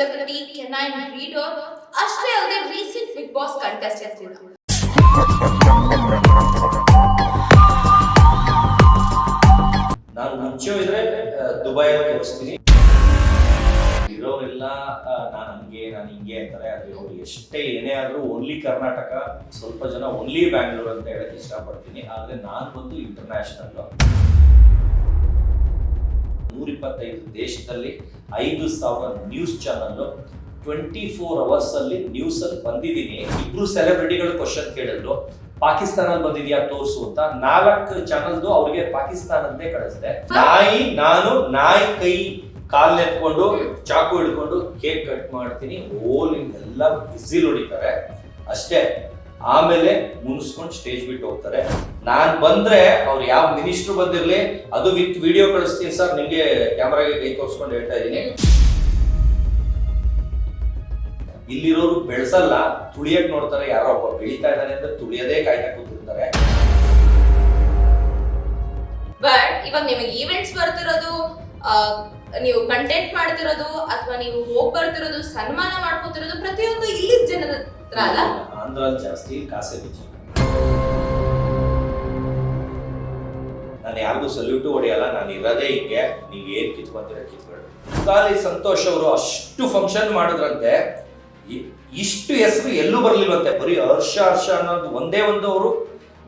Celebrity canine breeder ಅಷ್ಟೇ ಅಲ್ಲದೆ recent big boss contestant ಕೂಡ. ನಾನು ಮುಂಚೆ ಇದ್ರೆ ದುಬೈಯಲ್ಲಿ ತೋರಿಸ್ತೀನಿ. ಇರೋರೆಲ್ಲ ನಾನು ಹಿಂಗೆ ಅಂತಾರೆ. ಅದು ಅವ್ರು ಎಷ್ಟೇ ಏನೇ ಆದ್ರೂ ಓನ್ಲಿ ಕರ್ನಾಟಕ, ಸ್ವಲ್ಪ ಜನ ಓನ್ಲಿ ಬ್ಯಾಂಗ್ಳೂರ್ ಅಂತ ಹೇಳಕ್ ಇಷ್ಟಪಡ್ತೀನಿ. ಆದ್ರೆ ನಾನು ಬಂದು ಇಂಟರ್ನ್ಯಾಷನಲ್. 125 ದೇಶದಲ್ಲಿ 5,000 ನ್ಯೂಸ್ ಚಾನಲ್, 24 ಅವರ್ಸ್ ಅಲ್ಲಿ ನ್ಯೂಸ್ ಅಲ್ಲಿ ಬಂದಿದ್ದೀನಿ. ಇಬ್ರು ಸೆಲೆಬ್ರಿಟಿಗಳು ಕ್ವಶನ್ ಕೇಳಿದ್ರು, ಪಾಕಿಸ್ತಾನಲ್ಲಿ ಬಂದಿದ್ಯಾ ತೋರ್ಸು ಅಂತ. 4 ಚಾನಲ್ದು ಅವ್ರಿಗೆ ಪಾಕಿಸ್ತಾನದ್ದೇ ಕಳಿಸಿದೆ. ನಾಯಿ ಕೈ ಕಾಲ್ ಎತ್ಕೊಂಡು ಚಾಕು ಹಿಡ್ಕೊಂಡು ಕೇಕ್ ಕಟ್ ಮಾಡ್ತೀನಿ. ಎಲ್ಲ ಬಿಸಿಲ್ ಹೊಡಿತಾರೆ ಅಷ್ಟೇ. ಆಮೇಲೆ ಮುನ್ಸ್ಕೊಂಡು ಸ್ಟೇಜ್ ಬಿಟ್ಟು ಹೋಗ್ತಾರೆ. ನಾನ್ ಬಂದ್ರೆ ಅವ್ರು ಯಾವ ಮಿನಿಸ್ಟ್ರು ಬಂದಿರ್ಲಿ, ಅದು ವಿತ್ ವಿಡಿಯೋ ಕಳಿಸ್ತೀನಿ ಸರ್, ನಿಮ್ಗೆ ಕ್ಯಾಮ್ರಾಗೆ ಕೈ ತೋರಿಸ್ಕೊಂಡು ಹೇಳ್ತಾ ಇದೀನಿ. ಇಲ್ಲಿರೋರು ಬೆಳೆಸಲ್ಲ, ತುಳಿಯಕ್ ನೋಡ್ತಾರೆ. ಯಾರೋ ಒಬ್ಬ ಬೆಳೀತಾ ಇದ್ದಾನೆ ಅಂತ ತುಳಿಯದೇ ಕಾಯ್ತಾ ಕೂತಿರ್ತಾರೆ. ಬಟ್ ಇವಾಗ ನಿಮಗೆ ಈವೆಂಟ್ಸ್ ಬರ್ತಿರೋದು, ನೀವು ಕಂಟೆಂಟ್ ಮಾಡ್ತಿರೋದು, ಅಥವಾ ನೀವು ಹೋಗಿ ಬರ್ತಿರೋದು, ಸನ್ಮಾನ ಮಾಡ್ಕೋತಿರೋದು, ಪ್ರತಿಯೊಂದು ಇಲ್ಲಿ ಜನರ ಹತ್ರ ಅಲ್ಲ. ಆಂಧ್ರಲ್ಲಿ ಜಾಸ್ತಿ ಕಾಸೆ ಬಿಚ್ಚ. ನಾನು ಯಾರಿಗೂ ಸಲ್ಯೂಟು ಹೊಡೆಯಲ್ಲ. ನಾನು ಇರೋದೇ ಹಿಂಗೆ. ನೀವ್ ಏನ್ ಕಿತ್ಕೊಂತೀರ ಕಿತ್ಕೊಳ್ಳಿ. ಖಾಲಿ ಸಂತೋಷ್ ಅವರು ಅಷ್ಟು ಫಂಕ್ಷನ್ ಮಾಡಿದ್ರಂತೆ, ಇಷ್ಟು ಹೆಸರು ಎಲ್ಲೂ ಬರ್ಲಿಲ್ವಂತೆ. ಬರೀ ಹರ್ಷ ಅನ್ನೋದು ಒಂದೇ ಒಂದು ಅವರು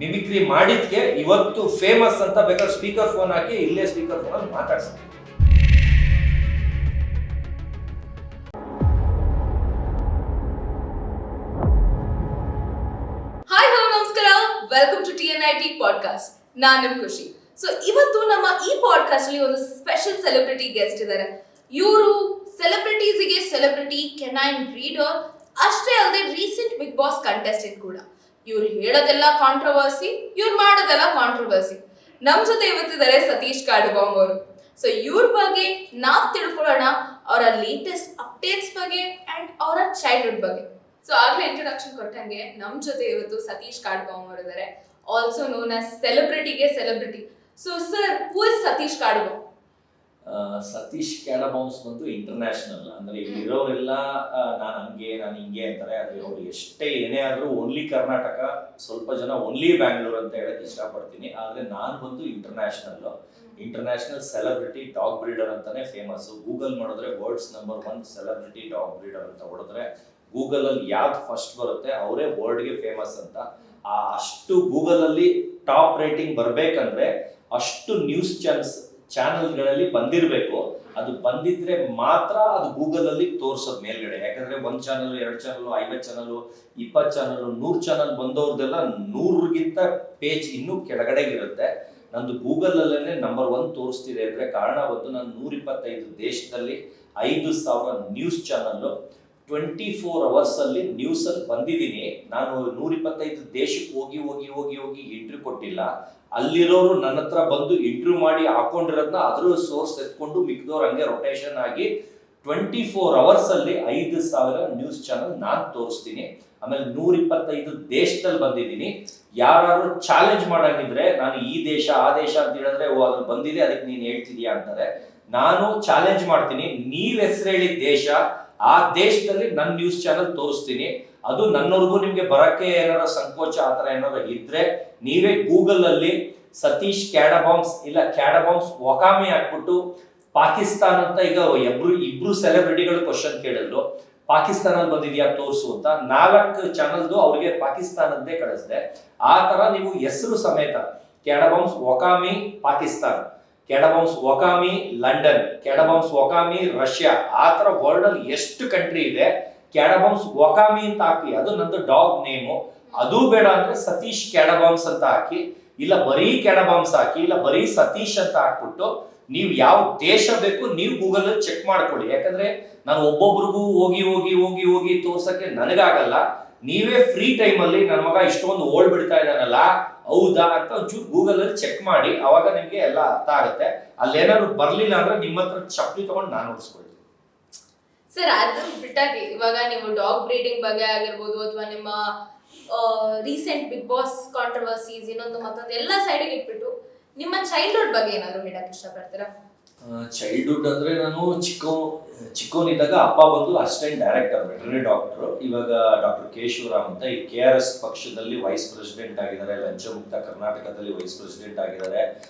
ಮಿಮಿಕ್ರಿ ಮಾಡಿದ್ಕೆ ಇವತ್ತು ಫೇಮಸ್ ಅಂತ. ಬೇಕಾದ್ರೆ ಸ್ಪೀಕರ್ ಫೋನ್ ಹಾಕಿ ಇಲ್ಲೇ ಸ್ಪೀಕರ್ ಫೋನ್ ಅಲ್ಲಿ ಮಾತಾಡ್ಸ್ತೀನಿ. ಹಾಯ್ ಹಲೋ ನಮಸ್ಕಾರ, ವೆಲ್ಕಮ್ ಟು TNIT ಪಾಡ್ಕಾಸ್ಟ್. ನಾನು ನಿಮ್ ಖುಷಿ. ಸೊ ಇವತ್ತು ನಮ್ಮ ಈ ಪಾಡ್ಕಾಸ್ಟ್ ಅಲ್ಲಿ ಒಂದು ಸ್ಪೆಷಲ್ ಸೆಲೆಬ್ರಿಟಿ ಗೆಸ್ಟ್ ಇದ್ದಾರೆ. ಇವರು ಸೆಲೆಬ್ರಿಟೀಸ್ಗೆ ಸೆಲೆಬ್ರಿಟಿ ಕೆನೈನ್ ಬ್ರೀಡರ್ ಅಷ್ಟೇ ಅಲ್ಲದೆ ರೀಸೆಂಟ್ ಬಿಗ್ ಬಾಸ್ ಕಂಟೆಸ್ಟೆಂಟ್ ಕೂಡ. ಇವ್ರು ಹೇಳೋದೆಲ್ಲ ಕಾಂಟ್ರವರ್ಸಿ, ಇವ್ರು ಮಾಡೋದೆಲ್ಲ ಕಾಂಟ್ರವರ್ಸಿ. ನಮ್ ಜೊತೆ ಇವತ್ತಿದ್ದಾರೆ ಸತೀಶ್ ಕಾಡುಬಾಂಬ್ ಅವರು. ಸೊ ಇವ್ರ ಬಗ್ಗೆ ನಾವ್ ತಿಳ್ಕೊಳ್ಳೋಣ, ಅವರ ಲೇಟೆಸ್ಟ್ ಅಪ್ಡೇಟ್ಸ್ ಬಗ್ಗೆ ಅಂಡ್ ಅವರ ಚೈಲ್ಡ್ಹುಡ್ ಬಗ್ಗೆ. ಸೊ ಆಗ್ಲೇ ಇಂಟ್ರೊಡಕ್ಷನ್ ಕೊಟ್ಟಂಗೆ ನಮ್ ಜೊತೆ ಇವತ್ತು ಸತೀಶ್ ಕಾಡುಬಾಂಬ್ ಅವರು ಇದ್ದಾರೆ, ಆಲ್ಸೋ ನೋನ್ ಆಸ್ ಸೆಲೆಬ್ರಿಟಿಗೆ celebrity. So sir, who is Satish Cadabam? Satish Cadabams ಬಂದು ಇಂಟರ್ನ್ಯಾಷನಲ್. ಅಂದ್ರೆ ಇರೋರೆಲ್ಲ ನಾನು ಹಿಂಗೆ ಅಂತಾರೆ. ಆದ್ರೆ ಅವ್ರು ಎಷ್ಟೇ ಏನೇ ಆದ್ರೂ ಓನ್ಲಿ ಕರ್ನಾಟಕ, ಸ್ವಲ್ಪ ಜನ ಓನ್ಲಿ ಬ್ಯಾಂಗ್ಳೂರ್ ಅಂತ ಹೇಳಕ್ ಇಷ್ಟಪಡ್ತೀನಿ. ಆದ್ರೆ ನಾನು ಬಂದು ಇಂಟರ್ನ್ಯಾಷನಲ್ ಸೆಲೆಬ್ರಿಟಿ ಡಾಗ್ ಬ್ರೀಡರ್ ಅಂತಾನೆ ಫೇಮಸ್. ಗೂಗಲ್ ಮಾಡಿದ್ರೆ world's number 1 celebrity dog breeder ಅಂತ ಹೊಡೆದ್ರೆ ಗೂಗಲ್ ಅಲ್ಲಿ ಯಾವ್ದು ಫಸ್ಟ್ ಬರುತ್ತೆ ಅವರೇ ವರ್ಲ್ಡ್ಗೆ ಫೇಮಸ್ ಅಂತ. ಅಷ್ಟು ಗೂಗಲ್ ಅಲ್ಲಿ ಟಾಪ್ ರೇಟಿಂಗ್ ಬರ್ಬೇಕಂದ್ರೆ ಅಷ್ಟು ನ್ಯೂಸ್ ಚಾನಲ್ಗಳಲ್ಲಿ ಬಂದಿರಬೇಕು. ಅದು ಬಂದಿದ್ರೆ ಮಾತ್ರ ಅದು ಗೂಗಲ್ ಅಲ್ಲಿ ತೋರ್ಸೋದು ಮೇಲ್ಗಡೆ. ಯಾಕಂದ್ರೆ 1 channel, 2 channel, 50 channel, 20 channel, 100 channel ಬಂದವ್ರದೆಲ್ಲ 100ಗಿಂತ ಪೇಜ್ ಇನ್ನೂ ಕೆಳಗಡೆ ಇರುತ್ತೆ. ನಂದು ಗೂಗಲ್ ಅಲ್ಲೇನೆ ನಂಬರ್ 1 ತೋರಿಸ್ತಿದೆ ಅಂದ್ರೆ ಕಾರಣ ಬಂದು ನಾನು 125 ದೇಶದಲ್ಲಿ 5,000 ನ್ಯೂಸ್ ಚಾನಲ್, 24 ಅವರ್ಸ್ ಅಲ್ಲಿ ನ್ಯೂಸ್ ಅಲ್ಲಿ ಬಂದಿದ್ದೀನಿ. ನಾನು 125 ದೇಶಕ್ಕೆ ಹೋಗಿ ಇಂಟರ್ವ್ಯೂ ಕೊಟ್ಟಿಲ್ಲ. ಅಲ್ಲಿರೋರು ನನ್ನ ಹತ್ರ ಬಂದು ಇಂಟರ್ವ್ಯೂ ಮಾಡಿ ಹಾಕೊಂಡಿರೋದನ್ನ ಅದ್ರ ಸೋರ್ಸ್ ಎತ್ಕೊಂಡು ಮಿಕ್ದವ್ರು ಹಂಗೆ ರೊಟೇಷನ್ ಆಗಿ 24 ಅವರ್ಸ್ ಅಲ್ಲಿ 5,000 ನ್ಯೂಸ್ ಚಾನಲ್ ನಾನು ತೋರಿಸ್ತೀನಿ. ಆಮೇಲೆ 125 ದೇಶದಲ್ಲಿ ಬಂದಿದ್ದೀನಿ. ಯಾರು ಚಾಲೆಂಜ್ ಮಾಡಂಗಿದ್ರೆ ನಾನು ಈ ದೇಶ ಆ ದೇಶ ಅಂತ ಹೇಳಿದ್ರೆ ಅದ್ರಲ್ಲಿ ಬಂದಿದೆ ಅದಕ್ಕೆ ನೀನ್ ಹೇಳ್ತಿದ್ಯಾ ಅಂತಾರೆ. ನಾನು ಚಾಲೆಂಜ್ ಮಾಡ್ತೀನಿ, ನೀವ್ ಹೆಸರು ಹೇಳಿದ ದೇಶ, ಆ ದೇಶದಲ್ಲಿ ನನ್ನ ನ್ಯೂಸ್ ಚಾನಲ್ ತೋರಿಸ್ತೀನಿ. ಅದು ನನ್ನವರೆಗೂ ನಿಮ್ಗೆ ಬರಕ್ಕೆ ಏನಾರ ಸಂಕೋಚ ಆತರ ಏನಾರ ಇದ್ರೆ ನೀವೇ ಗೂಗಲ್ ಅಲ್ಲಿ ಸತೀಶ್ ಕ್ಯಾಡಬಾಂಬ್ಸ್ ಇಲ್ಲ ಕ್ಯಾಡಬಾಂಬ್ಸ್ ವಕಾಮಿ ಹಾಕ್ಬಿಟ್ಟು ಪಾಕಿಸ್ತಾನ ಅಂತ. ಈಗ ಇಬ್ರು ಸೆಲೆಬ್ರಿಟಿಗಳು ಕ್ವಶನ್ ಕೇಳಿದ್ರು, ಪಾಕಿಸ್ತಾನಲ್ಲಿ ಬಂದಿದ್ಯಾ ತೋರ್ಸು ಅಂತ. 4 ಚಾನಲ್ದು ಅವ್ರಿಗೆ ಪಾಕಿಸ್ತಾನದ್ದೇ ಕಳಿಸಿದೆ. ಆ ತರ ನೀವು ಹೆಸರು ಸಮೇತ ಕ್ಯಾಡಬಾಂಬ್ಸ್ ವಕಾಮಿ ಪಾಕಿಸ್ತಾನ್, ಕ್ಯಾಡಬಾಂಬ್ಸ್ ವಕಾಮಿ ಲಂಡನ್, ಕ್ಯಾಡಬಾಂಬ್ಸ್ ವಕಾಮಿ ರಷ್ಯಾ, ಆ ತರ ವರ್ಲ್ಡ್ ಅಲ್ಲಿ ಎಷ್ಟು ಕಂಟ್ರಿ ಇದೆ ಕ್ಯಾಡಬಾಂಬ್ಸ್ ವಕಾಮಿ ಅಂತ ಹಾಕಿ. ಅದು ನಂದು ಡಾಗ್ ನೇಮು. ಅದು ಬೇಡ ಅಂದ್ರೆ ಸತೀಶ್ ಕ್ಯಾಡಬಾಂಬ್ಸ್ ಅಂತ ಹಾಕಿ, ಇಲ್ಲ ಬರೀ ಕ್ಯಾಡಬಾಂಬ್ಸ್ ಹಾಕಿ, ಇಲ್ಲ ಬರೀ ಸತೀಶ್ ಅಂತ ಹಾಕ್ಬಿಟ್ಟು ನೀವು ಯಾವ ದೇಶ ಬೇಕು ನೀವು ಗೂಗಲ್ ಅಲ್ಲಿ ಚೆಕ್ ಮಾಡ್ಕೊಳ್ಳಿ. ಯಾಕಂದ್ರೆ ನಾನು ಒಬ್ಬೊಬ್ರಿಗೂ ಹೋಗಿ ತೋರ್ಸಕ್ಕೆ ನನಗಾಗಲ್ಲ. ನೀವೇ ಫ್ರೀ ಟೈಮ್ ಅಲ್ಲಿ ನನ್ನ ಮಗ ಇಷ್ಟೊಂದು ಓಲ್ಡ್ ಬಿಡ್ತಾ ಇದ್ದಾನಲ್ಲ ಹೌದಾ ಅಂತ ಒಂಚೂರು ಗೂಗಲ್ ಅಲ್ಲಿ ಚೆಕ್ ಮಾಡಿ, ಅವಾಗ ನಿಮ್ಗೆ ಎಲ್ಲ ಅರ್ಥ ಆಗುತ್ತೆ. ಅಲ್ಲೇನಾದ್ರು ಬರ್ಲಿಲ್ಲ ಅಂದ್ರೆ ನಿಮ್ಮ ಹತ್ರ ಚಪ್ಪಲಿ ತಗೊಂಡು ನಾನು ಓಡಿಸ್ಕೊಳ್ತೀನಿ. ಸರ್, ಅದು ಬಿಟ್ಟಾಗಿ ಇವಾಗ ನೀವು ಡಾಗ್ ಬ್ರೀಡಿಂಗ್ ಬಗ್ಗೆ ಆಗಿರ್ಬೋದು, ಅಥವಾ ನಿಮ್ಮ ರೀಸೆಂಟ್ ಬಿಗ್ ಬಾಸ್ ಕಾಂಟ್ರವರ್ಸೀಸ್, ಇನ್ನೊಂದು ಮತ್ತೊಂದು ಎಲ್ಲ ಸೈಡಿಗೆ ಇಟ್ಬಿಟ್ಟು ನಿಮ್ಮ ಚೈಲ್ಡ್ಹುಡ್ ಬಗ್ಗೆ ಏನಾದ್ರು ಹೇಳಕ್ ಇಷ್ಟಪಡ್ತೀರಾ? ಚೈಲ್ಡ್ಹುಡ್ ಅಂದ್ರೆ ನಾನು ಚಿಕ್ಕವನಿದ್ದಾಗ ಅಪ್ಪ ಬಂದು ಅಸಿಸ್ಟೆಂಟ್ ಡೈರೆಕ್ಟರ್ ವೆಟರ್ನರಿ ಡಾಕ್ಟರ್. ಇವಾಗ ಡಾಕ್ಟರ್ ಕೆ ಶಿವರಾಮ್ ಅಂತ ಈ KRS ಪಕ್ಷದಲ್ಲಿ ವೈಸ್ ಪ್ರೆಸಿಡೆಂಟ್ ಆಗಿದ್ದಾರೆ, ಲಂಚಮುಕ್ತ ಕರ್ನಾಟಕದಲ್ಲಿ ವೈಸ್ ಪ್ರೆಸಿಡೆಂಟ್ ಆಗಿದ್ದಾರೆ,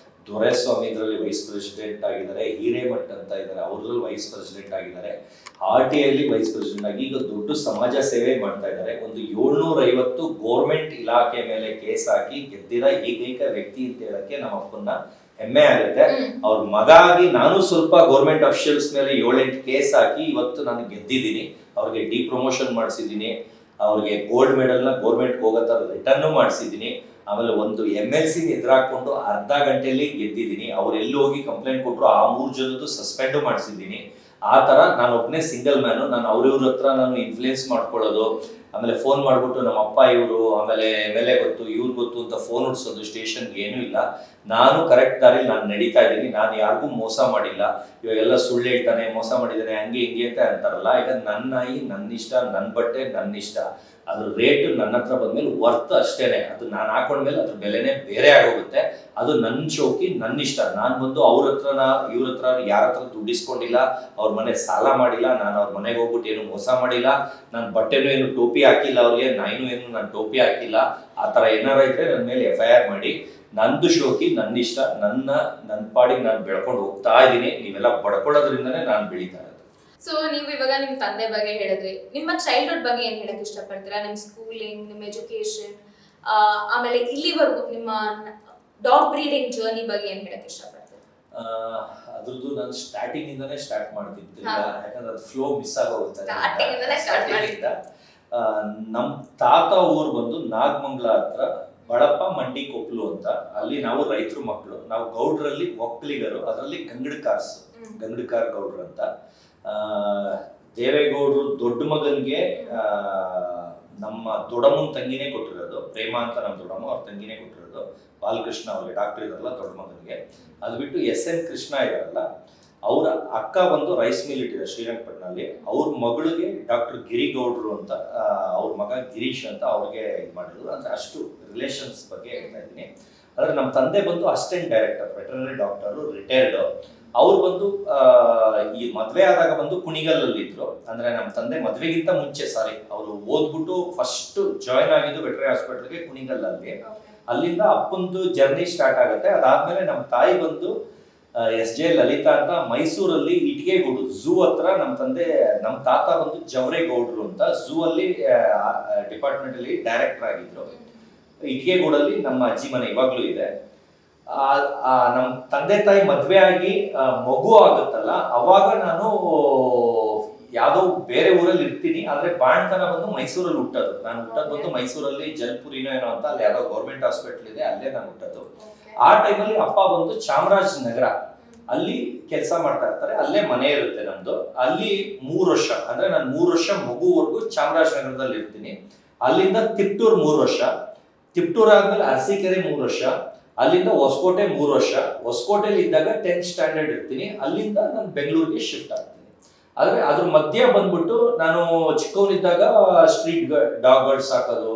ದೊರೆಸ್ವಾಮಿ ಇದರಲ್ಲಿ ವೈಸ್ ಪ್ರೆಸಿಡೆಂಟ್ ಆಗಿದ್ದಾರೆ, ಹಿರೇಮಠ್ ಅಂತ ಇದ್ದಾರೆ ಅವ್ರಲ್ಲಿ ವೈಸ್ ಪ್ರೆಸಿಡೆಂಟ್ ಆಗಿದ್ದಾರೆ, RTIಯಲ್ಲಿ ವೈಸ್ ಪ್ರೆಸಿಡೆಂಟ್ ಆಗಿ ಈಗ ದೊಡ್ಡ ಸಮಾಜ ಸೇವೆ ಮಾಡ್ತಾ ಇದ್ದಾರೆ. ಒಂದು 750 ಗೋರ್ಮೆಂಟ್ ಇಲಾಖೆ ಮೇಲೆ ಕೇಸ್ ಹಾಕಿ ಗೆದ್ದಿರೋ ಏಕೈಕ ವ್ಯಕ್ತಿ ಅಂತ ಹೇಳಕ್ಕೆ ನಮ್ಮ ಅಪ್ಪನ್ನ ಹೆಮ್ಮೆ ಆಗುತ್ತೆ. ಅವ್ರ ಮಗ ಆಗಿ ನಾನು ಸ್ವಲ್ಪ ಗೌರ್ಮೆಂಟ್ ಅಫಿಷಿಯಲ್ಸ್ ಮೇಲೆ 7-8 ಕೇಸ್ ಹಾಕಿ ಇವತ್ತು ನಾನು ಗೆದ್ದಿದ್ದೀನಿ. ಅವ್ರಿಗೆ ಡಿಪ್ರಮೋಷನ್ ಮಾಡಿಸಿದ್ದೀನಿ, ಅವ್ರಿಗೆ ಗೋಲ್ಡ್ ಮೆಡಲ್ನ ಗೌರ್ಮೆಂಟ್ ಹೋಗೋ ಥರ ರಿಟರ್ನ್ ಮಾಡಿಸಿದ್ದೀನಿ. ಆಮೇಲೆ ಒಂದು MLC ಎದುರಾಕೊಂಡು ಅರ್ಧ ಗಂಟೆಯಲ್ಲಿ ಗೆದ್ದಿದ್ದೀನಿ. ಅವ್ರು ಎಲ್ಲಿ ಹೋಗಿ ಕಂಪ್ಲೇಂಟ್ ಕೊಟ್ಟರು ಆ 3 ಜನದ್ದು ಸಸ್ಪೆಂಡು ಮಾಡಿಸಿದ್ದೀನಿ. ಆ ಥರ ನಾನು ಒಬ್ಬನೇ ಸಿಂಗಲ್ ಮ್ಯಾನು. ನಾನು ಅವ್ರಿವ್ರ ಹತ್ರ ನಾನು ಇನ್ಫ್ಲೂಯೆನ್ಸ್ ಮಾಡ್ಕೊಳ್ಳೋದು, ಆಮೇಲೆ ಫೋನ್ ಮಾಡಿಬಿಟ್ಟು ನಮ್ಮ ಅಪ್ಪ ಇವರು, ಆಮೇಲೆ MLA ಗೊತ್ತು, ಇವ್ರು ಗೊತ್ತು ಅಂತ ಫೋನ್ ಹೊಡ್ಸೋದು ಸ್ಟೇಷನ್ಗೆ ಏನೂ ಇಲ್ಲ. ನಾನು ಕರೆಕ್ಟ್ ದಾರಿಲಿ ನಾನು ನಡೀತಾ ಇದ್ದೀನಿ. ನಾನು ಯಾರಿಗೂ ಮೋಸ ಮಾಡಿಲ್ಲ. ಇವಾಗೆಲ್ಲ ಸುಳ್ಳು ಹೇಳ್ತಾನೆ, ಮೋಸ ಮಾಡಿದ್ದಾನೆ, ಹಂಗೆ ಹಿಂಗೆ ಅಂತ ಅಂತಾರಲ್ಲ. ಈಗ ನನ್ನ ನಾಯಿ ನನ್ನ ಇಷ್ಟ, ನನ್ನ ಬಟ್ಟೆ ನನ್ನ ಇಷ್ಟ. ಅದ್ರ ರೇಟ್ ನನ್ನ ಹತ್ರ ಬಂದ್ಮೇಲೆ ವರ್ತ್ ಅಷ್ಟೇನೆ. ಅದು ನಾನು ಹಾಕೊಂಡ್ಮೇಲೆ ಅದ್ರ ಬೆಲೆನೇ ಬೇರೆ ಆಗೋಗುತ್ತೆ. ಅದು ನನ್ನ ಶೋಕಿ, ನನ್ನ ಇಷ್ಟ. ನಾನು ಬಂದು ಅವ್ರ ಹತ್ರನ ಇವ್ರ ಹತ್ರ ಯಾರ ಹತ್ರ ದುಡ್ಡಿಸ್ಕೊಂಡಿಲ್ಲ, ಅವ್ರ ಮನೆ ಸಾಲ ಮಾಡಿಲ್ಲ, ನಾನು ಅವ್ರ ಮನೆಗೆ ಹೋಗ್ಬಿಟ್ಟು ಏನು ಮೋಸ ಮಾಡಿಲ್ಲ, ನನ್ನ ಬಟ್ಟೆನೂ ಏನು ಟೋಪಿ ಹಾಕಿಲ್ಲ, ಅವ್ರಿಗೆ ನಾಯಿನೂ ಏನು ನಾನು ಟೋಪಿ ಹಾಕಿಲ್ಲ. ಆ ಥರ ಏನಾರ ಇದ್ರೆ ನನ್ನ ಮೇಲೆ FIR ಮಾಡಿ. ನಂದು ಶೋಕಿ, ನನ್ನ ಇಷ್ಟ, ನನ್ನ ಪಾಡಿಗೆ ನಾನು ಬೆಳ್ಕೊಂಡು ಹೋಗ್ತಾ ಇದ್ದೀನಿ. ನೀವೆಲ್ಲ ಬಡ್ಕೊಳ್ಳೋದ್ರಿಂದನೇ ನಾನು ಬೆಳೀತಾ ಇರೋದು. ಸೊ ನೀವು ಇವಾಗ ನಿಮ್ ತಂದೆ ಬಗ್ಗೆ ಹೇಳಿದ್ರಿ, ನಿಮ್ಮ ಚೈಲ್ಡ್ಹುಡ್ ಬಗ್ಗೆ ಏನ್ ಹೇಳಕ್ ಇಷ್ಟಪಡ್ತೀರಾ? ನಿಮ್ ಸ್ಕೂಲಿಂಗ್, ನಿಮ್ ಎಜುಕೇಶನ್, ಆಮೇಲೆ ಇಲ್ಲಿವರೆಗೂ ನಿಮ್ಮ ಡಾಗ್ ಬ್ರೀಡಿಂಗ್ ಜರ್ನಿ ಬಗ್ಗೆ ಏನ್ ಹೇಳಕ್ ಇಷ್ಟಪಡ್ತೀರಾ? ಅದ್ರದ್ದು ನಾನು ಸ್ಟಾರ್ಟಿಂಗ್ ಇಂದಾನೆ ಸ್ಟಾರ್ಟ್ ಮಾಡ್ತಿದ್ದಿಲ್ಲ, ಯಾಕಂದ್ರೆ ಅದು ಫ್ಲೋ ಮಿಸ್ ಆಗೋಗುತ್ತೆ. ನಮ್ ತಾತ ಊರು ಬಂದು ನಾಗಮಂಗಲ ಹತ್ರ ಬಳಪ ಮಂಡಿ ಕೊಪ್ಪಲು ಅಂತ. ಅಲ್ಲಿ ನಾವು ರೈತರ ಮಕ್ಕಳು, ನಾವು ಗೌಡ್ರಲ್ಲಿ ಒಕ್ಕಲಿಗರು, ಅದರಲ್ಲಿ ಗಂಗಡಕಾರ್ ಗೌಡ್ರು ಅಂತ. ದೇವೇಗೌಡರು ದೊಡ್ಡ ಮಗನ್ಗೆ ನಮ್ಮ ದೊಡ್ಡಮ್ಮನ ತಂಗಿನೇ ಕೊಟ್ಟಿರೋದು, ಪ್ರೇಮ ಅಂತ ನಮ್ಮ ದೊಡ್ಡಮ್ಮ ಅವ್ರ ತಂಗಿನೇ ಕೊಟ್ಟಿರೋದು. ಬಾಲಕೃಷ್ಣ ಅವ್ರಿಗೆ ಡಾಕ್ಟರ್ ಇದಾರಲ್ಲ ದೊಡ್ಡ ಮಗನಿಗೆ. ಅದು ಬಿಟ್ಟು SN ಕೃಷ್ಣ ಇದಾರಲ್ಲ, ಅವ್ರ ಅಕ್ಕ ಬಂದು ರೈಸ್ ಮಿಲ್ ಇಟ್ಟಿದ್ದಾರೆ ಶ್ರೀರಂಗಪಟ್ಟಣದಲ್ಲಿ. ಅವ್ರ ಮಗಳಿಗೆ ಡಾಕ್ಟರ್ ಗಿರಿಗೌಡ್ರು ಅಂತ, ಅವ್ರ ಮಗ ಗಿರೀಶ್ ಅಂತ ಅವ್ರಿಗೆ ಇದು ಮಾಡಿದ್ರು. ಅಂದ್ರೆ ಅಷ್ಟು ರಿಲೇಷನ್ಸ್ ಬಗ್ಗೆ ಹೇಳ್ತಾ ಇದ್ದೀನಿ. ಆದ್ರೆ ನಮ್ಮ ತಂದೆ ಬಂದು assistant director veterinary doctor, retired. ಅವ್ರು ಬಂದು ಈ ಮದ್ವೆ ಆದಾಗ ಬಂದು ಕುಣಿಗಲ್ಲಲ್ಲಿ ಇದ್ರು. ಅಂದ್ರೆ ನಮ್ಮ ತಂದೆ ಮದ್ವೆಗಿಂತ ಮುಂಚೆ, ಅವರು ಓದ್ಬಿಟ್ಟು ಫಸ್ಟ್ ಜಾಯ್ನ್ ಆಗಿದ್ದು ವೆಟರ್ನರಿ ಹಾಸ್ಪಿಟಲ್ಗೆ ಕುಣಿಗಲ್ಲಲ್ಲಿ. ಅಲ್ಲಿಂದ ಅಪ್ಪಂದು ಜರ್ನಿ ಸ್ಟಾರ್ಟ್ ಆಗುತ್ತೆ. ಅದಾದ್ಮೇಲೆ ನಮ್ಮ ತಾಯಿ ಬಂದು SJ ಲಲಿತಾ ಅಂತ ಮೈಸೂರಲ್ಲಿ ಇಟ್ಗೆಗೂಡು ಝೂ ಹತ್ರ ನಮ್ಮ ತಾತ ಬಂದು ಜವರೇಗೌಡ್ರು ಅಂತ ಝೂ ಅಲ್ಲಿ ಡಿಪಾರ್ಟ್ಮೆಂಟ್ ಅಲ್ಲಿ ಡೈರೆಕ್ಟರ್ ಆಗಿದ್ರು. ಇಟ್ಗೆಗೂಡಲ್ಲಿ ನಮ್ಮ ಅಜ್ಜಿ ಮನೆ ಇವಾಗ್ಲೂ ಇದೆ. ನಮ್ಮ ತಂದೆ ತಾಯಿ ಮದ್ವೆ ಆಗಿ ಮಗು ಆಗುತ್ತಲ್ಲ, ಅವಾಗ ನಾನು ಯಾವ್ದೋ ಬೇರೆ ಊರಲ್ಲಿ ಇರ್ತೀನಿ. ಆದ್ರೆ ಬಾಣ್ತನ ಬಂದು ಮೈಸೂರಲ್ಲಿ ಹುಟ್ಟೋದು. ನಾನು ಹುಟ್ಟೋದು ಬಂದು ಮೈಸೂರಲ್ಲಿ ಜಲ್ಪುರಿನೋ ಏನೋ ಅಂತ, ಅಲ್ಲಿ ಯಾವ್ದೋ ಗೌರ್ಮೆಂಟ್ ಹಾಸ್ಪಿಟಲ್ ಇದೆ, ಅಲ್ಲೇ ನಾನು ಹುಟ್ಟೋದು. ಆ ಟೈಮಲ್ಲಿ ಅಪ್ಪ ಬಂದು ಚಾಮರಾಜನಗರ ಅಲ್ಲಿ ಕೆಲಸ ಮಾಡ್ತಾ ಇರ್ತಾರೆ. ಅಲ್ಲೇ ಮನೆ ಇರುತ್ತೆ ನಮ್ದು. ಅಲ್ಲಿ 3 ವರ್ಷ, ಅಂದ್ರೆ ನಾನು 3 ವರ್ಷ ಮಗುವರೆಗೂ ಚಾಮರಾಜನಗರದಲ್ಲಿ ಇರ್ತೀನಿ. ಅಲ್ಲಿಂದ ತಿಪ್ಟೂರ್ 3 ವರ್ಷ, ತಿಪ್ಟೂರ್ ಆದ್ಮೇಲೆ ಅರಸೀಕೆರೆ 3 ವರ್ಷ, ಅಲ್ಲಿಂದ ಹೊಸಕೋಟೆ 3 ವರ್ಷ. ಹೊಸಕೋಟೆಯಲ್ಲಿ ಇದ್ದಾಗ 10th ಸ್ಟ್ಯಾಂಡರ್ಡ್ ಇರ್ತೀನಿ. ಅಲ್ಲಿಂದ ನಾನು ಬೆಂಗಳೂರಿಗೆ ಶಿಫ್ಟ್ ಆಗ್ತೀನಿ. ಆದ್ರೆ ಅದ್ರ ಮಧ್ಯ ಬಂದ್ಬಿಟ್ಟು ನಾನು ಚಿಕ್ಕವನಿದ್ದಾಗ ಸ್ಟ್ರೀಟ್ ಡಾಗ್ಸ್ ಸಾಕೋದು,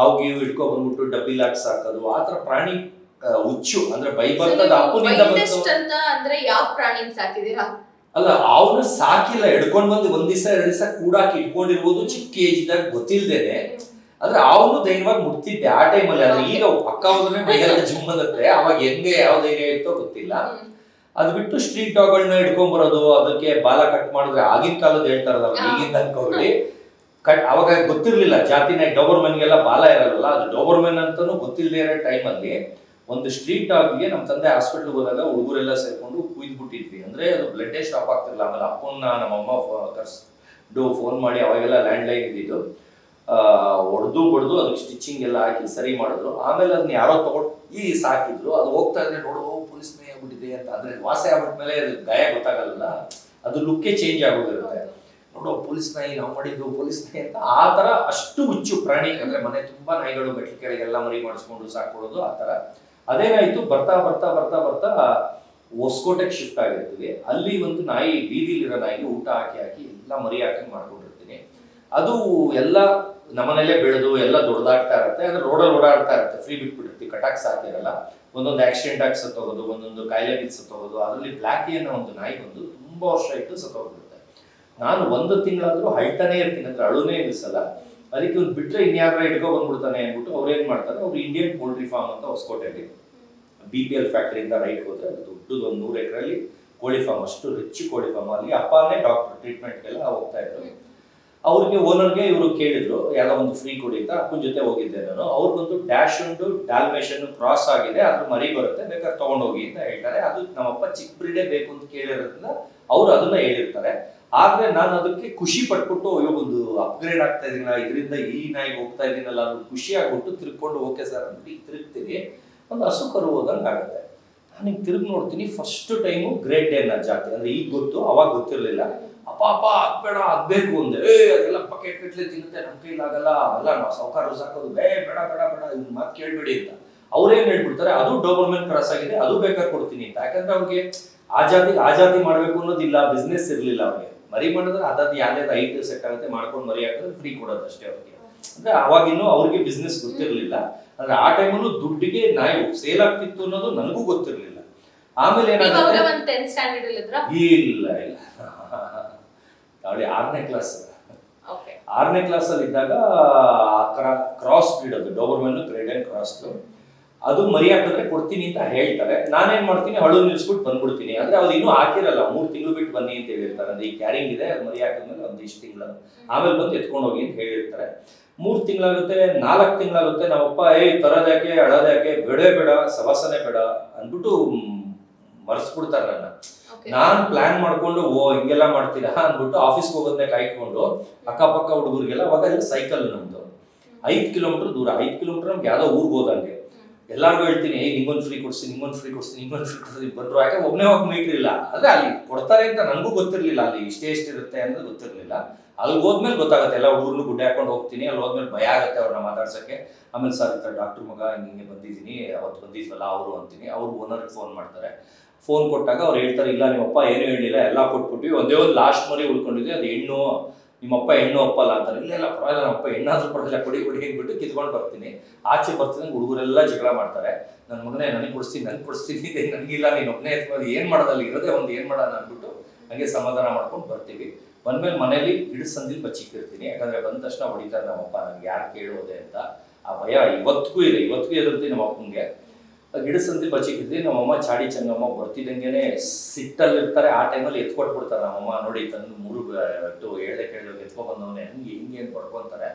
ಅವ್ಗೆ ಇಟ್ಕೊ ಬಂದ್ಬಿಟ್ಟು ಡಬ್ಬಿ ಲಾಟ್ಸ್ ಸಾಕೋದು, ಆತರ ಪ್ರಾಣಿ ಹುಚ್ಚು. ಅಂದ್ರೆ ಬೈಬರ್ತದ ಅಪ್ಪನಿಂದ ಅಂದ್ರೆ ಯಾವ ಪ್ರಾಣಿ ಸಾಕಿದೀರಾ? ಅಲ್ಲ, ಅವನು ಸಾಕಿಲ್ಲ, ಹಿಡ್ಕೊಂಡ್ ಬಂದು 1 ದಿವಸ 2 ದಿವಸ ಕೂಡಾಕಿ ಇಟ್ಕೊಂಡಿರ್ಬೋದು ಚಿಕ್ಕ ಏಜ್ದಾಗ, ಗೊತ್ತಿಲ್ದೇನೆ. ಆದ್ರೆ ಅವನು ಧೈರ್ಯವಾಗಿ ಮುಟ್ತಿದ್ದೆ ಆ ಟೈಮಲ್ಲಿ. ಆದ್ರೆ ಈಗ ಪಕ್ಕ ಹೋದ್ರೆ ಮೈಯೆಲ್ಲ ಜಿಮ್ ಬರುತ್ತೆ. ಅವಾಗ ಹೆಂಗೆ ಯಾವ ಧೈರ್ಯ ಇತ್ತೋ ಗೊತ್ತಿಲ್ಲ. ಅದು ಬಿಟ್ಟು ಸ್ಟ್ರೀಟ್ ಡಾಗ್ಗಳನ್ನ ಹಿಡ್ಕೊಂಡ್ ಬರೋದು, ಅದಕ್ಕೆ ಬಾಲ ಕಟ್ ಮಾಡಿದ್ರೆ ಆಗಿನ ಕಾಲದ ಹೇಳ್ತಾರಲ್ಲ, ಈಗಿಂದ ಅನ್ಕೋಬೇಡಿ. ಅವಾಗ ಗೊತ್ತಿರ್ಲಿಲ್ಲ ಜಾತಿನ. ಡೋಬರ್ಮೆನ್ಗೆಲ್ಲ ಬಾಲ ಇರಲ್ಲ, ಅದು ಡೋಬರ್ಮೆನ್ ಅಂತಾನು ಗೊತ್ತಿಲ್ಲದೆ ಇರೋ ಟೈಮಲ್ಲಿ ಒಂದು ಸ್ಟ್ರೀಟ್ ಡಾಗ್ಗೆ ನಮ್ಮ ತಂದೆ ಹಾಸ್ಪಿಟ್ಲ್ಗೆ ಹೋದಾಗ ಹುಡುಗರೆಲ್ಲ ಸೇರ್ಕೊಂಡು ಕುಯ್ದ್ಬಿಟ್ಟಿದ್ವಿ. ಅಂದ್ರೆ ಅದು ಬ್ಲಡ್ ಸ್ಟಾಪ್ ಆಗ್ತಿರಲಿಲ್ಲ. ಆಮೇಲೆ ಅಪ್ಪನ್ನ ನಮ್ಮಮ್ಮ ಫೋನ್ ಮಾಡಿ, ಅವಾಗೆಲ್ಲ ಲ್ಯಾಂಡ್ ಲೈನ್ ಇದ್ದಿದ್ದು, ಹೊಡೆದು ಅದಕ್ಕೆ ಸ್ಟಿಚಿಂಗ್ ಎಲ್ಲ ಹಾಕಿ ಸರಿ ಮಾಡಿದ್ರು. ಆಮೇಲೆ ಅದನ್ನ ಯಾರೋ ತಗೊಂಡು ಸಾಕಿದ್ರು. ಅದು ಹೋಗ್ತಾ ಇದ್ರೆ ನೋಡು ಪೊಲೀಸ್ ಮೇ ಆಗ್ಬಿಟ್ಟಿದೆ ಅಂತ. ಅಂದ್ರೆ ವಾಸೆ ಆಗ್ಬಿಟ್ಮೇಲೆ ಅದು ಗಾಯ ಗೊತ್ತಾಗಲ್ಲ, ಅದು ಲುಕ್ಕೇ ಚೇಂಜ್ ಆಗೋಗಿರುತ್ತೆ. ನೋಡೋ ಪೊಲೀಸ್ ನಾಯಿ, ನಾವು ಮಾಡಿದ್ದು ಪೊಲೀಸ್ ನಾಯಿ ಅಂತ. ಆ ತರ ಅಷ್ಟು ಹುಚ್ಚು ಪ್ರಾಣಿ. ಅಂದ್ರೆ ಮನೆ ತುಂಬಾ ನಾಯಿಗಳು, ಮೆಟ್ಲ ಕೆಳಗೆಲ್ಲ ಮರಿ ಮಾಡಿಸ್ಕೊಂಡು ಸಾಕೊಳ್ಳೋದು ಆ ತರ. ಅದೇನಾಯ್ತು, ಬರ್ತಾ ಬರ್ತಾ ಬರ್ತಾ ಬರ್ತಾ ಹೊಸಕೋಟೆಗೆ ಶಿಫ್ಟ್ ಆಗಿರ್ತೀವಿ. ಅಲ್ಲಿ ಒಂದು ನಾಯಿ, ಬೀದಿಲಿರೋ ನಾಯಿಗೆ ಊಟ ಹಾಕಿ ಎಲ್ಲ ಮರಿ ಹಾಕಿ ಮಾಡ್ಕೊಂಡಿರ್ತೀನಿ. ಅದು ಎಲ್ಲ ನಮ್ಮನೆಲ್ಲೇ ಬೆಳೆದು ಎಲ್ಲ ದೊಡ್ಡದಾಗ್ತಾ ಇರುತ್ತೆ. ಅಂದ್ರೆ ರೋಡಲ್ಲಿ ಓಡಾಡ್ತಾ ಇರುತ್ತೆ, ಫ್ರೀ ಬಿಟ್ಬಿಟ್ಟಿರ್ತೀವಿ, ಕಟಾಕ್ಸ್ ಹಾಕಿರಲ್ಲ. ಒಂದೊಂದು ಆಕ್ಸಿಡೆಂಟ್ ಆಗಿ ಸತ್ತೋಗೋದು, ಒಂದೊಂದು ಕಾಯಿಲೆ ಬಿದ್ದು ಸತ್ತೋಗೋದು. ಅದರಲ್ಲಿ ಬ್ಲ್ಯಾಕಿ ಅನ್ನೋ ಒಂದು ನಾಯಿ ಒಂದು ತುಂಬಾ ವರ್ಷ ಇಟ್ಟು ಸತ್ತೋಗ್ಬಿಡುತ್ತೆ. ನಾನು 1 ತಿಂಗಳಾದ್ರೂ ಅಳ್ತಾನೆ ಇರ್ತೀನಿ, ಅಂದ್ರೆ ಅಳುನೇ ನಿಲ್ಸಲ್ಲ. ಅದಕ್ಕೆ ಒಂದು ಬಿಟ್ರೆ ಇನ್ಯಾರ ಹಿಡ್ಕೊ ಬಂದ್ಬಿಡ್ತಾನೆ ಅಂದ್ಬಿಟ್ಟು ಅವ್ರು ಏನ್ ಮಾಡ್ತಾರೆ, ಅವ್ರು ಇಂಡಿಯನ್ ಪೋಲ್ಟ್ರಿ ಫಾರ್ಮ್ ಅಂತ ಹೊಸಕೋಟೆಯಲ್ಲಿ BPL ಫ್ಯಾಕ್ಟರಿಯಿಂದ ರೈಟ್ ಹೋದ್ರೆ ಅದು ದೊಡ್ಡದು, ಒಂದು 100 ಎಕರೆಯಲ್ಲಿ ಕೋಳಿ ಫಾರ್ಮ್, ಅಷ್ಟು ರಿಚ್ ಕೋಳಿ ಫಾರ್ಮ್. ಅಲ್ಲಿ ಅಪ್ಪನೇ ಡಾಕ್ಟರ್, ಟ್ರೀಟ್ಮೆಂಟ್ಗೆಲ್ಲ ಹೋಗ್ತಾ ಇದ್ರು. ಅವ್ರಿಗೆ ಓನರ್ಗೆ ಇವರು ಕೇಳಿದ್ರು ಯಾವ್ದೋ ಒಂದು ಫ್ರೀ ಕೊಡಿ ಅಂತ. ಅಪ್ಪನ ಜೊತೆ ಹೋಗಿದ್ದೆ ನಾನು. ಅವ್ರಿಗೊಂದು ಡ್ಯಾಶ್ ಒಂದು ಡಾಲ್ಮೇಷನ್ ಕ್ರಾಸ್ ಆಗಿದೆ, ಅದ್ರ ಮರಿ ಬರುತ್ತೆ, ಬೇಕಾದ್ರೆ ತಗೊಂಡೋಗಿ ಅಂತ ಹೇಳ್ತಾರೆ. ಅದು ನಮ್ಮಪ್ಪ ಚಿಕ್ಕ ಬ್ರೀಡೇ ಬೇಕು ಅಂತ ಕೇಳಿರೋದ್ರಿಂದ ಅವ್ರು ಅದನ್ನ ಹೇಳಿರ್ತಾರೆ. ಆದ್ರೆ ನಾನು ಅದಕ್ಕೆ ಖುಷಿ ಪಟ್ಬಿಟ್ಟು, ಅಯ್ಯೋ ಒಂದು ಅಪ್ಗ್ರೇಡ್ ಆಗ್ತಾ ಇದೀನಲ್ಲ, ಇದರಿಂದ ಈ ನಾಯಿಗೆ ಹೋಗ್ತಾ ಇದೀನಲ್ಲ ಅನ್ನೋ ಖುಷಿ ಆಗ್ಬಿಟ್ಟು ತಿರ್ಕೊಂಡು ಓಕೆ ಸರ್ ಅಂತ ತಿರುಗ್ತೀನಿ. ಒಂದು ಹಸು ಕರು ಹೋದಂಗೆ ಆಗುತ್ತೆ. ನಾನು ಹಿಂಗೆ ತಿರುಗಿ ನೋಡ್ತೀನಿ, ಫಸ್ಟ್ ಟೈಮು ಗ್ರೇಟ್ ಡೇನ್ ಜಾತಿ, ಅಂದ್ರೆ ಈಗ ಗೊತ್ತು, ಅವಾಗ ಗೊತ್ತಿರಲಿಲ್ಲ. ಅಪ್ಪ ಆಗ್ಬೇಡ, ಆಗ್ಬೇಕು ಅಂದೆ. ಅದೆಲ್ಲ ಪಕೆಟ್ ಕಟ್ಲೆ ತಿನ್ನುತ್ತೆ, ನಮ್ಮ ಕೈಲಾಗಲ್ಲ, ಅಲ್ಲ ನಾವು ಸಾವುಕಾರ ಸಾಕೋದು, ಬೇಡ ಬೇಡ ಬೇಡ, ಇದ್ ಮಾತು ಕೇಳ್ಬೇಡಿ ಅಂತ. ಅವ್ರೇನ್ ಹೇಳ್ಬಿಡ್ತಾರೆ, ಅದು ಡೋಬರ್ಮೆನ್ ಕ್ರಾಸ್ ಆಗಿದೆ, ಅದು ಬೇಕಾದ್ರೆ ಕೊಡ್ತೀನಿ ಅಂತ. ಯಾಕಂದ್ರೆ ಅವ್ರಿಗೆ ಆ ಜಾತಿ ಮಾಡ್ಬೇಕು ಅನ್ನೋದಿಲ್ಲ, ಬಿಸ್ನೆಸ್ ಇರ್ಲಿಲ್ಲ ಅವ್ರಿಗೆ. ಮರಿ ಮಾಡಿದ್ರೆ ಅದಾದ ಯಾವ್ದಾದ್ರು ಹೈಟ್ ಸೆಟ್ ಆಗುತ್ತೆ, ಮಾಡ್ಕೊಂಡು ಮರಿ ಹಾಕಿದ್ರೆ ಫ್ರೀ ಕೊಡೋದು ಅಷ್ಟೇ ಅವ್ರಿಗೆ. ಅಂದ್ರೆ ಅವಾಗಿನ್ನೂ ಅವ್ರಿಗೆ ಬಿಸ್ನೆಸ್ ಗೊತ್ತಿರ್ಲಿಲ್ಲ. ಅಂದ್ರೆ ಆ ಟೈಮಲ್ಲೂ ದುಡ್ಡಿಗೆ ನಾಯಿ ಸೇಲ್ ಆಗ್ತಿತ್ತು ಅನ್ನೋದು ನನಗೂ ಗೊತ್ತಿರ್ಲಿಲ್ಲ. ಆಮೇಲೆ ಏನಾಗುತ್ತೆ, ಇಲ್ಲ ಅವಳಿ 6ನೇ ಕ್ಲಾಸ್ 6ನೇ ಕ್ಲಾಸ್ ಅಲ್ಲಿ ಇದ್ದಾಗ ಕ್ರಾಸ್ ಬ್ರೀಡ್, ಅದು ಡೋಬರ್ಮೆನ್ ಗ್ರೇಡನ್ ಕ್ರಾಸ್, ಅದು ಮರಿ ಹಾಕಿದ್ರೆ ಕೊಡ್ತೀನಿ ಅಂತ ಹೇಳ್ತಾರೆ. ನಾನೇನ್ ಮಾಡ್ತೀನಿ, ಹಳು ನಿಲ್ಸ್ಬಿಟ್ಟು ಬಂದ್ಬಿಡ್ತೀನಿ. ಅಂದ್ರೆ ಅವ್ರು ಇನ್ನೂ ಹಾಕಿರಲ್ಲ, 3 ತಿಂಗಳು ಬಿಟ್ಟು ಬನ್ನಿ ಅಂತ ಹೇಳಿರ್ತಾರೆ. ಅಂದ್ರೆ ಈ ಕ್ಯಾರಿಂಗ್ ಇದೆ, ಅದು ಮರಿ ಹಾಕಿದ್ಮೇಲೆ ಒಂದು ಇಷ್ಟು ತಿಂಗಳು ಆಮೇಲೆ ಬಂದು ಎತ್ಕೊಂಡು ಹೋಗಿ ಅಂತ ಹೇಳಿರ್ತಾರೆ. 3 ತಿಂಗಳಾಗುತ್ತೆ, 4 ತಿಂಗಳಾಗುತ್ತೆ. ನಮ್ಮಪ್ಪ ತರೋದ್ಯಾಕೆ, ಅಳೋದ್ಯಾಕೆ, ಬೇಡ ಸವಾಸನೆ ಬೇಡ ಅಂದ್ಬಿಟ್ಟು ಮರ್ಸ್ಬಿಡ್ತಾರೆ ನನ್ನ. ನಾನ್ ಪ್ಲಾನ್ ಮಾಡ್ಕೊಂಡು ಹಿಂಗೆಲ್ಲ ಮಾಡ್ತೀರಾ ಅಂದ್ಬಿಟ್ಟು ಆಫೀಸ್ಗೆ ಹೋಗೋದನ್ನೇ ಕಾಯ್ಕೊಂಡು ಅಕ್ಕಪಕ್ಕ ಹುಡುಗರಿಗೆಲ್ಲ, ಅವಾಗ ಸೈಕಲ್ ನಮ್ದು 5 ಕಿಲೋಮೀಟರ್ ದೂರ, 5 ಕಿಲೋಮೀಟರ್ ನಮ್ಗೆ ಯಾವ್ದೋ ಊರ್ಗ್ ಹೋದಂಗೆ ಎಲ್ಲಾರ್ಗು ಹೇಳ್ತೀನಿ, ನಿಂಗೊಂದು ಫ್ರೀ ಕೊಡ್ತೀನಿ ಬಂದ್ರು. ಯಾಕೆ ಒಬ್ಬನೇ ಹೋಗಿ ಮೀಟರ್ ಇಲ್ಲ, ಅಂದ್ರೆ ಅಲ್ಲಿ ಕೊಡ್ತಾರೆ ಅಂತ ನನಗೂ ಗೊತ್ತಿರ್ಲಿಲ್ಲ. ಅಲ್ಲಿ ಎಷ್ಟಿರುತ್ತೆ ಅನ್ನೋದು ಗೊತ್ತಿರ್ಲಿಲ್ಲ. ಅಲ್ಲಿ ಹೋದ್ಮೇಲೆ ಗೊತ್ತಾಗುತ್ತೆ, ಎಲ್ಲ ಹುಡುಗರು ಗುಡ್ಡೆ ಹಾಕೊಂಡು ಹೋಗ್ತೀನಿ. ಅಲ್ಲಿ ಹೋದ್ಮೇಲೆ ಭಯ ಆಗುತ್ತೆ ಅವ್ರನ್ನ ಮಾತಾಡ್ಸಕ್ಕೆ. ಆಮೇಲೆ ಸರ್ ಈ ಡಾಕ್ಟರ್ ಮಗ ಹಿಂಗೆ ಬಂದಿದ್ದೀನಿ, ಅವತ್ತು ಬಂದಿದ್ವಲ್ಲ ಅವರು ಅಂತೀನಿ. ಅವ್ರು ಓನರ್ಗೆ ಫೋನ್ ಮಾಡ್ತಾರೆ. ಫೋನ್ ಕೊಟ್ಟಾಗ ಅವ್ರು ಹೇಳ್ತಾರೆ, ಇಲ್ಲ ನಿಮ್ಮಪ್ಪ ಏನು ಹೇಳಿಲ್ಲ, ಎಲ್ಲ ಕೊಟ್ಬಿಟ್ವಿ, ಒಂದೇ ಒಂದು ಲಾಸ್ಟ್ ಮರಿ ಉಳ್ಕೊಂಡಿದ್ವಿ, ಅದು ಹೆಣ್ಣು, ನಿಮ್ಮಪ್ಪ ಹೆಣ್ಣು ಒಪ್ಪಲ್ಲ ಅಂತಾರೆ. ಇಲ್ಲ ಪರವಾಗಿಲ್ಲ, ನಮ್ಮಪ್ಪ ಹೆಣ್ಣಾದ್ರೂ ಪರವಾಗಿಲ್ಲ, ಕೊಡಿ ಅಂದ್ಬಿಟ್ಟು ಕಿತ್ಕೊಂಡು ಬರ್ತೀನಿ. ಆಚೆ ಬರ್ತೀನಿ, ಹುಡುಗರೆಲ್ಲ ಜಗಳ ಮಾಡ್ತಾರೆ. ನನ್ನ ಮಗನೇ ನನಗೆ ಕೊಡಿಸ್ತೀನಿ ನನಗಿಲ್ಲ, ನೀನು ಒಬ್ಬನೇ ಎತ್ಕೊಂಡು ಏನ್ ಮಾಡೋದಲ್ಲಿ ಇರೋದೇ ಒಂದು, ಏನ್ ಮಾಡೋಣ ಅಂದ್ಬಿಟ್ಟು ಹಂಗೆ ಸಮಾಧಾನ ಮಾಡ್ಕೊಂಡು ಬರ್ತೀವಿ. ಬಂದ್ಮೇಲೆ ಮನೇಲಿ ಗಿಡ ಸಂದಿಲ್ ಬಚ್ಚಿಕ್ಕಿರ್ತೀನಿ. ಯಾಕಂದ್ರೆ ಬಂದ ತಕ್ಷಣ ಹೊಡಿತಾರೆ ನಮ್ಮಪ್ಪ, ನನಗೆ ಯಾರು ಕೇಳೋದೆ ಅಂತ ಆ ಭಯ ಇವತ್ತಿಗೂ ಇದೆ. ಇವತ್ತಿಗೂ ಎದುರ್ತೀನಿ ನಮ್ಮ ಅಪ್ಪನಿಗೆ. ಗಿಡ ಸಂದಿ ಬಚ್ಚಿಕ್ಕಿರ್ತೀನಿ. ನಮ್ಮಮ್ಮ ಚಾಡಿ ಚಂಗಮ್ಮ ಬರ್ತಿದ್ದಂಗೆನೆ ಸಿಟ್ಟಲ್ಲಿರ್ತಾರೆ. ಆ ಟೈಮಲ್ಲಿ ಎತ್ಕೊಟ್ಬಿಡ್ತಾರೆ ನಮ್ಮಮ್ಮ. ನೋಡಿ ತಂದು 3 ಹೇಳ್ದೆ ಕೇಳಿದಾಗ ಎತ್ಕೊ ಬಂದವನೇ ಹಿಂಗೆ ಅಂತ ಪಡ್ಕೊಂತಾರೆ.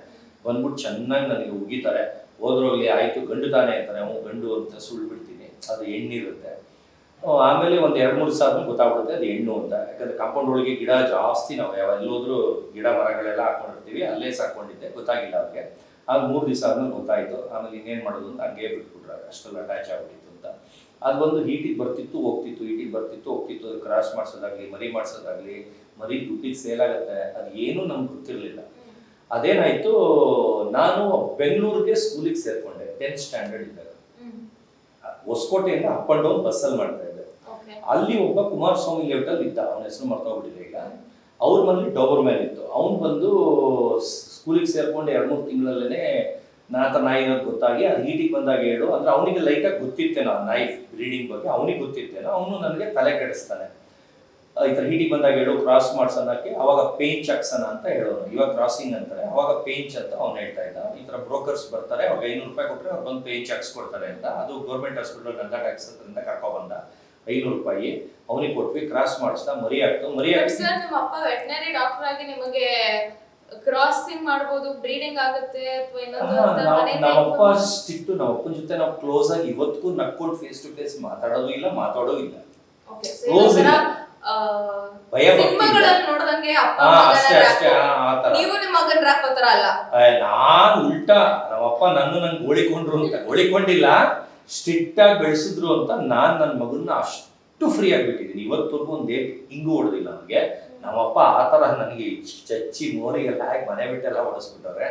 ಬಂದ್ಬಿಟ್ಟು ಚೆನ್ನಾಗಿ ನನಗೆ ಉಗಿತಾರೆ. ಹೋದ್ರೋಗ್ಲಿ ಆಯ್ತು, ಗಂಡು ತಾನೇ ಅಂತಾರೆ. ಗಂಡು ಅಂತ ಸುಳ್ಳು ಬಿಡ್ತೀನಿ, ಅದು ಹೆಣ್ಣಿರುತ್ತೆ. ಆಮೇಲೆ ಒಂದು 2-3 ಸಾವಿರ ಗೊತ್ತಾಗ್ಬಿಡುತ್ತೆ ಅದು ಹೆಣ್ಣು ಅಂತ. ಯಾಕಂದ್ರೆ ಕಾಂಪೌಂಡ್ ಒಳಗೆ ಗಿಡ ಜಾಸ್ತಿ, ನಾವು ಎಲ್ಲೋದ್ರೂ ಗಿಡ ಮರಗಳೆಲ್ಲ ಹಾಕೊಂಡಿರ್ತೀವಿ, ಅಲ್ಲೇ ಸಾಕೊಂಡಿದ್ದೆ, ಗೊತ್ತಾಗಿಲ್ಲ ಅವ್ರಿಗೆ. ಆಗ 3 ದಿವಸ ಆದ್ಮೇಲೆ ಗೊತ್ತಾಯ್ತು. ಆಮೇಲೆ ಇನ್ನೇನ್ ಮಾಡೋದು ಅಂತ ಹಂಗೆ ಬಿಟ್ಬಿಟ್ರೆ, ಅಷ್ಟೆಲ್ಲ ಅಟ್ಯಾಚ್ ಆಗ್ಬಿಟ್ಟಿತ್ತು ಅಂತ. ಅದು ಬಂದು ಹೀಟಿಗೆ ಬರ್ತಿತ್ತು ಹೋಗ್ತಿತ್ತು, ಅದು ಕ್ರಾಸ್ ಮಾಡಿಸೋದಾಗ್ಲಿ, ಮರಿ ಮಾಡಿಸೋದಾಗ್ಲಿ, ಮರಿ ದುಡ್ಡಿಗೆ ಸೇಲ್ ಆಗುತ್ತೆ, ಅದು ಏನೂ ನಮ್ಗೆ ಗೊತ್ತಿರಲಿಲ್ಲ. ಅದೇನಾಯ್ತು, ನಾನು ಬೆಂಗಳೂರಿಗೆ ಸ್ಕೂಲಿಗೆ ಸೇರ್ಕೊಂಡೆ 10th ಸ್ಟ್ಯಾಂಡರ್ಡ್ ಇದ್ದಾಗ. ಹೊಸಕೋಟೆಯಿಂದ ಅಪ್ ಅಂಡ್ ಡೌನ್ ಬಸ್ಸಲ್ಲಿ ಮಾಡ್ತಾ ಇದ್ದೆ. ಅಲ್ಲಿ ಒಬ್ಬ ಕುಮಾರಸ್ವಾಮಿ ಲೇಔಟಲ್ಲಿ ಇದ್ದ, ಅವನ ಹೆಸರು ಮರ್ತೋಗ್ಬಿಟ್ಟಿದೆ ಈಗ. ಅವ್ರ ಮನೇಲಿ ಡೋಬರ್ಮ್ಯಾನ್ ಇತ್ತು. ಅವ್ನು ಬಂದು ಸ್ಕೂಲಿಗೆ ಸೇರ್ಕೊಂಡು 2-3 ತಿಂಗಳಲ್ಲೇ ನಾತ ನಾಯಿ ಇರೋದು ಗೊತ್ತಾಗಿ, ಅದು ಹೀಟಿಗೆ ಬಂದಾಗ ಹೇಳು ಅಂದ್ರೆ ಅವನಿಗೆ ಲೈಟಾಗಿ ಗೊತ್ತಿತ್ತೇನೋ ನಾಯಿ ಬ್ರೀಡಿಂಗ್ ಬಗ್ಗೆ, ಅವನಿಗೆ ಗೊತ್ತಿತ್ತೇನೋ. ಅವನು ನನಗೆ ತಲೆ ಕೆಡಿಸ್ತಾನೆ, ಈ ಥರ ಹೀಟಿಗೆ ಬಂದಾಗ ಹೇಳು, ಕ್ರಾಸ್ ಮಾಡ್ಸೋಣಕ್ಕೆ. ಅವಾಗ ಪೇಂಚ್ ಹಾಕ್ಸೋಣ ಅಂತ ಹೇಳೋನು. ಇವಾಗ ಕ್ರಾಸಿಂಗ್ ಅಂತಾರೆ, ಅವಾಗ ಪೇಂಚ್ ಅಂತ ಅವ್ನು ಹೇಳ್ತಾ ಇದ್ದ. ಈ ಥರ ಬ್ರೋಕರ್ಸ್ ಬರ್ತಾರೆ, ಅವಾಗ 500 ರೂಪಾಯಿ ಕೊಟ್ಟರೆ ಅವ್ರು ಬಂದು ಪೇಂಚ್ ಹಾಕ್ಸ್ಕೊಡ್ತಾರೆ ಅಂತ. ಅದು ಗೌರ್ಮೆಂಟ್ ಹಾಸ್ಪಿಟಲ್ ಗಂಧ ಟ್ಯಾಕ್ಸ್ ಅಂತ ಕರ್ಕೊಬಂದ. 500 ರೂಪಾಯಿ ಅವನಿಗೆ ಕೊಟ್ವಿ, ಕ್ರಾಸ್ ಮಾಡಿಸ್ದ, ಮರಿ ಹಾಕ್ತು. ನಿಮ್ಮ ಅಪ್ಪ ವೆಟನರಿ ಡಾಕ್ಟರ್ ಆಗಿ ನಿಮಗೆ ಕ್ರಾಸಿಂಗ್ ಮಾಡಬಹುದು, ಬ್ರೀಡಿಂಗ್ ಆಗುತ್ತೆ ಅಥವಾ ನಮ್ಮಪ್ಪ ಸ್ಟ್ರಿಕ್ಟ್. ನಮ್ಮಪ್ಪನ ಜೊತೆ ನಾವು ಕ್ಲೋಸ್ ಆಗಿ ಇವತ್ತಿಗೂ ನಕ್ಕೊಂಡು ಫೇಸ್ ಟು ಫೇಸ್ ಮಾತಾಡೋದು ಇಲ್ಲ, ಮಾತಾಡೋದು ಇಲ್ಲ. ಕ್ಲೋಸ್ ಇಲ್ಲ, ಭಯ ನೋಡ್ದಂಗೆ ನೀವು ನಿಮ್ಮ ಮಗನ್ ರಾಕೋತರ ಅಲ್ಲ. ನಾನ್ ಉಲ್ಟಾ, ನಮ್ಮಪ್ಪ ನನ್ಗೆ ಗೋಳಿಕೊಂಡ್ರು ಅಂತ ಗೋಳಿಕೊಂಡಿಲ್ಲ, ಸ್ಟ್ರಿಕ್ಟ್ ಆಗಿ ಬೆಳೆಸಿದ್ರು ಅಂತ ನಾನ್ ನನ್ನ ಮಗನ್ನ ಅಷ್ಟು ಫ್ರೀ ಆಗಿಬಿಟ್ಟಿದ್ದೀನಿ. ಇವತ್ತವರೆಗೂ ಒಂದೇ ಹಿಂಗೂ ಹೊಡೆದಿಲ್ಲ ನನಗೆ. ನಮ್ಮಪ್ಪ ಆ ಥರ ನನಗೆ ಚಚ್ಚಿ ಮೋರಿಗೆಲ್ಲ ಹಾಕಿ ಮನೆ ಬಿಟ್ಟೆಲ್ಲ ಹೊಡೆಸ್ಬಿಟ್ಟವ್ರೆ,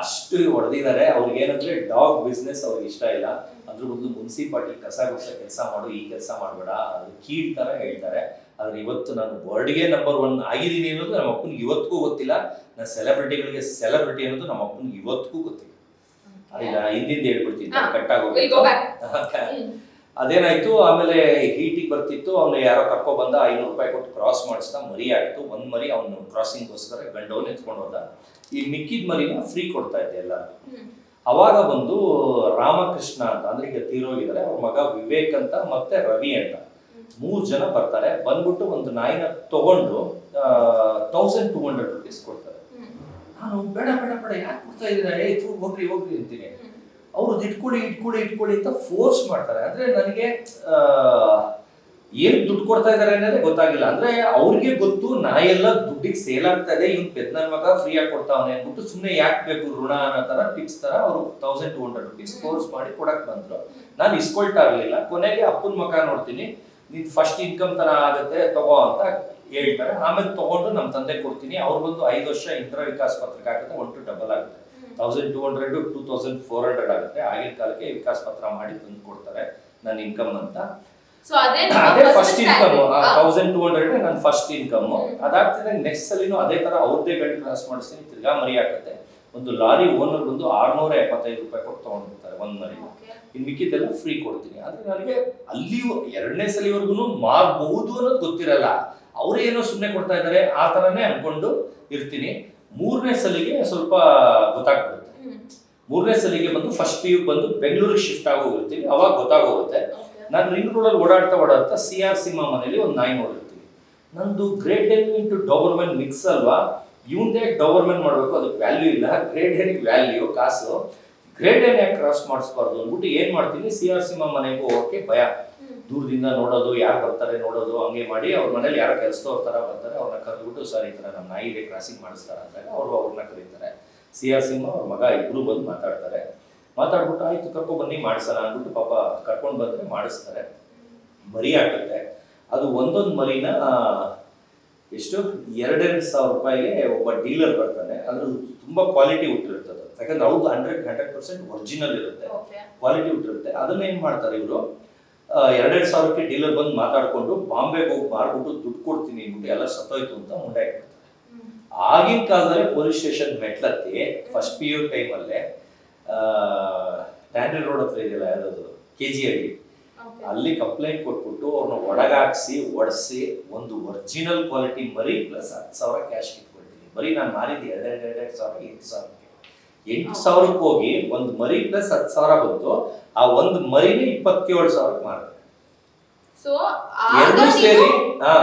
ಅಷ್ಟು ಹೊಡೆದಿದ್ದಾರೆ. ಅವ್ರಿಗೆ ಏನಂದ್ರೆ ಡಾಗ್ ಬಿಸ್ನೆಸ್ ಅವ್ರಿಗೆ ಇಷ್ಟ ಇಲ್ಲ. ಅದ್ರ ಬದಲು ಮುನ್ಸಿಪಾಲ್ಟಿ ಕಸ ಗುಡ್ಸೋ ಕೆಲಸ ಮಾಡು, ಈ ಕೆಲಸ ಮಾಡಬೇಡ, ಅದು ಕೀಳ್ ಥರ ಹೇಳ್ತಾರೆ. ಆದ್ರೆ ಇವತ್ತು ನಾನು ವರ್ಲ್ಡ್ಗೆ ನಂಬರ್ 1 ಆಗಿದ್ದೀನಿ ಅನ್ನೋದು ನಮ್ಮ ಅಪ್ಪನಿಗೆ ಇವತ್ತಿಗೂ ಗೊತ್ತಿಲ್ಲ. ನಾನು ಸೆಲೆಬ್ರಿಟಿಗಳಿಗೆ ಸೆಲೆಬ್ರಿಟಿ ಅನ್ನೋದು ನಮ್ಮ ಅಪ್ಪನಿಗೆ ಇವತ್ತಿಗೂ ಗೊತ್ತಿಲ್ಲ. ಹಿಂದಿಂದ ಹೇಳ್ಬಿಡ್ತೀನಿ, ಕಟ್ಟಾಗೋಗಿ. ಅದೇನಾಯ್ತು, ಆಮೇಲೆ ಹೀಟಿಗೆ ಬರ್ತಿತ್ತು, ಅವನು ಯಾರೋ ಕರ್ಕೊ ಬಂದ, 500 ರೂಪಾಯಿ ಕೊಟ್ಟು ಕ್ರಾಸ್ ಮಾಡಿಸ್ದ, ಮರಿ ಆಯಿತು. ಒಂದು ಮರಿ ಅವನು ಕ್ರಾಸಿಂಗ್ಗೋಸ್ಕರ ಗಂಡವನ್ನ ಎತ್ಕೊಂಡು ಹೋದ. ಈ ಮಿಕ್ಕಿದ ಮರಿನ ಫ್ರೀ ಕೊಡ್ತಾ ಇದ್ದೆ ಎಲ್ಲ. ಅವಾಗ ಬಂದು ರಾಮಕೃಷ್ಣ ಅಂತ, ಅಂದ್ರೆ ಈಗ ತೀರೋಗಿದ್ದಾರೆ, ಅವ್ರ ಮಗ ವಿವೇಕ್ ಅಂತ ಮತ್ತೆ ರವಿ ಅಂತ 3 ಜನ ಬರ್ತಾರೆ. ಬಂದ್ಬಿಟ್ಟು ಒಂದು ನಾಯಿನ ತಗೊಂಡು 1200 rupees ಕೊಡ್ತಾರೆ. ನಾನು ಬೇಡ ಬೇಡ ಬೇಡ, ಯಾಕೆ ಕೊಡ್ತಾ ಇದ್ದೀರಾ, ಹೋಗ್ರಿ ಹೋಗ್ರಿ ಅಂತೀನಿ. ಅವರು ಇಟ್ಕೊಳ್ಳಿ ಅಂತ ಫೋರ್ಸ್ ಮಾಡ್ತಾರೆ. ಅಂದ್ರೆ ನನಗೆ ಏನ್ ದುಡ್ಡು ಕೊಡ್ತಾ ಇದಾರೆ ಅನ್ನೋದೇ ಗೊತ್ತಾಗಿಲ್ಲ. ಅಂದ್ರೆ ಅವ್ರಿಗೆ ಗೊತ್ತು ನಾಯೆಲ್ಲ ದುಡ್ಡಿಗೆ ಸೇಲ್ ಆಗ್ತಾ ಇದೆ, ಇವ್ನು ಪೆದ್ನ ಮಗ ಫ್ರೀ ಆಗಿ ಕೊಡ್ತಾವನೆ ಅಂದ್ಬಿಟ್ಟು ಸುಮ್ಮನೆ ಯಾಕೆ ಬೇಕು ಋಣ ಅನ್ನೋ ತರ ಟಿಪ್ಸ್ ತರ ಅವರು 1200 rupees ಫೋರ್ಸ್ ಮಾಡಿ ಕೊಡಕ್ ಬಂದ್ರು. ನಾನು ಇಸ್ಕೊಳ್ತಾ ಇರ್ಲಿಲ್ಲ. ಕೊನೆಗೆ ಅಪ್ಪನ ಮಗ ನೋಡ್ತೀನಿ, ನಿನ್ ಫಸ್ಟ್ ಇನ್ಕಮ್ ತರ ಆಗುತ್ತೆ ತಗೋ ಅಂತ ಹೇಳ್ತಾರೆ. ಆಮೇಲೆ ತಗೊಂಡು ನಮ್ಮ ತಂದೆ ಕೊಡ್ತೀನಿ. ಅವ್ರು ಬಂದು 5 ವರ್ಷ ಇಂದಿರಾ ವಿಕಾಸ್ ಪತ್ರಕ್ಕೆ ಆಗುತ್ತೆ, 1 to ಡಬಲ್ ಆಗುತ್ತೆ. 1200 to 2400 ಆಗುತ್ತೆ. ಆಗಿನ ಕಾಲಕ್ಕೆ ವಿಕಾಸ್ ಪತ್ರ ಮಾಡಿ ತಂದು ಕೊಡ್ತಾರೆ ನನ್ನ ಇನ್ಕಮ್ ಅಂತ. ಸೊ ಅದೇ ಫಸ್ಟ್ ಇನ್ಕಮ್ 1200 ನನ್ನ ಫಸ್ಟ್ ಇನ್ಕಮ್. ಅದಾಗ್ತಿದೆ ನೆಕ್ಸ್ಟ್ ಸಲಿನೂ ಅದೇ ತರ ಅವ್ರದ್ದೇ ಗಂಟು ಕ್ರಾಸ್ ಮಾಡಿಸ್ತೀನಿ, ತಿರ್ಗಾ ಮರಿ ಹಾಕತ್ತೆ. ಒಂದು ಲಾರಿ ಓನರ್ ಬಂದು 675 ರೂಪಾಯಿ ಕೊಟ್ಟು ತಗೊಂಡ್ಬಿಡ್ತಾರೆ ಒಂದ್ ಮರಿ. ಇನ್ ಮಿಕ್ಕಿದ್ದೆಲ್ಲ ಫ್ರೀ ಕೊಡ್ತೀನಿ. ಆದ್ರೆ ನನಗೆ ಅಲ್ಲಿಯೂ 2ನೇ ಸಲಿವರೆಗೂ ಮಾರಬಹುದು ಅನ್ನೋದು ಗೊತ್ತಿರಲ್ಲ. ಅವರೇನೋ ಸುಮ್ಮನೆ ಕೊಡ್ತಾ ಇದ್ದಾರೆ ಆ ತರನೇ ಅನ್ಕೊಂಡು ಇರ್ತೀನಿ. 3ನೇ ಸಲಿಗೆ ಸ್ವಲ್ಪ ಗೊತ್ತಾಗ್ಬಿಡುತ್ತೆ. 3ನೇ ಸಲಿಗೆ ಬಂದು ಫಸ್ಟ್ PU ಬಂದು ಬೆಂಗಳೂರಿಗೆ ಶಿಫ್ಟ್ ಆಗೋಗಿರ್ತೀವಿ. ಅವಾಗ ಗೊತ್ತಾಗೋಗುತ್ತೆ. ನಾನು ರಿಂಗ್ ರೋಡಲ್ಲಿ ಓಡಾಡ್ತಾ CR ಸಿನಿಮಾ ಮನೇಲಿ ಒಂದು ನಾಯಿ ನೋಡಿರ್ತೀನಿ. ನಂದು ಗ್ರೇಟ್ 10 ಇಂಟು ಡಾಬರ್ಮನ್ ಮಿಕ್ಸ್ ಅಲ್ವಾ, ಇವಂದೇ ಡಾಬರ್ಮನ್ ಮಾಡಬೇಕು, ಅದಕ್ಕೆ ವ್ಯಾಲ್ಯೂ ಇಲ್ಲ. ಗ್ರೇಟ್ 10 ವ್ಯಾಲ್ಯೂ ಕಾಸು, ಗ್ರೇಟ್ 10 ಯಾಕೆ ಕ್ರಾಸ್ ಮಾಡಿಸ್ಬಾರ್ದು ಅಂದ್ಬಿಟ್ಟು ಏನ್ ಮಾಡ್ತೀನಿ, CR ಸಿನಿಮಾ ಮನೆಗೂ ಹೋಗಕ್ಕೆ ಭಯ. ದೂರದಿಂದ ನೋಡೋದು, ಯಾರು ಬರ್ತಾರೆ ನೋಡೋದು, ಹಂಗೆ ಮಾಡಿ ಅವ್ರ ಮನೇಲಿ ಯಾರೋ ಕೆಲಸದವ್ರ ತರ ಬರ್ತಾರೆ, ಅವ್ರನ್ನ ಕರೆದ್ಬಿಟ್ಟು ಸರ್ ಈ ತರ ನಮ್ಮ ನಾಯಿ ಇದೆ ಕ್ರಾಸಿಂಗ್ ಮಾಡಿಸ್ತಾರ ಅಂದಾಗ ಅವ್ರನ್ನ ಕರೀತಾರೆ. CR ಸಿನಿಮಾ ಅವ್ರ ಮಗ ಇಬ್ರು ಬಂದು ಮಾತಾಡ್ಬಿಟ್ಟು ಆಯ್ತು ಕರ್ಕೊ ಬನ್ನಿ ಮಾಡಿಸೋಣ ಅಂದ್ಬಿಟ್ಟು ಪಾಪ ಕರ್ಕೊಂಡು ಬಂದ್ರೆ ಮಾಡಿಸ್ತಾರೆ. ಮರಿ ಹಾಕುತ್ತೆ. ಅದು ಒಂದೊಂದು ಮರಿನ ಎಷ್ಟು 2,000 ರೂಪಾಯಿಗೆ ಒಬ್ಬ ಡೀಲರ್ ಬರ್ತಾನೆ. ಅದ್ರ ತುಂಬಾ ಕ್ವಾಲಿಟಿ ಹುಟ್ಟಿರ್ತದೆ, ಯಾಕಂದ್ರೆ ಅವ್ರದ್ದು 100% ಒರಿಜಿನಲ್ ಇರುತ್ತೆ, ಕ್ವಾಲಿಟಿ ಹುಟ್ಟಿರುತ್ತೆ. ಅದನ್ನ ಏನ್ ಮಾಡ್ತಾರೆ ಇವರು, 2,000ಕ್ಕೆ ಡೀಲರ್ ಬಂದು ಮಾತಾಡ್ಕೊಂಡು ಬಾಂಬೆಗೆ ಹೋಗಿ ಮಾರ್ಬಿಟ್ಟು ದುಡ್ಡು ಕೊಡ್ತೀನಿ ಅಂದ್ಬಿಟ್ಟು ಎಲ್ಲ ಸತ್ತೋಯ್ತು ಅಂತ ಮುಂಡೆ ಇಡ್ತಾರೆ. ಆಗಿನ ಕಾಲದಲ್ಲಿ ಪೊಲೀಸ್ ಸ್ಟೇಷನ್ ಮೆಟ್ಲತ್ತಿ ಫಸ್ಟ್ PU ಟೈಮಲ್ಲೇ ಟ್ಯಾಂಡ್ರಿ ರೋಡ್ ಹತ್ರ ಇದೆಯಲ್ಲ ಯಾವ್ದು KG ಅಲ್ಲಿ ಕಂಪ್ಲೇಂಟ್ ಕೊಟ್ಬಿಟ್ಟು ಅವ್ರನ್ನ ಒಳಗಾಕ್ಸಿ ಒಡಿಸಿ ಒಂದು ಒರಿಜಿನಲ್ ಕ್ವಾಲಿಟಿ ಮರಿ ಪ್ಲಸ್ 10,000 ಕ್ಯಾಶ್ ಇಟ್ಕೊಳ್ತೀನಿ. ಬರೀ ನಾನು ಮಾರಿದ್ದು 2,000 8,000ಕ್ಕೆ. 8,000ಕ್ಕೆ ಹೋಗಿ ಒಂದು ಮರಿ ಪ್ಲಸ್ 10,000 ಬಂತು. ಆ ಒಂದು ಮರಿನೇ 27,000ಕ್ಕೆ ಮಾರಿದೆ. ಸೊ ಎರಡು ಸೇರಿ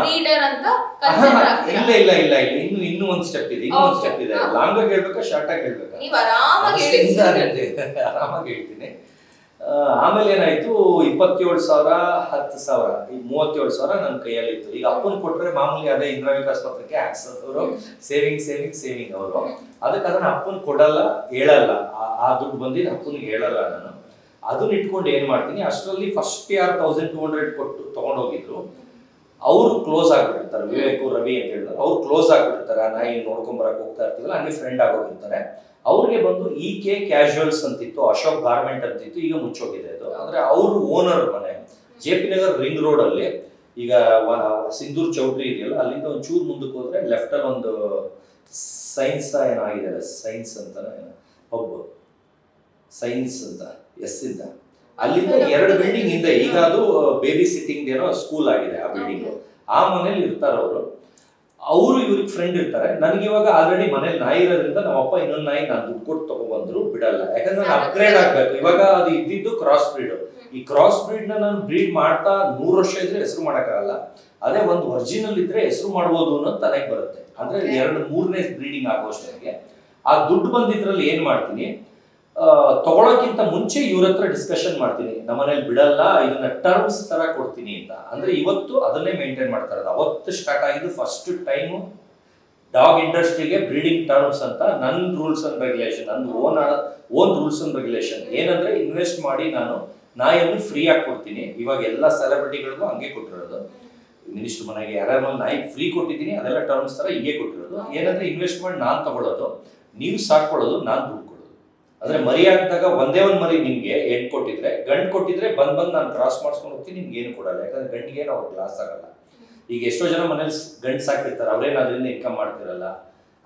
ಬ್ರೀಡರ್ ಅಂತ ಇಲ್ಲ ಇನ್ನು ಒಂದು ಸ್ಟೆಪ್ ಇದೆ. ಲಾಂಗ್ ಆಗಿ ಹೇಳ್ಬೇಕಾ ಶಾರ್ಟ್ ಆಗಿ ಹೇಳ್ಬೇಕಾ? ನೀವು ಆರಾಮಾಗಿ ಹೇಳ್ತೀನಿ. ಆಮೇಲೆ ಏನಾಯ್ತು, 27,000 10,000 ಈ 37,000 ನನ್ನ ಕೈಯಲ್ಲಿ ಇತ್ತು. ಈಗ ಅಪ್ಪನ್ ಕೊಟ್ರೆ ಮಾಮೂಲಿ ಅದೇ ಇಂದಿರಾ ವಿಕಾಸ್ ಪತ್ರಕ್ಕೆ ಹಾಕ್ಸೋರು ಸೇವಿಂಗ್ ಅವರು. ಅದಕ್ಕೆ ಅದನ್ನ ಅಪ್ಪನ್ ಕೊಡಲ್ಲ, ಹೇಳಲ್ಲ. ಆ ದುಡ್ಡು ಬಂದಿದ್ದು ಅಪ್ಪನಿಗೆ ಹೇಳಲ್ಲ ನಾನು. ಅದನ್ನ ಇಟ್ಕೊಂಡು ಏನ್ ಮಾಡ್ತೀನಿ, ಅಷ್ಟರಲ್ಲಿ ಫಸ್ಟ್ ಯಾರು 1,200 ಕೊಟ್ಟು ತಗೊಂಡೋಗಿದ್ರು ಅವ್ರು ಕ್ಲೋಸ್ ಆಗ್ಬಿಟ್ಟಿರ್ತಾರೆ. ವಿವೇಕ್ ರವಿ ಅಂತ ಹೇಳಿದ್ರು, ಅವ್ರು ಕ್ಲೋಸ್ ಆಗ್ಬಿಟ್ಟಿರ್ತಾರೆ. ಆ ನಾಯಿ ನೋಡ್ಕೊಂಬರಕ್ ಹೋಗ್ತಾ ಇರ್ತೀವಲ್ಲ, ಹಂಗೆ ಫ್ರೆಂಡ್ ಆಗೋಗಿರ್ತಾರೆ. ಅವ್ರಿಗೆ ಬಂದು EK ಕ್ಯಾಶುವಲ್ಸ್ ಅಂತಿತ್ತು, ಅಶೋಕ್ ಗಾರ್ಮೆಂಟ್ ಅಂತಿತ್ತು, ಈಗ ಮುಚ್ಚೋಗಿದೆ ಅದು. ಅಂದ್ರೆ ಅವ್ರ ಓನರ್ ಮನೆ JP ನಗರ್ ರಿಂಗ್ ರೋಡ್ ಅಲ್ಲಿ. ಈಗ ಸಿಂಧೂರ್ ಚೌಟ್ರಿ ಇದೆಯಲ್ಲ, ಅಲ್ಲಿಂದ ಒಂದು ಚೂರು ಮುಂದಕ್ಕೆ ಹೋದ್ರೆ ಲೆಫ್ಟ್ ಅಲ್ಲಿ ಒಂದು ಸೈನ್ಸ್ ಏನಾಗಿದೆ, ಸೈನ್ಸ್ ಅಂತ ಹಬ್ಬ ಸೈನ್ಸ್ ಅಂತ ಇಂದ ಅಲ್ಲಿಂದ 2 ಬಿಲ್ಡಿಂಗ್ ಹಿಂದೆ ಈಗ ಅದು ಬೇಬಿ ಸಿಟ್ಟಿಂಗ್ ಏನೋ ಸ್ಕೂಲ್ ಆಗಿದೆ ಆ ಬಿಲ್ಡಿಂಗ್. ಆ ಮನೇಲಿ ಇರ್ತಾರೆ ಅವರು ಇವ್ರಿಗೆ ಫ್ರೆಂಡ್ ಇರ್ತಾರೆ. ನನಗೆ ಇವಾಗ ಆಲ್ರೆಡಿ ಮನೇಲಿ ನಾಯಿ ಇರೋದ್ರಿಂದ ನಮ್ಮಪ್ಪ ಇನ್ನೊಂದು ನಾಯಿ ನಾನು ದುಡ್ಡು ಕೊಟ್ಟು ತಗೊಂಡ್ಬಂದ್ರು ಬಿಡಲ್ಲ, ಯಾಕಂದ್ರೆ ನಾನು ಅಪ್ಗ್ರೇಡ್ ಆಗ್ಬೇಕು. ಇವಾಗ ಅದು ಇದ್ದಿದ್ದು ಕ್ರಾಸ್ ಬ್ರೀಡ್. ಈ ಕ್ರಾಸ್ ಬ್ರೀಡ್ ನಾನು ಬ್ರೀಡ್ ಮಾಡ್ತಾ 100 ವರ್ಷ ಇದ್ರೆ ಹೆಸರು ಮಾಡಕ್ಕಾಗಲ್ಲ. ಅದೇ ಒಂದು ಒರಿಜಿನಲ್ ಇದ್ರೆ ಹೆಸರು ಮಾಡ್ಬೋದು ಅನ್ನೋದು ತಲೆಗೆ ಬರುತ್ತೆ. ಅಂದ್ರೆ 2-3ನೇ ಬ್ರೀಡಿಂಗ್ ಆಗೋಷ್ಟೊತ್ತಿಗೆ ಆ ದುಡ್ಡು ಬಂದಿದ್ರಲ್ಲಿ ಏನ್ ಮಾಡ್ತೀನಿ, ತಗೊಳಕ್ಕಿಂತ ಮುಂಚೆ ಇವ್ರ ಹತ್ರ ಡಿಸ್ಕಷನ್ ಮಾಡ್ತೀನಿ. ನಮ್ಮನೇಲಿ ಬಿಡಲ್ಲ, ಇದನ್ನ ಟರ್ಮ್ಸ್ ತರ ಕೊಡ್ತೀನಿ ಅಂತ. ಅಂದ್ರೆ ಇವತ್ತು ಅದನ್ನೇ ಮೇಂಟೈನ್ ಮಾಡ್ತಾ ಇರೋದು. ಅವತ್ತು ಸ್ಟಾರ್ಟ್ ಆಗಿದ್ದು ಫಸ್ಟ್ ಟೈಮ್ ಡಾಗ್ ಇಂಡಸ್ಟ್ರಿಗೆ ಬ್ರೀಡಿಂಗ್ ಟರ್ಮ್ಸ್ ಅಂತ. ನನ್ನ ರೂಲ್ಸ್ ಅಂಡ್ ರೆಗ್ಯುಲೇಷನ್, ನಂದು ಓನ್ ರೂಲ್ಸ್ ಅಂಡ್ ರೆಗ್ಯುಲೇಷನ್ ಏನಂದ್ರೆ, ಇನ್ವೆಸ್ಟ್ ಮಾಡಿ ನಾನು ನಾಯಿಯನ್ನು ಫ್ರೀ ಆಗಿ ಕೊಡ್ತೀನಿ. ಇವಾಗ ಎಲ್ಲ ಸೆಲೆಬ್ರಿಟಿಗಳಿಗೂ ಹಂಗೆ ಕೊಟ್ಟಿರೋದು. ಮಿನಿಸ್ಟರ್ ಮನೆಗೆ ಯಾರ್ಯಾರು ನಾಯಿ ಫ್ರೀ ಕೊಟ್ಟಿದ್ದೀನಿ, ಅದೆಲ್ಲ ಟರ್ಮ್ಸ್ ತರ ಹಿಂಗೆ ಕೊಟ್ಟಿರೋದು. ಏನಂದ್ರೆ ಇನ್ವೆಸ್ಟ್ ಮಾಡಿ ನಾನು ತಗೊಳ್ಳೋದು, ನೀವು ಸಾಕೊಳ್ಳೋದು, ನಾನು ದುಡ್ಡು ಕೊಡೋದು. ಅಂದ್ರೆ ಮರಿ ಹಾಕಿದಾಗ ಒಂದೇ ಒಂದು ಮರಿ ನಿಮ್ಗೆ ಹೆಣ್ಣು ಕೊಟ್ಟಿದ್ರೆ, ಗಂಡು ಕೊಟ್ಟಿದ್ರೆ ಬಂದ್ ನಾನು ಕ್ರಾಸ್ ಮಾಡಿಸ್ಕೊಂಡು ಹೋಗ್ತೀನಿ, ನಿಮ್ಗೆ ಏನು ಕೊಡಲ್ಲ. ಯಾಕಂದ್ರೆ ಗಂಡಿಗೆ ಅವ್ರಿಗೆ ಲಾಸ್ ಆಗಲ್ಲ. ಈಗ ಎಷ್ಟೋ ಜನ ಮನೇಲಿ ಗಂಡು ಸಾಕಿರ್ತಾರೆ, ಅವ್ರೇನು ಅದರಿಂದ ಇನ್ಕಮ್ ಮಾಡ್ತಿರಲ್ಲ.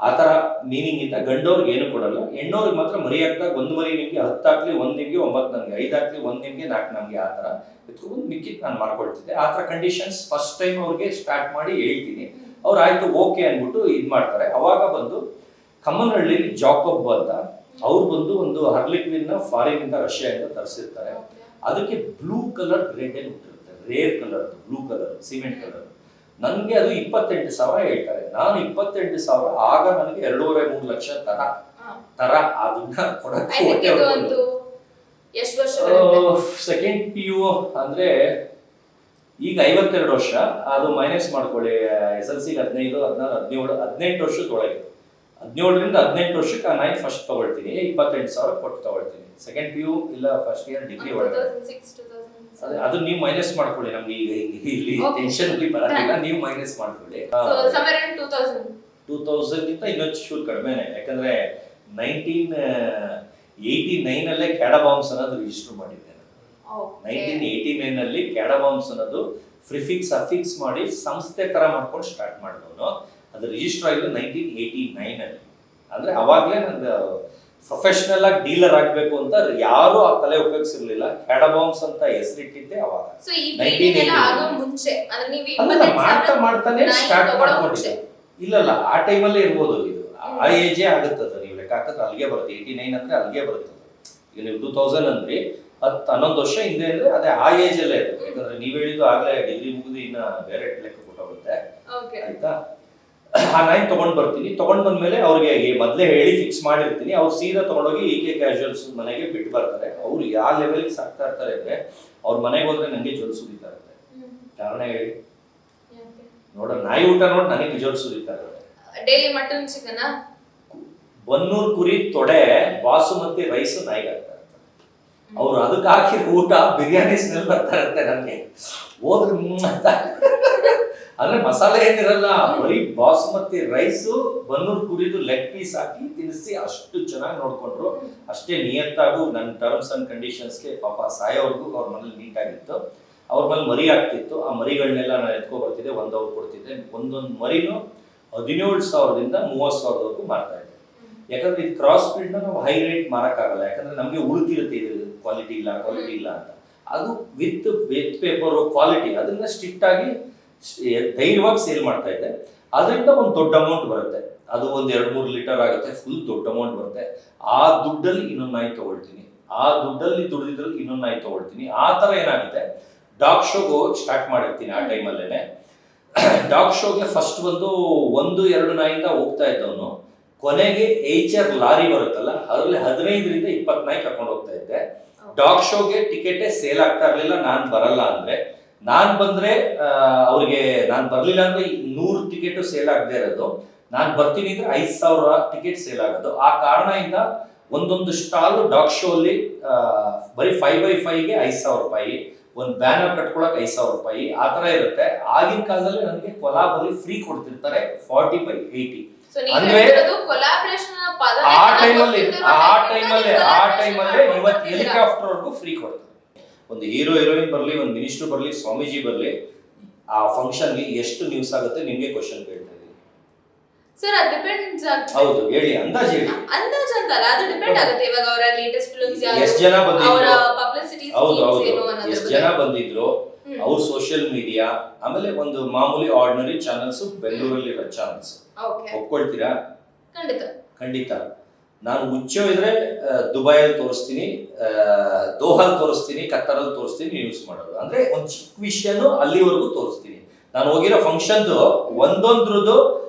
ಆ ತರ ಮೀನಿಂಗ್ ಇಂದ ಗಂಡವ್ರಿಗೆ ಏನು ಕೊಡಲ್ಲ, ಹೆಣ್ಣವ್ರಿಗೆ ಮಾತ್ರ ಮರಿ ಹಾಕ್ದಾಗ ಒಂದು ಮರಿ ನಿಮ್ಗೆ 10 ಹಾಕ್ಲಿ, 1 ನಿಮ್ಗೆ 9 ನನಗೆ, 5 ಹಾಕ್ಲಿ, 1 ನಿಮ್ಗೆ 4 ನಮ್ಗೆ, ಆ ತರ ಎತ್ಕೊಂಡು ಮಿಕ್ಕಿದ್ ನಾನು ಮಾಡ್ಕೊಳ್ತಿದ್ದೆ. ಆ ತರ ಕಂಡೀಷನ್ಸ್ ಫಸ್ಟ್ ಟೈಮ್ ಅವ್ರಿಗೆ ಸ್ಟಾರ್ಟ್ ಮಾಡಿ ಹೇಳ್ತೀನಿ. ಅವ್ರು ಆಯ್ತು ಓಕೆ ಅನ್ಬಿಟ್ಟು ಇದ್ ಮಾಡ್ತಾರೆ. ಅವಾಗ ಬಂದು ಕಮ್ಮನಹಳ್ಳಿ ಜಾಕಬ್ ಅಂತ ಅವ್ರು ಬಂದು ಒಂದು ಹರ್ಲಿಕ್ವಿನ್ ಫಾರಿನ್ ಇಂದ ರಷ್ಯಾದಿಂದ ತರಿಸಿರ್ತಾರೆ. ಅದಕ್ಕೆ ಬ್ಲೂ ಕಲರ್ ರೆಡ್ ಏನು ಹುಟ್ಟಿರುತ್ತೆ, rare colour blue colour cement colour. ನನಗೆ ಅದು 28,000 ಹೇಳ್ತಾರೆ. ನಾನು 28,000 ಆಗ ನನಗೆ 2.5-3 ಲಕ್ಷ ತರ ಅದನ್ನ ಕೊಡಕ್ಕೆ ಸೆಕೆಂಡ್ PU ಅಂದ್ರೆ ಈಗ 52 ವರ್ಷ, ಅದು ಮೈನಸ್ ಮಾಡ್ಕೊಳ್ಳಿ. SLC 15, 16, 17, 18 ವರ್ಷದೊಳಗೆ, 17ರಿಂದ 18 ವರ್ಷಕ್ಕೆ ನಾನು ಫಸ್ಟ್ ತಗೊಳ್ತೀನಿ, 28,000 ಕೊಟ್ಟು ತಗೊಳ್ತೀನಿ. ಸೆಕೆಂಡ್ PU ಇಲ್ಲ ಫಸ್ಟ್ ಇಯರ್ ಡಿಗ್ರಿ ಒಳಗೆ ಅದು ನೀವು ಮೈನಸ್ ಮಾಡ್ಕೊಳ್ಳಿ. ನಮ್ಗೆ ಈಗ ಇಲ್ಲಿ ಟೆನ್ಷನ್ ಬರೋದಿಲ್ಲ, ನೀವು ಮೈನಸ್ ಮಾಡ್ಕೊಳ್ಳಿ. 2000 ಗಿಂತ ಇನ್ನೊಂದು ಚೂರು ಕಡಿಮೆನೆ, ಯಾಕಂದ್ರೆ 1989 ಅಲ್ಲೇ ಕ್ಯಾಡಬಾಂಬ್ಸ್ ಅನ್ನೋದು ರಿಜಿಸ್ಟರ್ ಮಾಡಿದ್ದೆ. 1989 ಅಲ್ಲಿ ಕ್ಯಾಡಬಾಂಬ್ಸ್ ಅನ್ನೋದು ಪ್ರಿಫಿಕ್ಸ್ ಅಫಿಕ್ಸ್ ಮಾಡಿ ಸಂಸ್ಥೆ ತರ ಮಾಡ್ಕೊಂಡು ಸ್ಟಾರ್ಟ್ ಮಾಡಿದವನು. ಅದು ರಿಜಿಸ್ಟರ್ ಆಗಿದ್ದು 1989 ಅಲ್ಲಿ. ಅಂದ್ರೆ ಅವಾಗ್ಲೇ ನಂದು ಪ್ರೊಫೆಷನಲ್ ಆಗಿ ಡೀಲರ್ ಆಗ್ಬೇಕು ಅಂತ ಯಾರು ಆ ತಲೆ ಉಪಯೋಗಿಸಿರ್ಲಿಲ್ಲ. ಕ್ಯಾಡಬಾಂಬ್ಸ್ ಅಂತ ಹೆಸರಿಟ್ಟಿದ್ದೆ ಅವಾಗ. ಮಾಡ್ತಾನೆ ಸ್ಟಾರ್ಟ್ ಮಾಡ್ಕೊಂಡಿದ್ದೆ. ಇಲ್ಲ ಆ ಟೈಮಲ್ಲೇ ಇರ್ಬೋದು, ಇದು ಆ ಏಜೇ ಆಗುತ್ತದೆ. ನೀವು ಲೆಕ್ಕ ಹಾಕಿದ್ರೆ ಅಲ್ಲಿಗೆ ಬರುತ್ತೆ. 89 ಅಂದ್ರೆ ಅಲ್ಲಿಗೆ ಬರುತ್ತೆ. ಈಗ ನೀವು 2000 ಅಂದ್ರೆ 10-11 ವರ್ಷ ಹಿಂದೆ ಅಂದ್ರೆ ಅದೇ ಆ ಏಜ್ ಅಲ್ಲೇ ಇದೆ. ಯಾಕಂದ್ರೆ ನೀವ್ ಹೇಳಿದ್ದು ಆಗ್ಲೇ ಡಿಗ್ರಿ ಮುಗಿದು ಇನ್ನ ಬೇರೆ ಲೆಕ್ಕ ಕೊಟ್ಟೋಗುತ್ತೆ. ಆಯ್ತಾ, ಆ ನಾಯಿ ತಗೊಂಡ್ ಬರ್ತೀನಿ. ತಗೊಂಡ್ ಬಂದ್ಮೇಲೆ ಅವ್ರಿಗೆ ಮೊದ್ಲೇ ಹೇಳಿ ಫಿಕ್ಸ್ ಮಾಡಿರ್ತೀನಿ. ಅವ್ರು ಸೀದಾ ತಗೊಂಡೋಗಿ EK ಕ್ಯಾಶುವಲ್ಸ್ ಮನೆಗೆ ಬಿಟ್ಟು ಬರ್ತಾರೆ. ಅವ್ರು ಯಾವ ಲೆವೆಲ್ಗೆ ಸಾಕ್ತಾ ಇರ್ತಾರೆ ಅಂದ್ರೆ ಅವ್ರ ಮನೆಗೆ ಹೋದ್ರೆ ನಂಗೆ ಜೊಲ್ ಸುರಿತಾ ಇರುತ್ತೆ. ಕಾರಣ ಹೇಳಿ ನೋಡ, ನಾಯಿ ಊಟ ನೋಡಿ ನನಗೆ ಜೊಲ್ ಸುರಿತಾ ಇರುತ್ತೆ. ಡೈಲಿ ಮಟನ್ ಚಿಕನ್, ಬನ್ನೂರ್ ಕುರಿ ತೊಡೆ ಬಾಸುಮತಿ ರೈಸ್ ನಾಯಿಗೆ ಆಗ್ತಾ ಇರ್ತಾರೆ. ಅವ್ರು ಅದಕ್ಕೆ ಹಾಕಿ ಊಟ ಬಿರಿಯಾನಿ ಸ್ಮೆಲ್ ಬರ್ತಾ ಇರುತ್ತೆ ನಮ್ಗೆ. ಹೋದ್ರೆ ಅಂದ್ರೆ ಮಸಾಲೆ ಏನಿರಲ್ಲ, ಬರೀ ಬಾಸುಮತಿ ರೈಸು ಬನ್ನೂರ್ ಕುರಿದು ಲೆಗ್ ಪೀಸ್ ಹಾಕಿ ತಿನ್ನಿಸಿ ಅಷ್ಟು ಚೆನ್ನಾಗಿ ನೋಡ್ಕೊಂಡ್ರು. ಅಷ್ಟೇ ನಿಯತ್ತಾಗೂ ನನ್ನ ಟರ್ಮ್ಸ್ ಅಂಡ್ ಕಂಡೀಷನ್ಸ್ಗೆ ಪಾಪ ಸಾಯೋವರೆಗೂ ಅವ್ರ ಮನೇಲಿ ನೀಟಾಗಿತ್ತು. ಅವ್ರ ಮೇಲೆ ಮರಿ ಆಗ್ತಿತ್ತು. ಆ ಮರಿಗಳನ್ನೆಲ್ಲ ನಾನು ಎತ್ಕೊ ಬರ್ತಿದ್ದೆ, ಅವ್ರು ಕೊಡ್ತಿದ್ದೆ. ಒಂದೊಂದು ಮರಿನೂ 17,000ದಿಂದ 30,000ವರೆಗೂ ಮಾರ್ತಾ ಇದ್ದೆ. ಯಾಕಂದ್ರೆ ಇದು ಕ್ರಾಸ್ ಬ್ರೀಡ್ ನಾವು ಹೈ ರೇಟ್ ಮಾರಕ್ಕಾಗಲ್ಲ. ಯಾಕಂದ್ರೆ ನಮ್ಗೆ ಉಳಿತಿರುತ್ತೆ ಇದು ಕ್ವಾಲಿಟಿ ಇಲ್ಲ ಅಂತ. ಅದು ವಿತ್ ಪೇಪರ್ ಕ್ವಾಲಿಟಿ ಅದನ್ನ ಸ್ಟ್ರಿಕ್ಟ್ ಆಗಿ ಧೈರ್ಯವಾಗಿ ಸೇಲ್ ಮಾಡ್ತಾ ಇದ್ದೆ. ಅದರಿಂದ ಒಂದು ದೊಡ್ಡ ಅಮೌಂಟ್ ಬರುತ್ತೆ. ಅದು ಒಂದು 2-3 ಲೀಟರ್ ಆಗುತ್ತೆ, ಫುಲ್ ದೊಡ್ಡ ಅಮೌಂಟ್ ಬರುತ್ತೆ. ಆ ದುಡ್ಡಲ್ಲಿ ಇನ್ನೊಂದು ನಾಯಿ ತಗೊಳ್ತೀನಿ, ಆ ದುಡ್ಡಲ್ಲಿ ದುಡಿದ್ರಲ್ಲಿ ಇನ್ನೊಂದು ನಾಯಿ ತಗೊಳ್ತೀನಿ. ಆ ತರ ಏನಾಗುತ್ತೆ, ಡಾಗ್ ಶೋಗೆ ಹೋಗಕ್ಕೆ ಸ್ಟಾರ್ಟ್ ಮಾಡಿರ್ತೀನಿ. ಆ ಟೈಮಲ್ಲೇನೆ ಡಾಗ್ ಶೋಗೆ ಫಸ್ಟ್ ಬಂದು 1-2 ನಾಯಿಂದ ಹೋಗ್ತಾ ಇದ್ದವನು ಕೊನೆಗೆ HR ಲಾರಿ ಬರುತ್ತಲ್ಲ, ಅದರಲ್ಲಿ 15ರಿಂದ 20 ನಾಯಿ ಕರ್ಕೊಂಡು ಹೋಗ್ತಾ ಇದ್ದೆ. ಡಾಗ್ ಶೋಗೆ ಟಿಕೆಟೇ ಸೇಲ್ ಆಗ್ತಾ ಇರ್ಲಿಲ್ಲ ನಾನ್ ಬರಲ್ಲ ಅಂದ್ರೆ. ನಾನ್ ಬಂದ್ರೆ ಅವ್ರಿಗೆ, ನಾನ್ ಬರ್ಲಿಲ್ಲ ಅಂದ್ರೆ 100 ಟಿಕೆಟ್ ಸೇಲ್ ಆಗದೆ ಇರೋದು. ನಾನ್ ಬರ್ತೀನಿ ಅಂದ್ರೆ 5,000 ಟಿಕೆಟ್ ಸೇಲ್ ಆಗೋದು. ಆ ಕಾರಣದಿಂದ ಒಂದೊಂದು ಸ್ಟಾಲ್ ಡಾಗ್ ಶೋ ಅಲ್ಲಿ ಬರೀ 5x5ಗೆ 5,000 ರೂಪಾಯಿ, ಒಂದು ಬ್ಯಾನರ್ ಕಟ್ಕೊಳಕ್ 5,000 ರೂಪಾಯಿ, ಆ ತರ ಇರುತ್ತೆ. ಆಗಿನ ಕಾಲದಲ್ಲಿ ನನಗೆ ಕೊಲಾಬಲ್ಲಿ ಫ್ರೀ ಕೊಡ್ತಿರ್ತಾರೆ 40/80. ಅಂದ್ರೆ ಆ ಟೈಮಲ್ಲಿ ಇವತ್ತು ಹೆಲಿಕಾಪ್ಟರ್ ವರ್ಗೂ ಫ್ರೀ ಕೊಡ್ತಾರೆ. ಒಂದು ಹೀರೋ ಹೀರೋಯಿನ್ ಬರ್ಲಿ, ಒಂದು ಮಿನಿಸ್ಟರ್ ಬರ್ಲಿ, ಸ್ವಾಮೀಜಿ ಬರ್ಲಿ, ಆ ಫಂಕ್ಷನ್ಗೆ ಎಷ್ಟು ನ್ಯೂಸ್ ಆಗುತ್ತೆ ನಿಮ್ಗೆ ಕ್ವಶನ್ ಕೇಳ್ತಾ ಇದ್ದೀನಿ ಸರ್. ಅದು ಡಿಪೆಂಡ್ಸ್. ಹೌದು, ಹೇಳಿ ಅಂದಾಜು ಹೇಳಿ. ಅಂದಾಜು ಅಂತಲ್ಲ, ಅದು ಡಿಪೆಂಡ್ ಆಗುತ್ತೆ. ಇವಾಗ ಅವರ ಲೇಟೆಸ್ಟ್ ಫಿಲ್ಮ್ಸ್ ಯಾವುದು, ಎಷ್ಟು ಜನ ಬಂದಿದ್ರು, ಅವರ ಪಬ್ಲಿಸಿಟಿ ಸ್ಕೀಮ್ಸ್ ಏನು ಅನ್ನೋದು, ಎಷ್ಟು ಜನ ಬಂದಿದ್ರು, ಅವ್ರ ಸೋಷಿಯಲ್ ಮೀಡಿಯಾ, ಆಮೇಲೆ ಒಂದು ಮಾಮೂಲಿ ಆರ್ಡಿನರಿ ಚಾನೆಲ್ಸ್, ಬೆಂಗಳೂರಲ್ಲಿರೋ ಚಾನೆಲ್ಸ್. ಒಪ್ಕೊಳ್ತೀರಾ? ಖಂಡಿತ. ನಾನು ಹುಚ್ಚೋ ಇದ್ರೆ ದುಬೈಯಲ್ಲಿ ತೋರಿಸ್ತೀನಿ, ದೋಹಾಲ್ ತೋರಿಸ್ತೀನಿ, ಕತ್ತರಲ್ಲಿ ತೋರಿಸ್ತೀನಿ, ನ್ಯೂಸ್ ಮಾಡೋದು. ಅಂದ್ರೆ ಒಂದು ಚಿಕ್ಕ ವಿಷಯನೂ ಅಲ್ಲಿವರೆಗೂ ತೋರಿಸ್ತೀನಿ. ನಾನು ಹೋಗಿರೋ ಫಂಕ್ಷನ್ದು ಒಂದೊಂದ್ರದ್ದು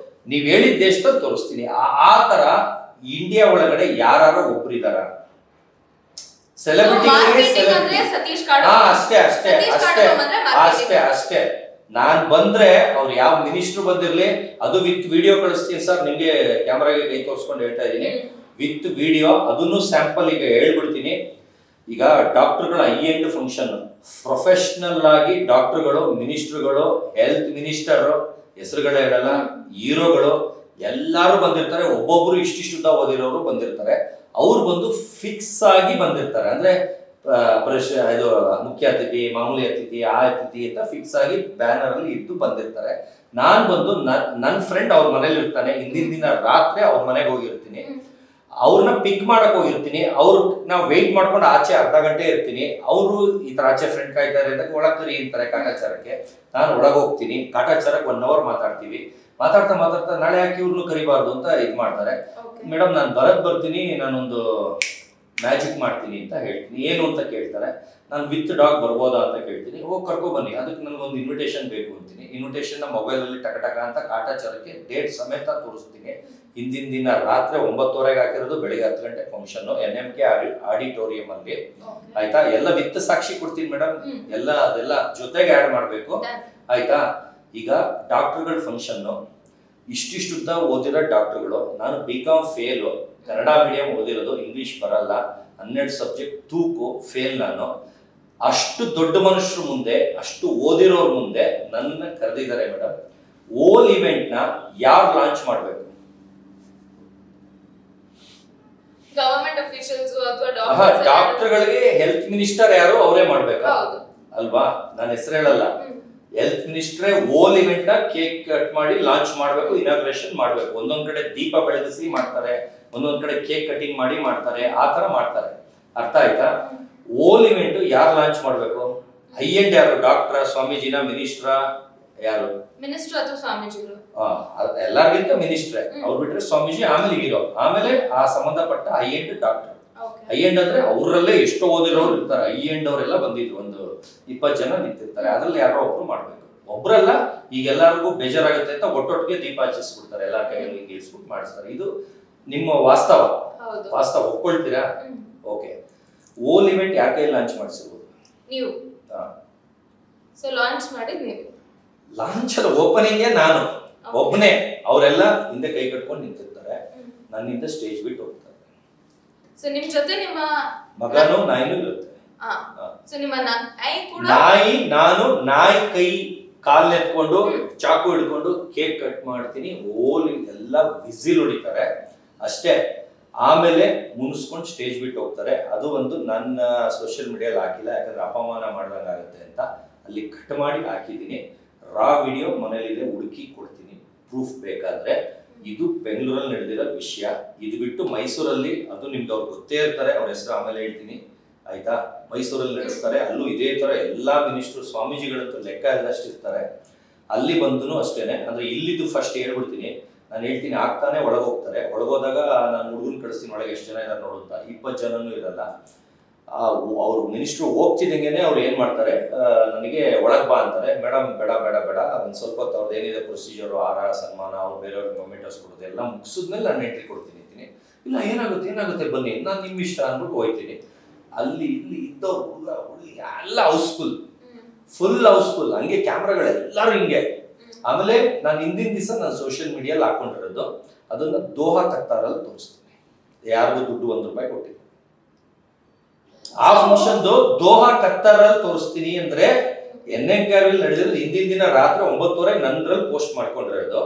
ನೀವ್ ಹೇಳಿದ ದೇಶದಲ್ಲಿ ತೋರಿಸ್ತೀನಿ. ಆ ತರ ಇಂಡಿಯಾ ಒಳಗಡೆ ಯಾರು ಒಬ್ರಿದಾರ ಸೆಲೆಬ್ರಿಟಿ? ಅಷ್ಟೇ. ನಾನ್ ಬಂದ್ರೆ ಅವ್ರು ಯಾವ ಮಿನಿಸ್ಟರ್ ಬಂದಿರ್ಲಿ, ಅದು ವಿತ್ ವಿಡಿಯೋ ಕಳಿಸ್ತೀನಿ ಸರ್ ನಿಮ್ಗೆ. ಕ್ಯಾಮ್ರಾಗೆ ಕೈ ತೋರಿಸ್ಕೊಂಡು ಹೇಳ್ತಾ ಇದೀನಿ, ವಿತ್ ವಿಡಿಯೋ. ಅದನ್ನು ಸ್ಯಾಂಪಲ್ ಈಗ ಹೇಳ್ಬಿಡ್ತೀನಿ. ಈಗ ಡಾಕ್ಟರ್ಗಳ ಹೈ ಎಂಡ್ ಫಂಕ್ಷನ್, ಪ್ರೊಫೆಷನಲ್ ಆಗಿ ಡಾಕ್ಟರ್ಗಳು, ಮಿನಿಸ್ಟರ್ಗಳು, ಹೆಲ್ತ್ ಮಿನಿಸ್ಟರ್, ಹೆಸರುಗಳೇ ಹೇಳಲ್ಲ, ಹೀರೋಗಳು ಎಲ್ಲಾರು ಬಂದಿರ್ತಾರೆ. ಒಬ್ಬೊಬ್ರು ಇಷ್ಟಿಷ್ಟುದ್ದ ಓದಿರೋರು ಬಂದಿರ್ತಾರೆ. ಅವ್ರು ಬಂದು ಫಿಕ್ಸ್ ಆಗಿ ಬಂದಿರ್ತಾರೆ. ಅಂದ್ರೆ ಇದು ಮುಖ್ಯ ಅತಿಥಿ, ಮಾಮೂಲಿ ಅತಿಥಿ, ಆ ಅತಿಥಿ ಅಂತ ಫಿಕ್ಸ್ ಆಗಿ ಬ್ಯಾನರ್ ಅಲ್ಲಿ ಇದ್ದು ಬಂದಿರ್ತಾರೆ. ನಾನ್ ಬಂದು ನನ್ನ ಫ್ರೆಂಡ್ ಅವ್ರ ಮನೇಲಿ ಇರ್ತಾನೆ, ಹಿಂದಿನ ದಿನ ರಾತ್ರಿ ಅವ್ರ ಮನೆಗೆ ಹೋಗಿರ್ತೀನಿ, ಅವ್ರನ್ನ ಪಿಕ್ ಮಾಡಕ್ ಹೋಗಿರ್ತೀನಿ, ನಾವು ವೆಯ್ಟ್ ಮಾಡ್ಕೊಂಡು ಆಚೆ ಅರ್ಧ ಗಂಟೆ ಇರ್ತೀನಿ, ಅವರು ಈ ತರ ಆಚೆ ಫ್ರೆಂಡ್ ಕಾಯ್ತಾರೆ ಅಂತ ಒಳಗ್ ಕರಿ ಅಂತಾರೆ ಕಾಟಾಚಾರಕ್ಕೆ, ನಾನು ಒಳಗೆ ಹೋಗ್ತೀನಿ, ಕಾಟಾಚಾರಕ್ಕೆ 1 hour ಮಾತಾಡ್ತೀವಿ, ಮಾತಾಡ್ತಾ ನಾಳೆ ಯಾಕೆ ಇವ್ರನ್ನು ಕರಿಬಾರ್ದು ಅಂತ ಇದ್ ಮಾಡ್ತಾರೆ. ಮೇಡಮ್ ನಾನು ಬರ್ತೀನಿ, ನಾನೊಂದು ಮ್ಯಾಜಿಕ್ ಮಾಡ್ತೀನಿ ಅಂತ ಹೇಳ್ತೀನಿ. ಏನು ಅಂತ ಕೇಳ್ತಾರೆ, ನಾನು ವಿತ್ ಡಾಗ್ ಬರ್ಬೋದಾ ಅಂತ ಕೇಳ್ತೀನಿ. ಕರ್ಕೊ ಬನ್ನಿ, ಅದಕ್ಕೆ ನನಗೊಂದು ಇನ್ವಿಟೇಷನ್ ಬೇಕು ಅಂತೀನಿ. ಇನ್ವಿಟೇಷನ್ ಮೊಬೈಲಲ್ಲಿ ಟಕ ಅಂತ ಕಾಟಾಚಾರಕ್ಕೆ ಡೇಟ್ ಸಮೇತ ತೋರಿಸ್ತೀನಿ. ಹಿಂದಿನ ದಿನ ರಾತ್ರಿ 9:30 ಹಾಕಿರೋದು, ಬೆಳಿಗ್ಗೆ 10 ಗಂಟೆ ಫಂಕ್ಷನ್ NMK ಆಡಿಟೋರಿಯಂ ಅಲ್ಲಿ, ಆಯ್ತಾ. ಎಲ್ಲ ವಿತ್ ಸಾಕ್ಷಿ ಕೊಡ್ತೀನಿ ಮೇಡಮ್, ಅದೆಲ್ಲ ಜೊತೆಗೆ ಆಡ್ ಮಾಡ್ಬೇಕು, ಆಯ್ತಾ. ಈಗ ಡಾಕ್ಟರ್ಗಳ ಫಂಕ್ಷನ್, ಇಷ್ಟಿಷ್ಟುದ್ದ ಓದಿರೋ ಡಾಕ್ಟರ್ಗಳು, ನಾನು BCom ಫೇಲು, ಕನ್ನಡ ಮೀಡಿಯಂ ಓದಿರೋದು, ಇಂಗ್ಲಿಷ್ ಬರಲ್ಲ, 12 ಸಬ್ಜೆಕ್ಟ್ ತೂಕು ಫೇಲ್. ನಾನು ಅಷ್ಟು ದೊಡ್ಡ ಮನುಷ್ಯರ ಮುಂದೆ, ಅಷ್ಟು ಓದಿರೋರ್ ಮುಂದೆ ನನ್ನ ಕರೆದಿದ್ದಾರೆ ಮೇಡಮ್. ಓಲ್ ಇವೆಂಟ್ ನ ಯಾರು ಲಾಂಚ್ ಮಾಡ್ಬೇಕು? ಗವರ್ಮೆಂಟ್ ಅಫಿಷಿಯಲ್ಸ್ ಅಥವಾ ಡಾಕ್ಟರ್ಗಳಿಗೆ ಹೆಲ್ತ್ ಮಿನಿಸ್ಟರ್ ಯಾರು ಅವರೇ ಮಾಡ್ಬೇಕಾ ಅಲ್ವಾ? ನಾನು ಹೆಸರು ಹೇಳಲ್ಲ, ಹೆಲ್ತ್ ಮಿನಿಸ್ಟ್ರೇ ಓಲ್ ಇವೆಂಟ್ ನ ಕೇಕ್ ಕಟ್ ಮಾಡಿ ಲಾಂಚ್ ಮಾಡ್ಬೇಕು, ಇನಾಗ್ರೇಷನ್ ಮಾಡ್ಬೇಕು. ಒಂದೊಂದ್ ಕಡೆ ದೀಪ ಬೆಳಗಿಸಿ ಮಾಡ್ತಾರೆ, ಒಂದೊಂದ್ ಕಡೆ ಕೇಕ್ ಕಟಿಂಗ್ ಮಾಡಿ ಮಾಡ್ತಾರೆ, ಆ ತರ ಮಾಡ್ತಾರೆ. ಅರ್ಥ ಆಯ್ತಾ? ಓಲ್ ಇವೆಂಟ್ ಯಾರು ಲಾಂಚ್ ಮಾಡ್ಬೇಕು? ಹೈ ಎಂಡ್ ಯಾರು? ಡಾಕ್ಟರ್, ಸ್ವಾಮೀಜಿನ, ಮಿನಿಸ್ಟ್ರ, ಯಾರು? ಮಿನಿಸ್ಟರ್ ಅಥವಾ ಸ್ವಾಮೀಜಿಗಳು? ಎಲ್ಲರಿಗಿಂತ ಮಿನಿಸ್ಟ್ರೆ, ಅವ್ರು ಬಿಟ್ರೆ ಸ್ವಾಮೀಜಿ, ಆಮೇಲೆ ಹೀರೋ, ಆಮೇಲೆ ಆ ಸಂಬಂಧಪಟ್ಟ high end doctor. High end ಅಂದ್ರೆ ಅವರಲ್ಲೇ ಎಷ್ಟೋ ಓದಿರೋರು ಇರ್ತಾರೆ, ಹೈ ಎಂಡ್ ಅವರೆಲ್ಲ ಬಂದಿದ್ರು, ಒಂದು 20 ಜನ ನಿಂತಿರ್ತಾರೆ, ಅದ್ರಲ್ಲಿ ಯಾರೋ ಒಬ್ರು ಮಾಡ್ಬೇಕು. ಒಬ್ರಲ್ಲ, ಈಗ ಎಲ್ಲರಿಗೂ ಬೇಜಾರಾಗುತ್ತೆ ಅಂತ ಒಟ್ಟೊಟ್ಟಿಗೆ ದೀಪ ಹಚ್ಚಿಸ್ಬಿಡ್ತಾರೆ, ಎಲ್ಲಾ ಕೈಯಲ್ಲಿ ಹಿಂಗೆ ಇಸ್ಬಿಟ್ಟು ಮಾಡಿಸ್ತಾರೆ. ಇದು ನಿಮ್ಮ ವಾಸ್ತವ ಒಪ್ಕೊಳ್ತೀರಾ? ಓಕೆ. ಓಲ್ ಇವೆಂಟ್ ಯಾರ ಕೈ ಲಾಂಚ್ ಮಾಡಿಸಿರ್ಬೋದು? ನೀವು. ಸೊ ಲಾಂಚ್ ಮಾಡಿದ್ ನೀವು? ಲಾಂಚ್ ಅಲ್ಲ, ಓಪನಿಂಗ್ ನಾನು ಒಬ್ಬನೇ, ಅವರೆಲ್ಲ ಹಿಂದೆ ಕೈ ಕಟ್ಕೊಂಡು ನಿಂತಿರ್ತಾರೆ, ನನ್ನಿಂದ ಸ್ಟೇಜ್ ಬಿಟ್ಟು ಹೋಗ್ತಾರೆ. ಸೊ ನಿಮ್ ಜೊತೆ ನಿಮ್ಮ ಮಗನೂ ನಾಯಿನೂ ಇರುತ್ತೆ. ಸೊ ನಿಮ್ಮ ನಾಯಿ ಕೂಡ? ನಾಯಿ ಕೈ ಕಾಲ್ ಎತ್ಕೊಂಡು ಚಾಕು ಹಿಡ್ಕೊಂಡು ಕೇಕ್ ಕಟ್ ಮಾಡ್ತೀನಿ. ಓಲ್ ಎಲ್ಲ ವಿಸಿಲ್ ಹೊಡಿತಾರೆ ಅಷ್ಟೇ. ಆಮೇಲೆ ಮುನ್ಸ್ಕೊಂಡು ಸ್ಟೇಜ್ ಬಿಟ್ಟು ಹೋಗ್ತಾರೆ. ಅದು ಒಂದು ನನ್ನ ಸೋಷಿಯಲ್ ಮೀಡಿಯಲ್ಲಿ ಹಾಕಿಲ್ಲ, ಯಾಕಂದ್ರೆ ಅಪಮಾನ ಮಾಡ್ದಂಗಾಗುತ್ತೆ ಅಂತ ಅಲ್ಲಿ ಕಟ್ ಮಾಡಿ ಹಾಕಿದ್ದೀನಿ. ರಾ ವಿಡಿಯೋ ಮನೇಲಿದೆ, ಹುಡುಕಿ ಕೊಡ್ತೀನಿ ಪ್ರೂಫ್ ಬೇಕಾದ್ರೆ. ಇದು ಬೆಂಗಳೂರಲ್ಲಿ ನಡೆದಿರೋ ವಿಷಯ. ಇದು ಬಿಟ್ಟು ಮೈಸೂರಲ್ಲಿ, ಅದು ನಿಮ್ಗೆ ಅವ್ರು ಗೊತ್ತೇ ಇರ್ತಾರೆ, ಅವ್ರ ಹೆಸರು ಆಮೇಲೆ ಹೇಳ್ತೀನಿ, ಆಯ್ತಾ. ಮೈಸೂರಲ್ಲಿ ನಡೆಸ್ತಾರೆ, ಅಲ್ಲೂ ಇದೇ ತರ ಎಲ್ಲಾ ಮಿನಿಸ್ಟ್ರು, ಸ್ವಾಮೀಜಿಗಳಂತೂ ಲೆಕ್ಕ ಎಲ್ಲಷ್ಟು ಇರ್ತಾರೆ. ಅಲ್ಲಿ ಬಂದು ಅಷ್ಟೇನೆ. ಅಂದ್ರೆ ಇಲ್ಲಿದ್ದು ಫಸ್ಟ್ ಹೇಳ್ಬಿಡ್ತೀನಿ, ನಾನು ಹೇಳ್ತೀನಿ, ಆಗ್ತಾನೆ ಒಳಗೆ ಹೋಗ್ತಾರೆ. ಒಳಗೋದಾಗ ನಾನು ಹುಡುಗನ್ ಕಳಿಸ್ತೀನಿ, ಒಳಗೆ ಎಷ್ಟು ಜನ ಇದಾರೆ ನೋಡುತ್ತಾ, 20 ಜನನೂ ಇರಲ್ಲ. ಅವ್ರು ಮಿನಿಸ್ಟ್ರು ಹೋಗ್ತಿದ್ದಂಗೆನೆ ಅವ್ರು ಏನ್ ಮಾಡ್ತಾರೆ, ನನಗೆ ಒಳಗ್ ಬಾ ಅಂತಾರೆ. ಮೇಡಮ್ ಬೇಡ ಒಂದ್ ಸ್ವಲ್ಪ ಹೊತ್ತು ಅವ್ರದ್ದು ಏನಿದೆ ಪ್ರೊಸೀಜರು, ಆಹಾರ ಸನ್ಮಾನ, ಅವ್ರು ಬೇರೆಯವ್ರಿಗೆ ಮೊಮೆಂಟೋಸ್ ಕೊಡೋದು ಎಲ್ಲ ಮುಗಿಸಿದ್ಮೇಲೆ ನಾನು ಎಂಟ್ರಿ ಕೊಡ್ತೀನಿ ಅಂತೀನಿ. ಇಲ್ಲ ಏನಾಗುತ್ತೆ ಬನ್ನಿ, ನಾನು ನಿಮ್ ಇಷ್ಟ ಅಂದ್ಬಿಟ್ಟು ಹೋಯ್ತೀನಿ. ಅಲ್ಲಿ ಇಲ್ಲಿ ಇದ್ದ ಹುಡುಗಿ ಎಲ್ಲ ಫುಲ್ ಹೌಸ್ಫುಲ್, ಹಂಗೆ ಕ್ಯಾಮ್ರಾಗಳೆಲ್ಲರೂ ಹಿಂಗೆ. ಆಮೇಲೆ ನಾನು ಹಿಂದಿನ ದಿವಸ ನಾನು ಸೋಷಿಯಲ್ ಮೀಡಿಯಲ್ಲಿ ಹಾಕೊಂಡಿರೋದು, ಅದನ್ನ ದೋಹಾ ಕತ್ತಾರಲ್ಲಿ ತೋರಿಸ್ತೀನಿ. ಯಾರಿಗೂ ದುಡ್ಡು ₹1 ಕೊಟ್ಟಿದ್ದೀನಿ. ಆ ಫಂಕ್ಷನ್ ದೋಹಾ ಕತ್ತಾರಲ್ಲಿ ತೋರಿಸ್ತೀನಿ ಅಂದ್ರೆ NMK ನಡೆದಿರೋದು ಹಿಂದಿನ ದಿನ ರಾತ್ರಿ 9:30 ನಂದ್ರಲ್ಲಿ ಪೋಸ್ಟ್ ಮಾಡ್ಕೊಂಡಿರೋದು.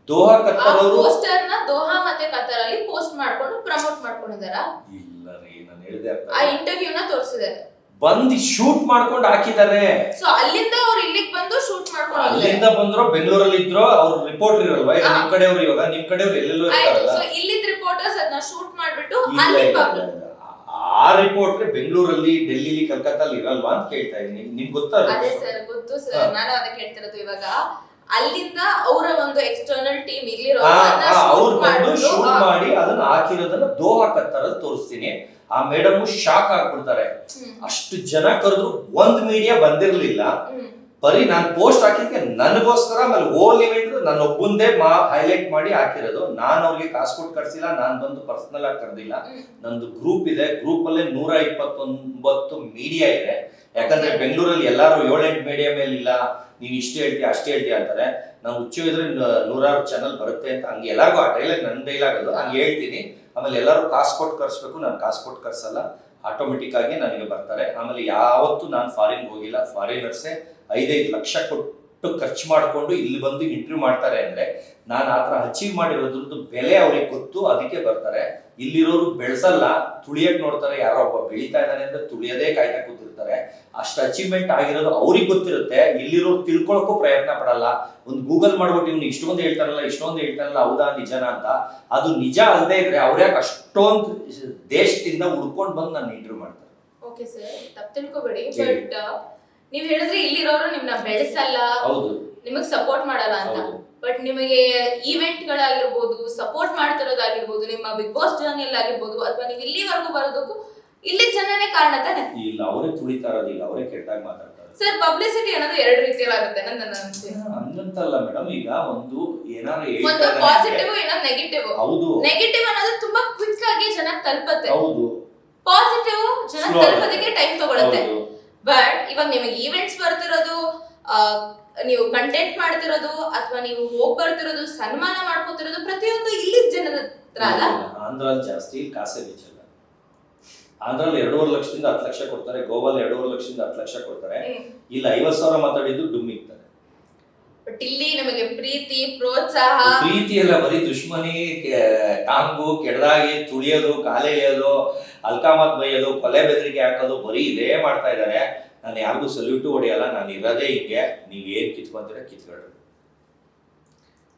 ದೋಹಾ ಕತ್ತಾರ್ ಅವರು ಪೋಸ್ಟರ್ ನ ದೋಹಾ ಮತ್ತೆ ಕತ್ತಾರ್ ಅಲ್ಲಿ ಪೋಸ್ಟ್ ಮಾಡ್ಕೊಂಡು ಪ್ರಮೋಟ್ ಮಾಡ್ಕೊಂಡಿದಾರ? ಇಲ್ಲ ರೀ, ನಾನು ಹೇಳಿದೆ ಆ ಇಂಟರ್ವ್ಯೂ ನ ತೋರಿಸಿದ್ದಾರೆ, ಬಂದು ಶೂಟ್ ಮಾಡ್ಕೊಂಡು ಹಾಕಿದ್ದಾರೆ. ಸೊ ಅಲ್ಲಿಂದ ಅವ್ರು ಇಲ್ಲಿಗೆ ಬಂದು ಶೂಟ್ ಮಾಡ್ಕೊಂಡು, ಅಲ್ಲಿಂದ ಬಂದ್ರು, ಬೆಂಗಳೂರಲ್ಲಿ ಇದ್ರು, ಅವ್ರು ರಿಪೋರ್ಟರ್ ಇರಲ್ವಾ, ಈಗ ನಿಮ್ ಕಡೆಯವರು, ಇವಾಗ ನಿಮ್ ಕಡೆಯವರು ಎಲ್ಲೆಲ್ಲೋ ಇರ್ತಾರಲ್ಲ, ಸೊ ಇಲ್ಲಿದ್ ರಿಪೋರ್ಟರ್ಸ್ ಅದನ್ನ ಶೂಟ್ ಮಾಡ್ಬಿಟ್ಟು ಅಲ್ಲಿ ಆ ರಿಪೋರ್ಟರ್ ಬೆಂಗಳೂರಲ್ಲಿ, ಡೆಲ್ಲಿಲಿ, ಕಲ್ಕತ್ತಾಲ್ಲಿ ಇರಲ್ವಾ ಅಂತ ಕೇಳ್ತಾ ಇದೀನಿ. ನಿಮ್ಗೆ ಗೊತ್ತಾ? ಅದೇ ಸರ್, ಗೊತ್ತು ಸರ್, ನಾನು ಅದಕ್ಕೆ ಹೇಳ್ತಿರೋದು. ಇವಾಗ ಅಲ್ಲಿಂದ ಅವರ ಒಂದು ಎಕ್ಸ್ಟರ್ನಲ್ ಟೀಮ್ ಇಲ್ಲಿರೋ ಅವ್ರು ಬಂದು ಶೂಟ್ ಮಾಡಿ ಅದನ್ನ ಹಾಕಿರೋದನ್ನ ದೋಹಾ ಕತ್ತಾರಲ್ಲಿ ತೋರಿಸ್ತೀನಿ. ಆ ಮೇಡಮ್ ಶಾಕ್ ಆಗ್ಬಿಡ್ತಾರೆ. ಅಷ್ಟು ಜನ ಕರೆದ್ರು, ಒಂದ್ ಮೀಡಿಯಾ ಬಂದಿರ್ಲಿಲ್ಲ. ಬರೀ ನಾನು ಪೋಸ್ಟ್ ಹಾಕಿದ್ಕೆ ನನಗೋಸ್ಕರ, ಆಮೇಲೆ ಓಲ್ ಇವೆಂಟ್ ನನ್ನ ಒಬ್ಬಂದೇ ಹೈಲೈಟ್ ಮಾಡಿ ಹಾಕಿರೋದು. ನಾನು ಅವ್ರಿಗೆ ಕಾಸು ಕೊಟ್ಟು ಕರ್ಸಿಲ್ಲ, ನಾನು ಬಂದು ಪರ್ಸನಲ್ ಆಗಿ ಕರೆದಿಲ್ಲ. ನಂದು ಗ್ರೂಪ್ ಇದೆ, ಗ್ರೂಪ್ ಅಲ್ಲೇ 129 ಮೀಡಿಯಾ ಇದೆ. ಯಾಕಂದ್ರೆ ಬೆಂಗಳೂರಲ್ಲಿ ಎಲ್ಲಾರು 7-8 ಮೀಡಿಯಾ ಮೇಲೆ ಇಲ್ಲ, ನೀನ್ ಇಷ್ಟು ಹೇಳ್ತೀಯ ಅಷ್ಟೇ ಹೇಳ್ತೀಯ ಅಂತಾರೆ. ನಾವು ಹುಚ್ಚು ಇದ್ರೆ 100 ಚಾನಲ್ ಬರುತ್ತೆ ಅಂತ, ಹಂಗೆ ಎಲ್ಲಾರ್ಗು ಆ ಡೈಲಾಗ್, ನನ್ನ ಡೈಲಾಗ್ ಅದು, ಹಂಗೆ ಹೇಳ್ತೀನಿ. ಆಮೇಲೆ ಎಲ್ಲರೂ ಕಾಸು ಕೊಟ್ಟು ಕರ್ಸ್ಬೇಕು, ನಾನು ಕಾಸು ಕೊಟ್ಟು ಕರ್ಸಲ್ಲ, ಆಟೋಮೆಟಿಕ್ ಆಗಿ ನನಗೆ ಬರ್ತಾರೆ. ಆಮೇಲೆ ಯಾವತ್ತೂ ನಾನು ಫಾರಿನ್ ಹೋಗಿಲ್ಲ. ಫಾರಿನರ್ಸೇ 5-5 ಲಕ್ಷ ಕೊಟ್ಟು ಖರ್ಚು ಮಾಡಿಕೊಂಡು ಇಲ್ಲಿ ಬಂದು ಇಂಟರ್ವ್ಯೂ ಮಾಡ್ತಾರೆ ಅಂದ್ರೆ ನಾನು ಆ ಥರ ಅಚೀವ್ ಮಾಡಿರೋದ್ರದ್ದು ಬೆಲೆ ಅವ್ರಿಗೆ ಗೊತ್ತು, ಅದಕ್ಕೆ ಬರ್ತಾರೆ. ಇಲ್ಲಿರೋರು ಬೆಳೆಸಲ್ಲ, ತುಳಿಯಕ್ ನೋಡ್ತಾರೆ. ಯಾರೋ ಒಬ್ಬ ಬೆಳೀತಾ ಇದ್ದಾನೆ ಅಂದ್ರೆ ತುಳಿಯೋದೇ ಕಾಯ್ತಾ ಕೂತಿರ್ತಾರೆ. ಅಷ್ಟು ಅಚೀವ್ಮೆಂಟ್ ಆಗಿರೋದು ಅವ್ರಿಗೆ ಗೊತ್ತಿರುತ್ತೆ. ಇಲ್ಲಿರೋರು ತಿಳ್ಕೊಳಕ್ಕೂ ಪ್ರಯತ್ನ ಪಡಲ್ಲ. ಒಂದು ಗೂಗಲ್ ಮಾಡ್ಬಿಟ್ಟು ಇವ್ನು ಇಷ್ಟೊಂದು ಹೇಳ್ತಾನಲ್ಲ ಹೌದಾ ನಿಜನಾ ಅಂತ. ಅದು ನಿಜ ಅಲ್ಲದೆ ಇದ್ರೆ ಅವ್ರ್ಯಾಕೆ ಅಷ್ಟೊಂದು ದೇಶದಿಂದ ಹುಡ್ಕೊಂಡು ಬಂದು ನಾನು ಇಂಟರ್ವ್ಯೂ ಮಾಡ್ತಾರೆ. ಓಕೆ ಸರ್, ತಪ್ಪು ತಿಳ್ಕೊಬೇಡಿ, ಬಟ್ ನೀವ್ ಹೇಳಿದ್ರೆ ಇಲ್ಲಿರೋರು ನಿಮ್ನ ಬೆಳೆಸಲ್ಲ, ಹೌದು, ನಿಮಗ್ ಸಪೋರ್ಟ್ ಮಾಡಲ್ಲ ಅಂತ. ಬಟ್ ನಿಮಗೆ ಈವೆಂಟ್ ಗಳಾಗಿರ್ಬೋದು, ಸಪೋರ್ಟ್ ಮಾಡ್ತಿರೋದಾಗಿರ್ಬೋದು, ನಿಮ್ಮ ಬಿಗ್ ಬಾಸ್ ಜರ್ನಿಯಲ್ಲಿ ಆಗಿರ್ಬೋದು, ಅಥವಾ ನೀವು ಇಲ್ಲಿವರೆಗೂ ಬರೋದಕ್ಕೂ ಇಲ್ಲಿ ಜನನೇ ಕಾರಣ ತಾನೆ? ಇಲ್ಲ, ಅವರೇ ತುಳಿತಾ ಇರೋದು, ಈಗ ಅವರೇ ಕೆಟ್ಟಾಗಿ ಮಾತಾಡ್ತಾರೆ. ಸರ್, ಪಬ್ಲಿಸಿಟಿ ಅನ್ನೋದು ಎರಡು ರೀತಿಯಲ್ಲಿ ಆಗುತ್ತೆ ನನ್ನ ಹಂಗಂತಲ್ಲ ಮೇಡಮ್. ಈಗ ಒಂದು ಏನಾದ್ರು ಒಂದು ಪಾಸಿಟಿವ್, ಇನ್ನೊಂದು ನೆಗೆಟಿವ್. ಹೌದು, ನೆಗೆಟಿವ್ ಅನ್ನೋದು ತುಂಬಾ ಕ್ವಿಕ್ ಆಗಿ ಜನ ತಲುಪುತ್ತೆ. ಹೌದು, ಪಾಸಿಟಿವ್ ಜನ ತಲುಪೋದಕ್ಕೆ ಟೈಮ್ ತಗೊಳುತ್ತೆ. ಬಟ್ ಇವಾಗ ನಿಮಗೆ ಈವೆಂಟ್ಸ್ ಬರ್ತಿರೋದು, ನೀವು ಕಂಟೆಂಟ್ ಮಾಡ್ತಿರೋದು, ಅಥವಾ ನೀವು ಹೋಗ್ ಬರ್ತಿರೋದು, ಸನ್ಮಾನ ಮಾಡ್ಕೋತಿರೋದು, ಪ್ರತಿಯೊಂದು ಇಲ್ಲಿ ಜನರ ಹತ್ರ ಅಲ್ಲ. ಆಂಧ್ರಲ್ಲಿ ಜಾಸ್ತಿ ಕಾಸೆ ಬೀಚಲ್ಲ. ಆಂಧ್ರಲ್ಲಿ 2.5 ಲಕ್ಷದಿಂದ 10 ಲಕ್ಷ ಕೊಡ್ತಾರೆ, ಗೋವಾಲ್ 2.5 ಲಕ್ಷದಿಂದ 10 ಲಕ್ಷ ಕೊಡ್ತಾರೆ. ಇಲ್ಲಿ 50,000 ಮಾತಾಡಿದ್ದು ಡುಮ್ಮಿಕ್ತಾರೆ. ಬಟ್ ಇಲ್ಲಿ ನಮಗೆ ಪ್ರೀತಿ, ಪ್ರೋತ್ಸಾಹ, ಪ್ರೀತಿ ಎಲ್ಲ ಬರೀ ದುಶ್ಮನಿ, ಟಾಂಗು ಕೆಡದಾಗಿ ತುಳಿಯೋದು, ಕಾಲೆಳೆಯೋದು, ಅಲ್ಕಾಮತ್ ಬೈಯೋದು, ಕೊಲೆ ಬೆದರಿಕೆ ಹಾಕೋದು, ಬರೀ ಇದೇ ಮಾಡ್ತಾ ಇದ್ದಾರೆ. ನಾನು ಯಾರಿಗೂ ಸಲ್ಯೂಟು ಹೊಡೆಯಲ್ಲ. ನಾನು ಇರೋದೇ ಹಿಂಗೆ. ನೀವ್ ಏನ್ ಕಿತ್ಕೊಂತೀರ ಕಿತ್ಕೊಳ್ರಿ.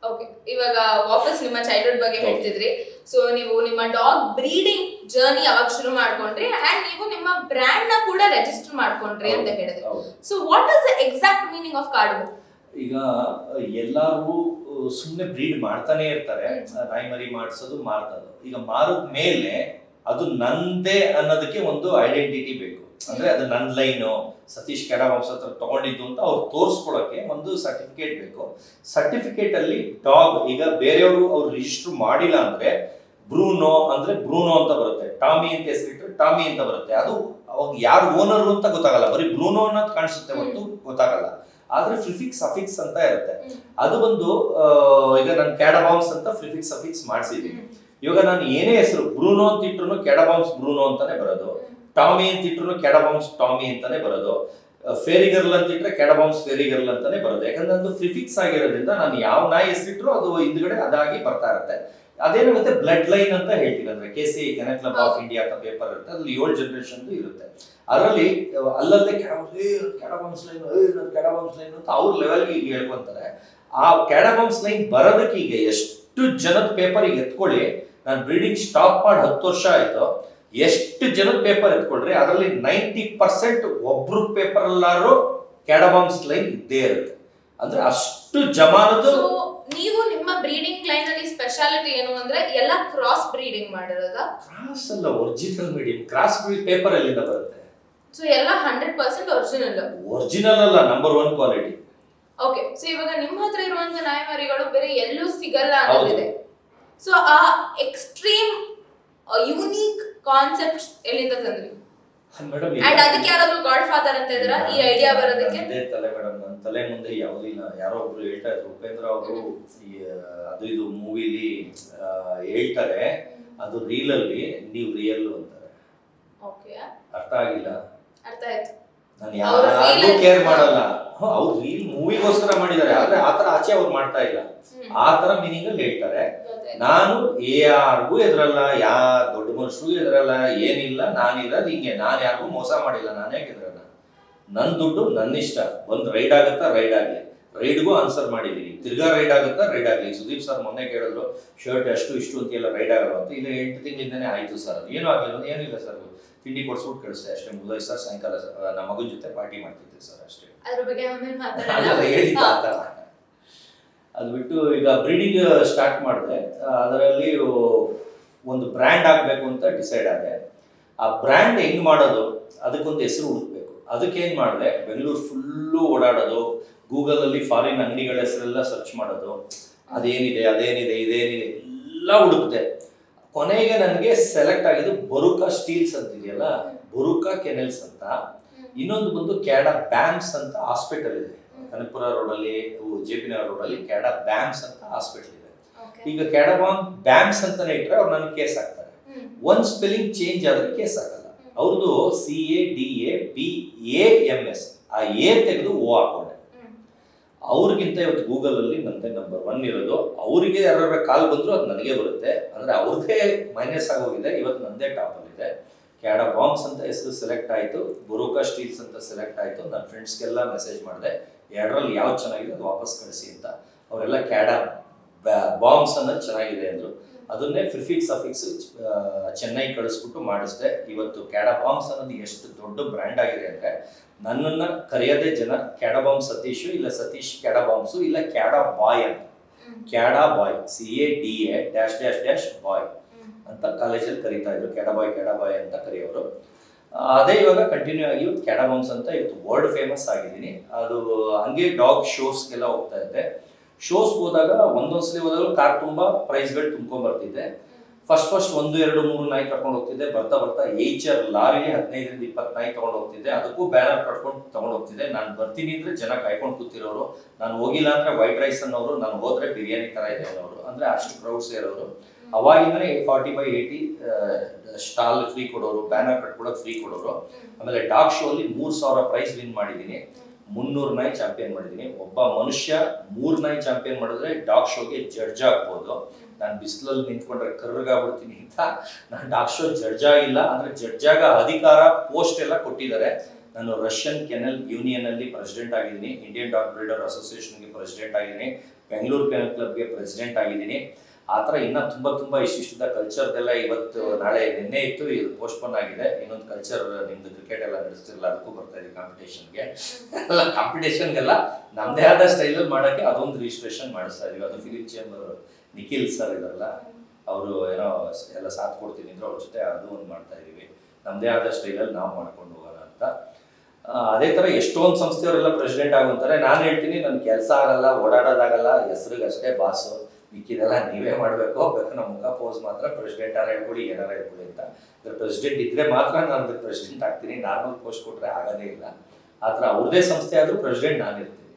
ಓಕೆ, ಇವಾಗ ವಾಪಸ್ ನಿಮ್ಮ ಚೈಲ್ಡ್ಹುಡ್ ಬಗ್ಗೆ ಹೇಳ್ತಿದ್ರಿ. ಸೊ ನೀವು ನಿಮ್ಮ ಡಾಗ್ ಬ್ರೀಡಿಂಗ್ ಜರ್ನಿ ಅವಾಗ ಶುರು ಮಾಡ್ಕೊಂಡ್ರಿ, ಅಂಡ್ ನೀವು ನಿಮ್ಮ ಬ್ರ್ಯಾಂಡ್ ನ ಕೂಡ ರಿಜಿಸ್ಟರ್ ಮಾಡ್ಕೊಂಡ್ರಿ ಅಂತ ಹೇಳಿದ್ರಿ. So what is the exact meaning of cardamom? ಈಗ ಎಲ್ಲಾರು ಸುಮ್ಮನೆ ಬ್ರೀಡ್ ಮಾಡ್ತಾನೆ ಇರ್ತಾರೆ. ನಾಯಿ ಮರಿ ಮಾಡಿಸೋದು, ಮಾರ್ತದು. ಈಗ ಮಾರದ ಮೇಲೆ ಅದು ನಂದೇ ಅನ್ನೋದಕ್ಕೆ ಒಂದು ಐಡೆಂಟಿಟಿ ಬೇಕು. ಅಂದ್ರೆ ಅದು ನನ್ನ ಲೈನು, ಸತೀಶ್ ಕೆಡಬಾಂಬ್ಸ್ ಹತ್ರ ತಗೊಂಡಿದ್ದು ಅಂತ ಅವ್ರು ತೋರಿಸ್ಕೊಳಕ್ಕೆ ಒಂದು ಸರ್ಟಿಫಿಕೇಟ್ ಬೇಕು. ಸರ್ಟಿಫಿಕೇಟ್ ಅಲ್ಲಿ ಡಾಗ್, ಈಗ ಬೇರೆಯವರು ಅವ್ರು ರಿಜಿಸ್ಟರ್ ಮಾಡಿಲ್ಲ ಅಂದ್ರೆ ಬ್ರೂನೋ ಅಂದ್ರೆ ಬ್ರೂನೋ ಅಂತ ಬರುತ್ತೆ, ಟಾಮಿ ಅಂತ ಹೆಸರಿಟ್ರೆ ಟಾಮಿ ಅಂತ ಬರುತ್ತೆ. ಅದು ಅವಾಗ ಯಾರು ಓನರ್ ಅಂತ ಗೊತ್ತಾಗಲ್ಲ, ಬರೀ ಬ್ರೂನೋ ಅನ್ನೋದು ಕಾಣಿಸುತ್ತೆ ಹೊರತು ಗೊತ್ತಾಗಲ್ಲ. ಆದ್ರೆ ಪ್ರಿಫಿಕ್ಸ್ ಅಫಿಕ್ಸ್ ಅಂತ ಇರುತ್ತೆ. ಅದು ಬಂದು ಈಗ ನಾನು ಕ್ಯಾಡಬಾಂಬ್ಸ್ ಅಂತ ಪ್ರಿಫಿಕ್ಸ್ ಅಫಿಕ್ಸ್ ಮಾಡಿಸಿದೀನಿ. ಇವಾಗ ನಾನು ಏನೇ ಹೆಸರು ಬ್ರೂನೋ ಅಂತ ಇಟ್ರು ಕ್ಯಾಡಬಾಂಬ್ಸ್ ಬ್ರೂನೋ ಅಂತಾನೆ ಬರೋದು, ಟಾಮಿ ಅಂತ ಇಟ್ರು ಕ್ಯಾಡಬಾಂಬ್ಸ್ ಟಾಮಿ ಅಂತಾನೆ ಬರೋದು, ಫೇರಿ ಗರ್ಲ್ ಅಂತ ಇಟ್ರೆ ಕ್ಯಾಡಬಾಂಬ್ಸ್ ಫೇರಿ ಗರ್ಲ್ ಅಂತಾನೆ ಬರೋದು. ಯಾಕಂದ್ರೆ ಅದು ಪ್ರಿಫಿಕ್ಸ್ ಆಗಿರೋದ್ರಿಂದ ನಾನು ಯಾವ ನಾಯಿ ಹೆಸರಿಟ್ರು ಅದು ಹಿಂದ್ಗಡೆ ಅದಾಗಿ ಬರ್ತಾ ಇರುತ್ತೆ. ಅದೇನಾಗುತ್ತೆ, ಬ್ಲಡ್ ಲೈನ್ ಅಂತ ಹೇಳ್ತೀವಿ. ಅಂದ್ರೆ KC ಕೆನೆಟ್ ಕ್ಲಬ್ ಆಫ್ ಇಂಡಿಯಾ ಅಂತ ಪೇಪರ್ ಇರುತ್ತೆ, ಅದ್ರಲ್ಲಿ 7 ಜನರೇಷನ್ ಇರುತ್ತೆ. ಅದರಲ್ಲಿ ಅಲ್ಲಲ್ಲೇ ಕ್ಯಾಡಬಾಂಬ್ಸ್ ಲೈನ್ ಅಂತ ಅವ್ರ ಲೆವೆಲ್ಗೆ ಈಗ ಹೇಳ್ಕೊಂತಾರೆ. ಆ ಕ್ಯಾಡಬಾಂಬ್ಸ್ ಲೈನ್ ಬರೋದಕ್ಕೆ ಈಗ ಎಷ್ಟು ಜನದ ಪೇಪರ್ ಈಗ ಎತ್ಕೊಳ್ಳಿ, ನಾನು ಬ್ರೀಡಿಂಗ್ ಸ್ಟಾಪ್ ಮಾಡಿ 10 ವರ್ಷ ಆಯ್ತು. ಎಷ್ಟು ಜನದ ಪೇಪರ್ ಎತ್ಕೊಳ್ರಿ, ಅದರಲ್ಲಿ 90% ಒಬ್ರು ಪೇಪರ್ ಎಲ್ಲಾರು ಕ್ಯಾಡಬಾಂಬ್ಸ್ ಲೈನ್ ಇದ್ದೇ ಇರುತ್ತೆ. ಅಂದ್ರೆ ಅಷ್ಟು ಜಮಾನದು. ನೀವು ನಿಮ್ಮ ಬ್ರೀಡಿಂಗ್ ಲೈನ್ ಅಲ್ಲಿ ಸ್ಪೆಷಾಲಿಟಿ ಏನು ಅಂದ್ರೆ ಎಲ್ಲ ಕ್ರಾಸ್ ಬ್ರೀಡಿಂಗ್ ಮಾಡಿರೋದಾ? ಕ್ರಾಸ್ ಅಲ್ಲ, original medium. Cross breed paper ಎಲ್ಲಿಂದ ಬರುತ್ತೆ? ಸೊ ಎಲ್ಲ 100% ಒರಿಜಿನಲ್ ಅಲ್ಲ, ನಂಬರ್ 1 ಕ್ವಾಲಿಟಿ. ಓಕೆ, ಸೊ ಇವಾಗ ನಿಮ್ಮ ಹತ್ರ ಇರುವಂತ ನಾಯಿ ಮರಿಗಳು ಬೇರೆ ಎಲ್ಲೂ ಸಿಗಲ್ಲ ಅನ್ನೋದಿದೆ. ಸೊ ಆ ಎಕ್ಸ್ಟ್ರೀಮ್ ಯೂನಿಕ್ ಕಾನ್ಸೆಪ್ಟ್ಸ್ ಎಲ್ಲಿಂದ ತಂದ್ರಿ? ಅಂಡ್ ಅದಕ್ಕೆ ಯಾರಾದ್ರೂ ಗಾಡ್ ಫಾದರ್ ಅಂತ ಇದ್ರ ಈ ಐಡಿಯಾ ಬರೋದಕ್ಕೆ? ಅದೇ ತಲೆ ಮೇಡಮ್, ನನ್ನ ತಲೆ ಮುಂದೆ ಯಾವುದಿಲ್ಲ. ಯಾರೋ ಒಬ್ರು ಹೇಳ್ತಾ ಇದ್ರು, ಉಪೇಂದ್ರ ಅವರು ಅದು ಇದು ಮೂವಿಲಿ ಹೇಳ್ತಾರೆ, ಅದು ರೀಲ್ ಅಲ್ಲಿ ನೀವು ರಿಯಲ್ ಅಂತಾರೆ. ಓಕೆ, ಅರ್ಥ ಆಗಿಲ್ಲ? ಅರ್ಥ ಆಯ್ತು. ನಾನು ಯಾರು ಕೇರ್ ಮಾಡಲ್ಲ. ಅವ್ರು ರೀಲ್ ಮೂವಿಗೋಸ್ಕರ ಮಾಡಿದ್ದಾರೆ, ಆದ್ರೆ ಆತರ ಆಚೆ ಅವ್ರು ಮಾಡ್ತಾ ಇಲ್ಲ. ಆ ತರ ಮೀನಿಂಗ್ ಅಲ್ಲಿ ಹೇಳ್ತಾರೆ. ನಾನು ಯಾರಿಗೂ ಎದುರಲ್ಲ, ದೊಡ್ಡ ಮನುಷ್ಯರಿಗೂ ಎದುರಲ್ಲ, ಏನಿಲ್ಲ. ನಾನಿರೋದು ಹಿಂಗೆ, ನಾನು ಯಾರಿಗೂ ಮೋಸ ಮಾಡಿಲ್ಲ. ನಾನೇ ಎದುರಲ್ಲ. ನನ್ನ ದುಡ್ಡು ನನ್ನ ಇಷ್ಟ. ಒಂದ್ ರೈಡ್ ಆಗುತ್ತಾ ರೈಡ್ ಆಗ್ಲಿ, ರೈಡ್ಗೂ ಆನ್ಸರ್ ಮಾಡಿದೀನಿ. ತಿರ್ಗಾ ರೈಡ್ ಆಗುತ್ತಾ ರೈಡ್ ಆಗ್ಲಿ. ಸುದೀಪ್ ಸರ್ ಮೊನ್ನೆ ಕೇಳಿದ್ರು, ಶರ್ಟ್ ಅಷ್ಟು ಇಷ್ಟು ಅಂತ ಎಲ್ಲ ರೈಡ್ ಆಗಲ್ಲ ಅಂತ. ಇಲ್ಲ 8 ತಿಂಗಳಿಂದಾನೆ ಆಯ್ತು ಸರ್, ಅದು ಏನೂ ಆಗ್ಲಿಲ್ಲ. ಏನಿಲ್ಲ ಸರ್, ತಿಂಡಿ ಕೊಡ್ಸ್ಬಿಟ್ಟು ಕಳಿಸ್ದೆ ಅಷ್ಟೇ, ಮುಗಿದೋಯ್ ಸರ್. ಸಾಯಂಕಾಲ ನಮ್ಮ ಮಗನ ಜೊತೆ ಪಾರ್ಟಿ ಮಾಡ್ತಿದ್ದೆ ಸರ್, ಅಷ್ಟೇ. ಅದ್ರ ಬಗ್ಗೆ ಆಮೇಲೆ ಮಾತಾಡೋಣ. ಹೇಳಿದ್ದ ಆತ. ಅದು ಬಿಟ್ಟು ಈಗ ಬ್ರೀಡಿಂಗ್ ಸ್ಟಾರ್ಟ್ ಮಾಡಿದೆ. ಅದರಲ್ಲಿ ಒಂದು ಬ್ರ್ಯಾಂಡ್ ಆಗಬೇಕು ಅಂತ ಡಿಸೈಡ್ ಆದೆ. ಆ ಬ್ರ್ಯಾಂಡ್ ಹೆಂಗ್ ಮಾಡೋದು, ಅದಕ್ಕೊಂದು ಹೆಸರು ಹುಡುಕ್ಬೇಕು. ಅದಕ್ಕೆ ಏನ್ ಮಾಡಿದೆ, ಬೆಂಗಳೂರು ಫುಲ್ಲು ಓಡಾಡೋದು, ಗೂಗಲ್ ಅಲ್ಲಿ ಫಾರಿನ್ ಅಂಗಡಿಗಳ ಹೆಸರೆಲ್ಲ ಸರ್ಚ್ ಮಾಡೋದು, ಅದೇನಿದೆ ಇದೇನಿದೆ ಎಲ್ಲ ಹುಡುಕ್ತೆ. ಕೊನೆಗೆ ನನಗೆ ಸೆಲೆಕ್ಟ್ ಆಗಿದ್ದು ಬರುಕಾ ಸ್ಟೀಲ್ಸ್ ಅಂತ ಇದೆಯಲ್ಲ, ಬರುಕಾ ಕೆನೆಲ್ಸ್ ಅಂತ. ಇನ್ನೊಂದು ಬಂದು ಕ್ಯಾಡಾ ಬ್ಯಾಮ್ಸ್ ಅಂತ ಹಾಸ್ಪಿಟಲ್ ಇದೆ ಕನಕಪುರ ರೋಡಲ್ಲಿ, JP ನಗರ್ ರೋಡಲ್ಲಿ ಕ್ಯಾಡಾ ಬ್ಯಾಮ್ಸ್ ಅಂತ ಹಾಸ್ಪಿಟಲ್ ಇದೆ. ಈಗ ಕ್ಯಾಡಾಬಾಮ್ ಬ್ಯಾಮ್ಸ್ ಅಂತಾನೆ ಇಟ್ರೆ ಅವ್ರು ನನಗೆ ಕೇಸ್ ಹಾಕ್ತಾರೆ. ಒಂದ್ ಸ್ಪೆಲ್ಲಿಂಗ್ ಚೇಂಜ್ ಆದ್ರೆ ಕೇಸ್ ಹಾಕಲ್ಲ. ಅವ್ರದ್ದು CADABAMS, ಆ A ತೆಗೆದು O ಹಾಕೊಂಡೆ. ಅವ್ರಿಗಿಂತ ಇವತ್ತು ಗೂಗಲಲ್ಲಿ ನಂದೇ ನಂಬರ್ 1 ಇರೋದು. ಅವರಿಗೆ ಯಾರು ಕಾಲ್ ಬಂದರೂ ಅದು ನನಗೆ ಬರುತ್ತೆ. ಅಂದರೆ ಅವ್ರದ್ದೇ ಮೈನಸ್ ಆಗೋಗಿದೆ, ಇವತ್ತು ನಂದೇ ಟಾಪಲ್ಲಿದೆ. ಕ್ಯಾಡಾ ಬಾಂಬ್ಸ್ ಅಂತ ಹೆಸರು ಸೆಲೆಕ್ಟ್ ಆಯಿತು, ಬುರುಕಾ ಸ್ಟೀಲ್ಸ್ ಅಂತ ಸೆಲೆಕ್ಟ್ ಆಯಿತು. ನನ್ನ ಫ್ರೆಂಡ್ಸ್ಗೆಲ್ಲ ಮೆಸೇಜ್ ಮಾಡಿದೆ, ಎರಡರಲ್ಲಿ ಯಾವ್ದು ಚೆನ್ನಾಗಿದೆ ಅದು ವಾಪಸ್ ಕಳಿಸಿ ಅಂತ. ಅವರೆಲ್ಲ ಕ್ಯಾಡಾ ಬಾಂಬ್ಸ್ ಅನ್ನೋದು ಚೆನ್ನಾಗಿದೆ ಅಂದರು. ಅದನ್ನೇ ಪ್ರಿಫಿಕ್ಸ್ ಅಫಿಕ್ಸ್ ಚೆನ್ನೈ ಕಳಿಸ್ಬಿಟ್ಟು ಮಾಡಿಸಿದೆ. ಇವತ್ತು ಕ್ಯಾಡಾ ಬಾಂಬ್ಸ್ ಅನ್ನೋದು ಎಷ್ಟು ದೊಡ್ಡ ಬ್ರ್ಯಾಂಡ್ ಆಗಿದೆ ಅಂದರೆ, ನನ್ನನ್ನು ಕರೆಯೋದೇ ಜನ ಕ್ಯಾಡಾ ಬಾಂಬ್ ಸತೀಶು, ಇಲ್ಲ ಸತೀಶ್ ಕ್ಯಾಡಾ ಬಾಂಬ್ಸು, ಇಲ್ಲ ಕ್ಯಾಡಾ ಬಾಯ್ ಅಂತ. ಕ್ಯಾಡಾ ಬಾಯ್, CADA ಬಾಯ್ ಅಂತ ಕಾಲೇಜಲ್ಲಿ ಕರೀತಾ ಇದ್ರು. ಕ್ಯಾಡಾ ಬಾಯ್ ಅಂತ ಕರೆಯೋರು. ಅದೇ ಇವಾಗ ಕಂಟಿನ್ಯೂ ಆಗಿ ಇವತ್ತು ಕ್ಯಾಡಾ ಬಾಂಬ್ಸ್ ಅಂತ ಇವತ್ತು ವರ್ಲ್ಡ್ ಫೇಮಸ್ ಆಗಿದ್ದೀನಿ. ಅದು ಹಂಗೆ ಡಾಗ್ ಶೋಸ್ಗೆಲ್ಲ ಹೋಗ್ತಾ ಇದ್ದೆ. ಶೋಸ್ ಹೋದಾಗ ಒಂದೊಂದ್ಸಲಿ ಹೋದಾಗ ಕಾರ್ ತುಂಬ ಪ್ರೈಸ್ಗಳು ತುಂಬ್ಕೊಂಡ್ಬರ್ತಿದ್ದೆ. ಫಸ್ಟ್ 1, 2, 3 ನಾಯಿ ಕರ್ಕೊಂಡು ಹೋಗ್ತಿದ್ದೆ. ಬರ್ತಾ HR ಲಾರಿಲಿ 15ರಿಂದ 20 ನಾಯಿ ತಗೊಂಡು ಹೋಗ್ತಿದ್ದೆ. ಅದಕ್ಕೂ ಬ್ಯಾನರ್ ಕಟ್ಕೊಂಡು ತಗೊಂಡು ಹೋಗ್ತಿದ್ದೆ. ನಾನು ಬರ್ತೀನಿ ಅಂದ್ರೆ ಜನ ಕಾಯ್ಕೊಂಡು ಕೂತಿರೋರು, ನಾನು ಹೋಗಿಲ್ಲ ಅಂದ್ರೆ ವೈಟ್ ರೈಸ್ ಅನ್ನೋರು, ನಾನು ಹೋದ್ರೆ ಬಿರಿಯಾನಿ ತರ ಇದೆ ಅನ್ನೋರು, ಅಂದ್ರೆ ಅಷ್ಟು ಕ್ರೌಡ್ಸ್ ಇರೋರು. ಅವಾಗಿಂದನೇ 40/80 ಸ್ಟಾಲ್ ಫ್ರೀ ಕೊಡೋರು, ಬ್ಯಾನರ್ ಕಟ್ಕೊಡೋಕೆ ಫ್ರೀ ಕೊಡೋರು. ಆಮೇಲೆ ಡಾಗ್ ಶೋ ಅಲ್ಲಿ 3,000 ಪ್ರೈಸ್ ವಿನ್ ಮಾಡಿದ್ದೀನಿ. 300 ನಾಯಿ ಚಾಂಪಿಯನ್ ಮಾಡಿದ್ದೀನಿ. ಒಬ್ಬ ಮನುಷ್ಯ 3 ನಾಯಿ ಚಾಂಪಿಯನ್ ಮಾಡಿದ್ರೆ ಡಾಗ್ ಶೋಗೆ ಜಡ್ಜ್ ಆಗ್ಬೋದು. ನಾನು ಬಿಸಿಲಲ್ಲಿ ನಿಂತ್ಕೊಂಡ್ರೆ ಕರ್ರಗಾಗ್ಬಿಡ್ತೀನಿ ಅಂತ ನಾನು ಡಾಗ್ ಶೋ ಜಡ್ಜ್ ಆಗಿಲ್ಲ. ಅಂದ್ರೆ ಜಡ್ಜ್ ಆಗ ಅಧಿಕಾರ ಪೋಸ್ಟ್ ಎಲ್ಲ ಕೊಟ್ಟಿದ್ದಾರೆ. ನಾನು ರಷ್ಯನ್ ಕೆನಲ್ ಯೂನಿಯನ್ ಅಲ್ಲಿ ಪ್ರೆಸಿಡೆಂಟ್ ಆಗಿದ್ದೀನಿ, ಇಂಡಿಯನ್ ಡಾಗ್ ಬ್ರೀಡರ್ ಅಸೋಸಿಯೇಷನ್ಗೆ ಪ್ರೆಸಿಡೆಂಟ್ ಆಗಿದ್ದೀನಿ, ಬೆಂಗಳೂರು ಕೆನಲ್ ಕ್ಲಬ್ಗೆ ಪ್ರೆಸಿಡೆಂಟ್ ಆಗಿದ್ದೀನಿ. ಆ ಥರ ಇನ್ನೂ ತುಂಬ ಇಷ್ಟಿಷ್ಟದ ಕಲ್ಚರ್ದೆಲ್ಲ ಇವತ್ತು ನಾಳೆ ನಿನ್ನೆ ಇತ್ತು, ಇದು ಪೋಸ್ಟ್ಪೋನ್ ಆಗಿದೆ. ಇನ್ನೊಂದು ಕಲ್ಚರ್ ನಿಮ್ದು ಕ್ರಿಕೆಟ್ ಎಲ್ಲ ನಡೆಸ್ತಿರಲ್ಲ, ಅದಕ್ಕೂ ಬರ್ತಾ ಇದೆ ಕಾಂಪಿಟೇಷನ್ಗೆ. ಎಲ್ಲ ಕಾಂಪಿಟೇಷನ್ಗೆಲ್ಲ ನಮ್ಮದೇ ಆದ ಸ್ಟೈಲಲ್ಲಿ ಮಾಡೋಕ್ಕೆ ಅದೊಂದು ರಿಜಿಸ್ಟ್ರೇಷನ್ ಮಾಡಿಸ್ತಾ ಇದೀವಿ. ಅದು ಫಿಲಿಪ್ ಚೇಂಬರ್ ನಿಖಿಲ್ ಸರ್ ಇದಾರಲ್ಲ, ಅವರು ಏನೋ ಎಲ್ಲ ಸಾಥ್ ಕೊಡ್ತೀನಿ ಅಂದ್ರೆ ಅವ್ರ ಜೊತೆ ಅದು ಒಂದು ಮಾಡ್ತಾ ಇದೀವಿ. ನಮ್ಮದೇ ಆದ ಸ್ಟೈಲಲ್ಲಿ ನಾವು ಮಾಡ್ಕೊಂಡು ಹೋಗೋಣ ಅಂತ. ಅದೇ ಥರ ಎಷ್ಟೊಂದು ಸಂಸ್ಥೆಯವರೆಲ್ಲ ಪ್ರೆಸಿಡೆಂಟ್ ಆಗುತ್ತಾರೆ. ನಾನು ಹೇಳ್ತೀನಿ, ನನ್ನ ಕೆಲಸ ಆಗಲ್ಲ, ಓಡಾಡೋದಾಗಲ್ಲ, ಹೆಸರಿಗಷ್ಟೇ ಬಾಸು, ಮಿಕ್ಕಿದೆಲ್ಲ ನೀವೇ ಮಾಡಬೇಕು. ಬೇಕು ನಮ್ಮ ಮುಖ ಪೋಸ್ ಮಾತ್ರ ಪ್ರೆಸಿಡೆಂಟ್ ಹೇಳ್ಕೊಡಿ, ಏನಾರ ಹೇಳ್ಕೊಡಿ ಅಂತ. ಪ್ರೆಸಿಡೆಂಟ್ ಇದ್ರೆ ಮಾತ್ರ ನಾನು ಪ್ರೆಸಿಡೆಂಟ್ ಆಗ್ತೀನಿ. ನಾರ್ಮಲ್ ಪೋಸ್ಟ್ ಕೊಟ್ರೆ ಆಗೋದೇ ಇಲ್ಲ. ಆ ಥರ ಅವ್ರದೇ ಸಂಸ್ಥೆ ಆದ್ರೂ ಪ್ರೆಸಿಡೆಂಟ್ ನಾನು ಇರ್ತೀನಿ.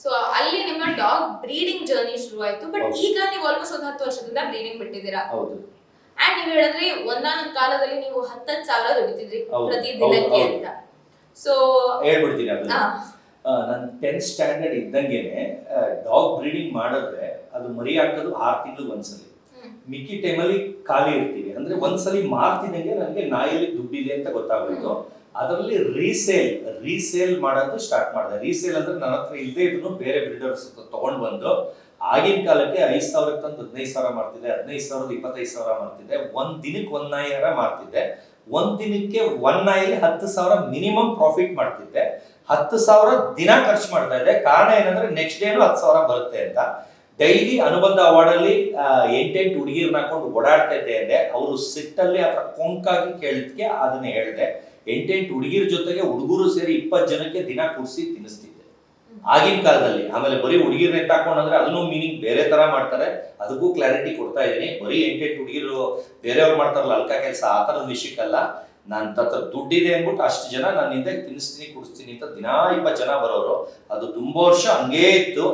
ಸೊ ಅಲ್ಲಿ ನಿಮ್ಮ ಡಾಗ್ ಬ್ರೀಡಿಂಗ್ ಜರ್ನಿ ಶುರು ಆಯ್ತು. ಬಟ್ ಈಗ ನೀವು ಆಲ್ಮೋಸ್ಟ್ 10 ವರ್ಷದಿಂದ ಬ್ರೀಡಿಂಗ್ ಬಿಟ್ಟಿದ್ದೀರಾ. ಹೌದು. ಅಂಡ್ ನೀವು ಹೇಳಿದ್ರೆ ಒಂದಾನೊಂದು ಕಾಲದಲ್ಲಿ ನೀವು 10,000 ದುಡಿತಿದ್ರಿ ಪ್ರತಿ ದಿನಕ್ಕೆ ಅಂತ. ಸೊ ಹೇಳ್ಬಿಡ್ತೀನಿ ಅದನ್ನ. ನಾನು 10th ಸ್ಟ್ಯಾಂಡರ್ಡ್ ಇದ್ದಂಗೆನೆ ಡಾಗ್ ಬ್ರೀಡಿಂಗ್ ಮಾಡಿದ್ರೆ ಅದು ಮರಿ ಹಾಕೋದು 6 ತಿಂಗಳು ಒಂದ್ಸಲಿ. ಮಿಕ್ಕಿ ಟೈಮಲ್ಲಿ ಖಾಲಿ ಇರ್ತೀವಿ. ಅಂದ್ರೆ ಒಂದ್ಸಲಿ ಮಾರ್ತಿದಂಗೆ ನನಗೆ ನಾಯಲ್ಲಿ ದುಡ್ಡಿದೆ ಅಂತ ಗೊತ್ತಾಗೋಯ್ತು. ಅದರಲ್ಲಿ ರೀಸೇಲ್ ಮಾಡೋದು ಸ್ಟಾರ್ಟ್ ಮಾಡಿದೆ. ರೀಸೇಲ್ ಅಂದ್ರೆ ನನ್ನ ಹತ್ರ ಇಲ್ಲದೆ ಇದ್ರು ಬೇರೆ ಬ್ರೀಡರ್ಸ್ ತಗೊಂಡು ಬಂದು, ಆಗಿನ ಕಾಲಕ್ಕೆ 5,000 ತಂದು 15,000 ಮಾಡ್ತಿದ್ದೆ, 15,000 25,000 ಮಾಡ್ತಿದ್ದೆ. ಒಂದ್ ದಿನಕ್ಕೆ 1 ನಾಯಿಯಾರ ಮಾರ್ತಿದ್ದೆ. ಒಂದ್ ದಿನಕ್ಕೆ 1 ನಾಯಿಲಿ 10,000 ಮಿನಿಮಮ್ ಪ್ರಾಫಿಟ್ ಮಾಡ್ತಿದ್ದೆ. 10,000 ದಿನ ಖರ್ಚು ಮಾಡ್ತಾ ಇದ್ದೆ. ಕಾರಣ ಏನಂದ್ರೆ ನೆಕ್ಸ್ಟ್ ಡೇನು 10,000 ಬರುತ್ತೆ ಅಂತ. ಡೈಲಿ ಅನುಬಂಧ ಅವಾರ್ಡ್ ಅಲ್ಲಿ 8 ಹುಡುಗಿರ್ನ ಹಾಕೊಂಡು ಓಡಾಡ್ತಾ ಇದ್ದೆ ಅಂದೆ. ಅವರು ಸಿಟ್ಟಲ್ಲಿ ಆ ಥರ ಕೊಂಕಾಗಿ ಕೇಳಿದ್ಕೆ ಅದನ್ನ ಹೇಳಿದೆ. 8 ಹುಡುಗಿರ ಜೊತೆಗೆ ಹುಡುಗರು ಸೇರಿ 20 ಜನಕ್ಕೆ ದಿನ ಕುಡಿಸಿ ತಿನ್ನಿಸ್ತಿದ್ದೆ ಆಗಿನ ಕಾಲದಲ್ಲಿ. ಆಮೇಲೆ ಬರೀ ಹುಡುಗಿರ್ನ ಎತ್ತಾಕೊಂಡ್ರೆ ಅದನ್ನು ಮೀನಿಂಗ್ ಬೇರೆ ತರ ಮಾಡ್ತಾರೆ, ಅದಕ್ಕೂ ಕ್ಲಾರಿಟಿ ಕೊಡ್ತಾ ಇದ್ದೀನಿ. ಬರೀ 8 ಹುಡುಗಿರು ಬೇರೆಯವ್ರು ಮಾಡ್ತಾರಲ್ಲ ಅಲ್ಕ ಕೆಲಸ, ಆ ಥರದ ವಿಷಯಕ್ಕಲ್ಲ. ನಾನು ತತ್ರ ದುಡ್ಡಿದೆ ಅಂದ್ಬಿಟ್ಟು ಅಷ್ಟು ಜನ ನನ್ನ ಹಿಂದೆ ತಿನ್ನಿಸ್ತೀನಿ ಕುಡಿಸ್ತೀನಿ ಅಂತ ದಿನಾ 20 ಜನ ಬರೋರು. ಅದು ತುಂಬಾ ವರ್ಷ ಹಂಗೇ ಇತ್ತು.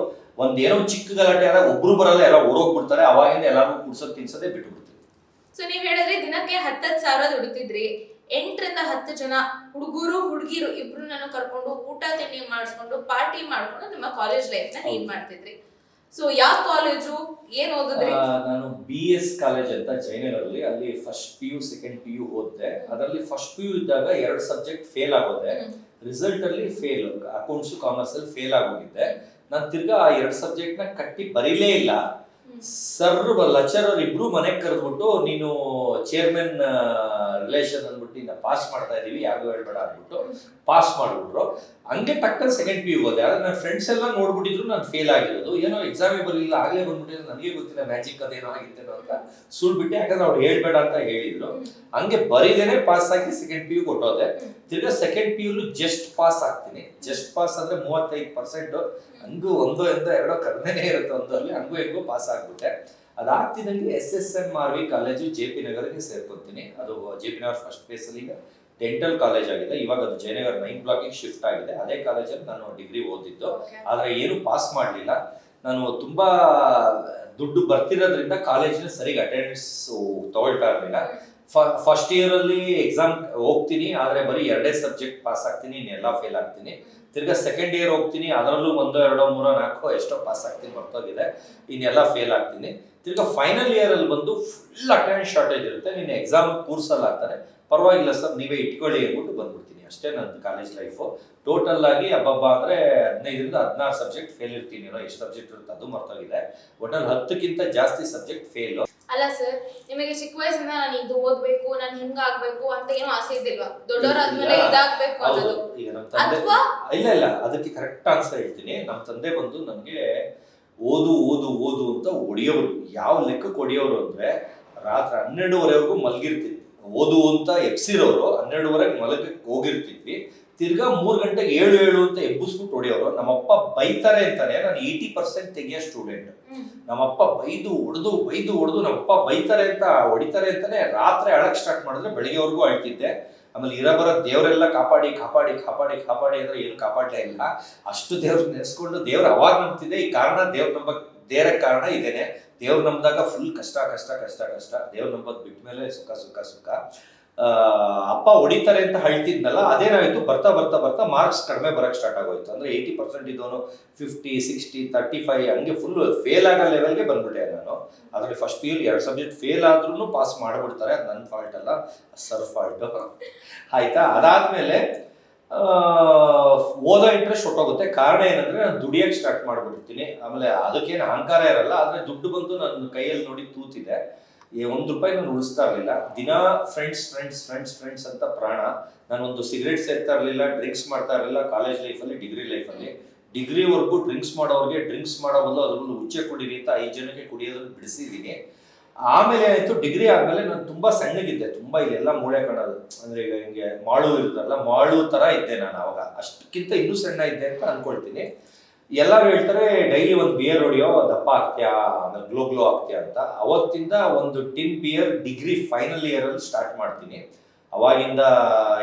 ಒಂದೇನೋ ಚಿಕ್ಕ ಗಲಾಟೆ ಆದಾಗ ಒಬ್ರು ಬರಲ್ಲ, ಎಲ್ಲ ಓಡೋಗ್ಬಿಡ್ತಾರೆ. ಅವಾಗಿಂದ ಎಲ್ಲರಿಗೂ ಕುಡ್ಸೋದು ತಿನ್ಸೋದೇ ಬಿಟ್ಬಿಡ್ತೀವಿ. ಸೊ ನೀವ್ ಹೇಳಿದ್ರೆ ದಿನಕ್ಕೆ 10,000 ದುಡಿತಿದ್ರಿ. 8ರಿಂದ 10 ಜನ ಹುಡುಗರು ಹುಡುಗಿರು ಇಬ್ರು ನಾನು ಕರ್ಕೊಂಡು ಊಟ ತಿಂಡಿ ಮಾಡಿಸ್ಕೊಂಡು ಪಾರ್ಟಿ ಮಾಡ್ಕೊಂಡು ನಿಮ್ಮ ಕಾಲೇಜ್ ಲೈಫ್ ನ ಲೀಡ್ ಮಾಡ್ತಿದ್ರಿ. ಸೊ ಯಾವ ಕಾಲೇಜು, ಏನ್ ಓದಿದ್ರಿ? ನಾನು BS ಕಾಲೇಜ್ ಅಂತ ಜಯನಗರಲ್ಲಿ, ಅಲ್ಲಿ ಫಸ್ಟ್ PU ಸೆಕೆಂಡ್ PU ಓದಿದೆ. ಅದರಲ್ಲಿ ಫಸ್ಟ್ PU ಇದ್ದಾಗ 2 ಸಬ್ಜೆಕ್ಟ್ ಫೇಲ್ ಆಗೋದೆ. ರಿಸಲ್ಟ್ ಅಲ್ಲಿ ಫೇಲ್, ಅಕೌಂಟ್ಸ್ ಕಾಮರ್ಸ್ ಅಲ್ಲಿ ಫೇಲ್ ಆಗೋಗಿದ್ದೆ. ನಾನು ತಿರ್ಗಾ ಆ 2 ಸಬ್ಜೆಕ್ಟ್ ನ ಕಟ್ಟಿ ಬರೀಲೇ ಇಲ್ಲ. ಸರ್ ಲೆಕ್ಚರರ್ ಇಬ್ರು ಮನೆಗೆ ಕರೆದ್ಬಿಟ್ಟು, ನೀನು ಚೇರ್ಮನ್ ರಿಲೇಷನ್ ಅಂದ್ಬಿಟ್ಟು ಇನ್ನ ಪಾಸ್ ಮಾಡ್ತಾ ಇದೀವಿ, ಯಾರಿಗೂ ಹೇಳ್ಬೇಡ ಅಂದ್ಬಿಟ್ಟು ಪಾಸ್ ಮಾಡ್ಬಿಟ್ರು. ಹಂಗೆ ಟಕ್ಕಲ್ಲಿ ಸೆಕೆಂಡ್ PU ಹೋದೆ. ಆದ್ರೆ ನನ್ನ ಫ್ರೆಂಡ್ಸ್ ಎಲ್ಲ ನೋಡ್ಬಿಟ್ಟಿದ್ರು ನಾನು ಫೇಲ್ ಆಗಿರೋದು. ಏನೋ ಎಕ್ಸಾಮೇ ಬರಲಿಲ್ಲ, ಆಗ್ಲೇ ಬಂದ್ಬಿಟ್ಟಿದ್ರು, ನನಗೆ ಗೊತ್ತಿಲ್ಲ ಮ್ಯಾಜಿಕ್ ಅದೇನೋ ಆಗಿತ್ತೇನೋ ಅಂತ ಸುಳ್ಬಿಟ್ಟೆ. ಯಾಕಂದ್ರೆ ಅವ್ರು ಹೇಳ್ಬೇಡ ಅಂತ ಹೇಳಿದ್ರು. ಹಂಗೆ ಬರೀದೇನೆ ಪಾಸ್ ಆಗಿ ಸೆಕೆಂಡ್ PU ಕೊಟ್ಟೋದೆ. ತಿರ್ಗಾ ಸೆಕೆಂಡ್ PU ಜಸ್ಟ್ ಪಾಸ್ ಆಗ್ತೀನಿ. ಜಸ್ಟ್ ಪಾಸ್ ಅಂದ್ರೆ 35%. ಹಂಗೂ 1 2 ಕಡಿಮೆನೇ ಇರುತ್ತೆ ಒಂದಲ್ಲಿ, ಹಂಗೂ ಹೆಂಗೂ ಪಾಸ್ ಆಗ್ಬಿಟ್ಟೆ. ಅದಾಗ್ತಿದ್ದಂಗೆ SSMRV ಕಾಲೇಜು JP ನಗರ್ಗೆ ಸೇರ್ಕೊತೀನಿ. ಅದು JP ನಗರ್ ಫಸ್ಟ್ ಫೇಸ್ ಅಲ್ಲಿ ಈಗ ಡೆಂಟಲ್ ಕಾಲೇಜ್ ಆಗಿದೆ. ಇವಾಗ ಅದು ಜಯನಗರ್ 9 ಬ್ಲಾಕಿಗೆ ಶಿಫ್ಟ್ ಆಗಿದೆ. ಅದೇ ಕಾಲೇಜಲ್ಲಿ ನಾನು ಡಿಗ್ರಿ ಓದಿದ್ದು. ಆದ್ರೆ ಏನು ಪಾಸ್ ಮಾಡಲಿಲ್ಲ. ನಾನು ತುಂಬಾ ದುಡ್ಡು ಬರ್ತಿರೋದ್ರಿಂದ ಕಾಲೇಜಿನ ಸರಿಗ ಅಟೆಂಡೆನ್ಸ್ ತಗೊಳ್ತಾ ಇರಲಿಲ್ಲ. ಫಸ್ಟ್ ಇಯರ್ ಅಲ್ಲಿ ಎಕ್ಸಾಮ್ ಹೋಗ್ತೀನಿ, ಆದ್ರೆ ಬರೀ 2 ಸಬ್ಜೆಕ್ಟ್ ಪಾಸ್ ಆಗ್ತೀನಿ, ಇನ್ನೆಲ್ಲ ಫೇಲ್ ಆಗ್ತೀನಿ. ತಿರ್ಗಾ ಸೆಕೆಂಡ್ ಇಯರ್ ಹೋಗ್ತೀನಿ, ಅದರಲ್ಲೂ 1, 2, 3, 4 ಎಷ್ಟೋ ಪಾಸ್ ಆಗ್ತೀನಿ, ಬರ್ತೋಗಿದೆ, ಇನ್ನೆಲ್ಲ ಫೇಲ್ ಆಗ್ತೀನಿ. ತಿರ್ಗಾ ಫೈನಲ್ ಇಯರ್ ಅಲ್ಲಿ ಬಂದು ಫುಲ್ ಅಟೆಂಡೆನ್ಸ್ ಶಾರ್ಟೇಜ್ ಇರುತ್ತೆ, ನಿನ್ನ ಎಕ್ಸಾಮ್ ಕೂರ್ಸಲ್ಲ ಅಂತಾರೆ. ಪರವಾಗಿಲ್ಲ ಸರ್, ನೀವೇ ಇಟ್ಕೊಳ್ಳಿ ಅಂದ್ಬಿಟ್ಟು ಬಂದ್ಬಿಡ್ತೀನಿ. ಅಷ್ಟೇ ನನ್ನ ಕಾಲೇಜ್ ಲೈಫು. ಟೋಟಲ್ ಆಗಿ ಹಬ್ಬ ಅಂದ್ರೆ 15ರಿಂದ 16 ಸಬ್ಜೆಕ್ಟ್ ಫೇಲ್ ಇರ್ತೀನಿ. ಎಷ್ಟು ಸಬ್ಜೆಕ್ಟ್ ಇರುತ್ತೆ ಅದು ಮರ್ತೋಗಿದೆ. ಒಟ್ಟಲ್ಲಿ 10ಕ್ಕಿಂತ ಜಾಸ್ತಿ ಸಬ್ಜೆಕ್ಟ್ ಫೇಲು. ಅಲ್ಲ ಸರ್, ನಿಮಗೆ ಚಿಕ್ಕ ವಯಸ್ಸಿಂದ ನಾನು ಇದು ಓದ್ಬೇಕು, ನಾನು ಹಿಂಗಾಗ್ಬೇಕು ಅಂತ ಏನೋ ಆಸೆ ಇದ್ದಿಲ್ವಾ? ದೊಡ್ಡವರಾದ್ಮೇಲೆ ಇದಾಗ್ಬೇಕು ಅನ್ನೋದು? ಈಗ ನಮ್ಮ ತಂದೆ ಅಥವಾ ಇಲ್ಲ ಅದಕ್ಕೆ ಕರೆಕ್ಟ್ ಆನ್ಸರ್ ಹೇಳ್ತೀನಿ. ನಮ್ಮ ತಂದೆ ಬಂದು ನನಗೆ ಓದು ಓದು ಓದು ಅಂತ ಹೊಡಿಯೋರು. ಯಾವ ಲೆಕ್ಕಕ್ಕೆ ಹೊಡಿಯೋರು ಅಂದ್ರೆ ರಾತ್ರಿ 12ವರೆವರೆಗೂ ಮಲಗಿರ್ತಿದ್ವಿ. ಓದು ಅಂತ ಎಬ್ಸಿರೋರು 12ವರೆಗೆ ಮಲಗಕ್ಕೆ ಹೋಗಿರ್ತಿದ್ವಿ. ತಿರ್ಗಾ 3 ಗಂಟೆಗೆ ಏಳು ಅಂತ ಎಬ್ಬಿಸ್ಬಿಟ್ಟು ಹೊಡಿಯೋರು. ನಮ್ಮಪ್ಪ ಬೈತಾರೆ ಅಂತಾನೆ ನಾನು 80% ತೆಗಿಯೋ ಸ್ಟೂಡೆಂಟ್. ನಮ್ಮಪ್ಪ ಬೈದು ಹೊಡೆದು ನಮ್ಮಪ್ಪ ಬೈತಾರೆ ಅಂತ ಹೊಡಿತಾರೆ ಅಂತಾನೆ ರಾತ್ರಿ ಅಳಕ್ ಸ್ಟಾರ್ಟ್ ಮಾಡಿದ್ರೆ ಬೆಳಿಗ್ಗೆವರೆಗೂ ಅಳ್ತಿದ್ದೆ. ಆಮೇಲೆ ಇರಬರ ದೇವರೆಲ್ಲ ಕಾಪಾಡಿ ಕಾಪಾಡಿ ಕಾಪಾಡಿ ಕಾಪಾಡಿ ಅಂದ್ರೆ ಏನು ಕಾಪಾಡಲೇ ಇಲ್ಲ. ಅಷ್ಟು ದೇವ್ರ ನೆನೆಸ್ಕೊಂಡು ದೇವ್ರ ಅವಾಗ ನಂಬ್ತಿದ್ದೆ. ಈ ಕಾರಣ ದೇವ್ರ ನಂಬಕ್ ದೇವರ ಕಾರಣ ಇದೇನೆ. ದೇವ್ರ ನಂಬಿದಾಗ ಫುಲ್ ಕಷ್ಟ ಕಷ್ಟ ಕಷ್ಟ ಕಷ್ಟ, ದೇವ್ರ ನಂಬದ್ ಬಿಟ್ಟ ಮೇಲೆ ಸುಖ ಸುಖ ಸುಖ. ಅಪ್ಪ ಹೊಡಿತಾರೆ ಅಂತ ಹೇಳ್ತಿದ್ನಲ್ಲ, ಅದೇನಾಯ್ತು, ಬರ್ತಾ ಬರ್ತಾ ಬರ್ತಾ ಮಾರ್ಕ್ಸ್ ಕಡಿಮೆ ಬರಕ್ ಸ್ಟಾರ್ಟ್ ಆಗೋಯ್ತು. ಅಂದ್ರೆ 80% ಇದ್ದವನು 50, 60, 35 ಹಂಗೆ ಫುಲ್ ಫೇಲ್ ಆಗೋ ಲೆವೆಲ್ಗೆ ಬಂದ್ಬಿಟ್ಟೆ ನಾನು. ಅದ್ರಲ್ಲಿ ಫಸ್ಟ್ ಇಯರ್ 2 ಸಬ್ಜೆಕ್ಟ್ ಫೇಲ್ ಆದ್ರೂ ಪಾಸ್ ಮಾಡ್ಬಿಡ್ತಾರೆ. ಅದು ನನ್ನ ಫಾಲ್ಟ್ ಅಲ್ಲ, ಸರ್ ಫಾಲ್ಟ್. ಆಯ್ತಾ, ಅದಾದ್ಮೇಲೆ ಓದೋ ಇಂಟ್ರೆಸ್ಟ್ ಹೊಟ್ಟೋಗುತ್ತೆ. ಕಾರಣ ಏನಂದ್ರೆ ನಾನು ದುಡಿಯಕ್ಕೆ ಸ್ಟಾರ್ಟ್ ಮಾಡ್ಬಿಡ್ತೀನಿ. ಆಮೇಲೆ ಅದಕ್ಕೇನು ಅಹಂಕಾರ ಇರಲ್ಲ, ಆದ್ರೆ ದುಡ್ಡು ಬಂದು ನನ್ನ ಕೈಯಲ್ಲಿ ನೋಡಿ ತೂತಿದೆ. ₹1 ನಾನು ಉಳಿಸ್ತಾ ಇರಲಿಲ್ಲ. ದಿನ ಫ್ರೆಂಡ್ಸ್ ಅಂತ ಪ್ರಾಣ. ನಾನೊಂದು ಸಿಗರೇಟ್ ಸೇರ್ತಾ ಇರಲಿಲ್ಲ, ಡ್ರಿಂಕ್ಸ್ ಮಾಡ್ತಾ ಇರಲಿಲ್ಲ ಕಾಲೇಜ್ ಲೈಫಲ್ಲಿ, ಡಿಗ್ರಿ ಲೈಫಲ್ಲಿ. ಡಿಗ್ರಿವರೆಗೂ ಡ್ರಿಂಕ್ಸ್ ಮಾಡೋರಿಗೆ ಡ್ರಿಂಕ್ಸ್ ಮಾಡೋ ಬದಲು ಅದ್ರಲ್ಲೂ ಹುಚ್ಚೆ ಕುಡೀರಿ ಅಂತ 5 ಜನಕ್ಕೆ ಕುಡಿಯೋದನ್ನು ಬಿಡಿಸಿದ್ದೀನಿ. ಆಮೇಲೆ ಆಯ್ತು, ಡಿಗ್ರಿ ಆದ್ಮೇಲೆ ನಾನು ತುಂಬಾ ಸಣ್ಣಗಿದ್ದೆ, ತುಂಬಾ ಇಲ್ಲೆಲ್ಲ ಮೂಳೆ ಕಾಣೋದು. ಅಂದ್ರೆ ಈಗ ಹಿಂಗೆ ಮಾಳು ಇರುತ್ತಲ್ಲ, ಮಾಳು ತರ ಇದ್ದೆ ನಾನು ಅವಾಗ. ಅಷ್ಟಕ್ಕಿಂತ ಇನ್ನೂ ಸಣ್ಣ ಇದ್ದೆ ಅಂತ ಅನ್ಕೊಳ್ತೀನಿ. ಎಲ್ಲರೂ ಹೇಳ್ತಾರೆ ಡೈಲಿ ಒಂದು ಬಿಯರ್ ಹೊಡಿಯೋ ದಪ್ಪ ಆಗ್ತೀಯಾ, ಆಮೇಲೆ ಗ್ಲೋ ಆಗ್ತೀಯಾ ಅಂತ. ಅವತ್ತಿಂದ ಒಂದು tin beer degree final year ಅಲ್ಲಿ ಸ್ಟಾರ್ಟ್ ಮಾಡ್ತೀನಿ. ಅವಾಗಿಂದ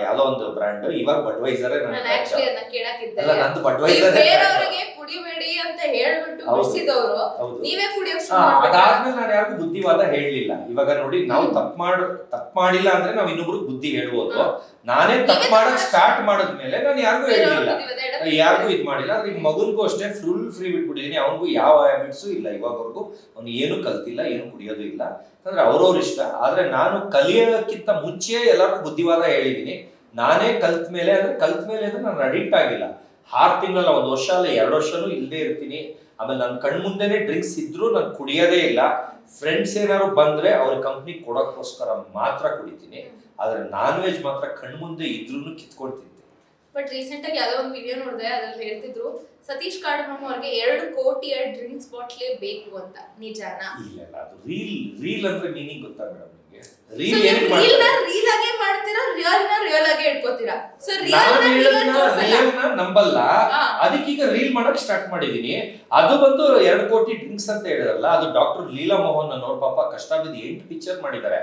ಯಾವ್ದೋ ಒಂದು ಬ್ರ್ಯಾಂಡ್, ಇವಾಗ ಬಡ್ವೈಸರ್. ನಂದು ಬಡ್ವೈಸರ್. ಕುಡಿಬೇಡಿ ಅಂತ ಹೇಳ್ಬಿಟ್ಟು ಬಿಡಿಸಿದವರು ನೀವೇ ಕುಡಿಯೋಕೆ. ಅದಾದ್ಮೇಲೆ ನಾನು ಯಾರಿಗೂ ಬುದ್ಧಿವಾದ ಹೇಳಲಿಲ್ಲ. ಇವಾಗ ನೋಡಿ, ನಾವು ತಪ್ಪು ಮಾಡಿಲ್ಲ ಅಂದ್ರೆ ನಾವು ಇನ್ನೊಬ್ರಿಗೆ ಬುದ್ಧಿ ಹೇಳ್ಬೋದು. ನಾನೇ ತಪ್ಪು ಮಾಡಕ್ ಸ್ಟಾರ್ಟ್ ಮಾಡಿದ್ಮೇಲೆ ನಾನು ಯಾರಿಗೂ ಹೇಳಲಿಲ್ಲ, ಯಾರಿಗೂ ಇದ್ ಮಾಡಿಲ್ಲ. ಆದ್ರೆ ಈಗ ಮಗುನ್ಗೂ ಅಷ್ಟೇ ಫುಲ್ ಫ್ರೀ ಬಿಟ್ಬಿಟ್ಟಿದೀನಿ. ಅವನಿಗೂ ಯಾವ ಹ್ಯಾಬಿಟ್ಸು ಇಲ್ಲ ಇವಾಗವರೆಗೂ. ಅವ್ನು ಏನು ಕಲ್ತಿಲ್ಲ, ಏನು ಕುಡಿಯೋದು ಇಲ್ಲ. ಅಂದ್ರೆ ಅವ್ರವ್ರ ಇಷ್ಟ. ಆದ್ರೆ ನಾನು ಕಲಿಯೋಕ್ಕಿಂತ ಮುಂಚೆ ಎಲ್ಲರಿಗೂ ಬುದ್ಧಿವಾದ ಹೇಳಿದೀನಿ. ನಾನೇ ಕಲ್ತ ಮೇಲೆ ಅಂದ್ರೆ ನಾನು ಅಡಿಕ್ಟ್ ಆಗಿಲ್ಲ. 6 ತಿಂಗಳಲ್ಲ, 1 ವರ್ಷ ಅಲ್ಲ, 2 ವರ್ಷನೂ ಇಲ್ಲದೆ ಇರ್ತೀನಿ. ಆಮೇಲೆ ನನ್ನ ಕಣ್ ಮುಂದೆನೆ ಡ್ರಿಂಕ್ಸ್ ಇದ್ರು ನಾನು ಕುಡಿಯೋದೇ ಇಲ್ಲ. ಫ್ರೆಂಡ್ಸ್ ಏನಾದ್ರು ಬಂದ್ರೆ ಅವ್ರ ಕಂಪ್ನಿ ಕೊಡೋಕ್ಕೋಸ್ಕರ ಮಾತ್ರ ಕುಡಿತೀನಿ. ಆದ್ರೆ ನಾನ್ ವೆಜ್ ಮಾತ್ರ ಕಣ್ ಮುಂದೆ ಇದ್ರೂ ಕಿತ್ಕೊಳ್ತಿದ್ದೆ. ಬಟ್ ರೀಸೆಂಟ್ ಆಗಿ ಯಾವ್ದೋ ಒಂದು ವಿಡಿಯೋ ನೋಡಿದೆ, ಅದ್ರಲ್ಲಿ ಹೇಳ್ತಿದ್ರು ಸತೀಶ್ ಕಾಡಬ್ರಹ್ಮ ಅವ್ರಿಗೆ 2 ಕೋಟಿಯ ಡ್ರಿಂಕ್ಸ್ ಬಾಟ್ಲೇ ಬೇಕು ಅಂತ. ನಿಜಾನಾ? ಇಲ್ಲ, ಅದು ರೀಲ್ ಅಂದ್ರೆ ಮೀನಿಂಗ್ ಗೊತ್ತಾ ಮೇಡಮ್ ನಿಮಗೆ? ರೀಲ್ ಆಗಿ ಮಾಡ್ತೀರಾ, ರಿಯಲ್ ಆಗಿ ಇಟ್ಕೋತೀರಾ? ಸೊ ರಿಯಲ್ ನಂಬಲ್ಲ, ಅದಕ್ಕೀಗ ರೀಲ್ ಮಾಡಕ್ ಸ್ಟಾರ್ಟ್ ಮಾಡಿದೀನಿ. ಅದು ಬಂದು 2 ಕೋಟಿ ಡ್ರಿಂಕ್ಸ್ ಅಂತ ಹೇಳಿದ್ರಲ್ಲ, ಅದು ಡಾಕ್ಟರ್ ಲೀಲಾ ಮೋಹನ್ ಅನ್ನೋರು ಪಾಪ ಕಷ್ಟ ಬಿದ್ದು 8 ಪಿಕ್ಚರ್ ಮಾಡಿದ್ದಾರೆ.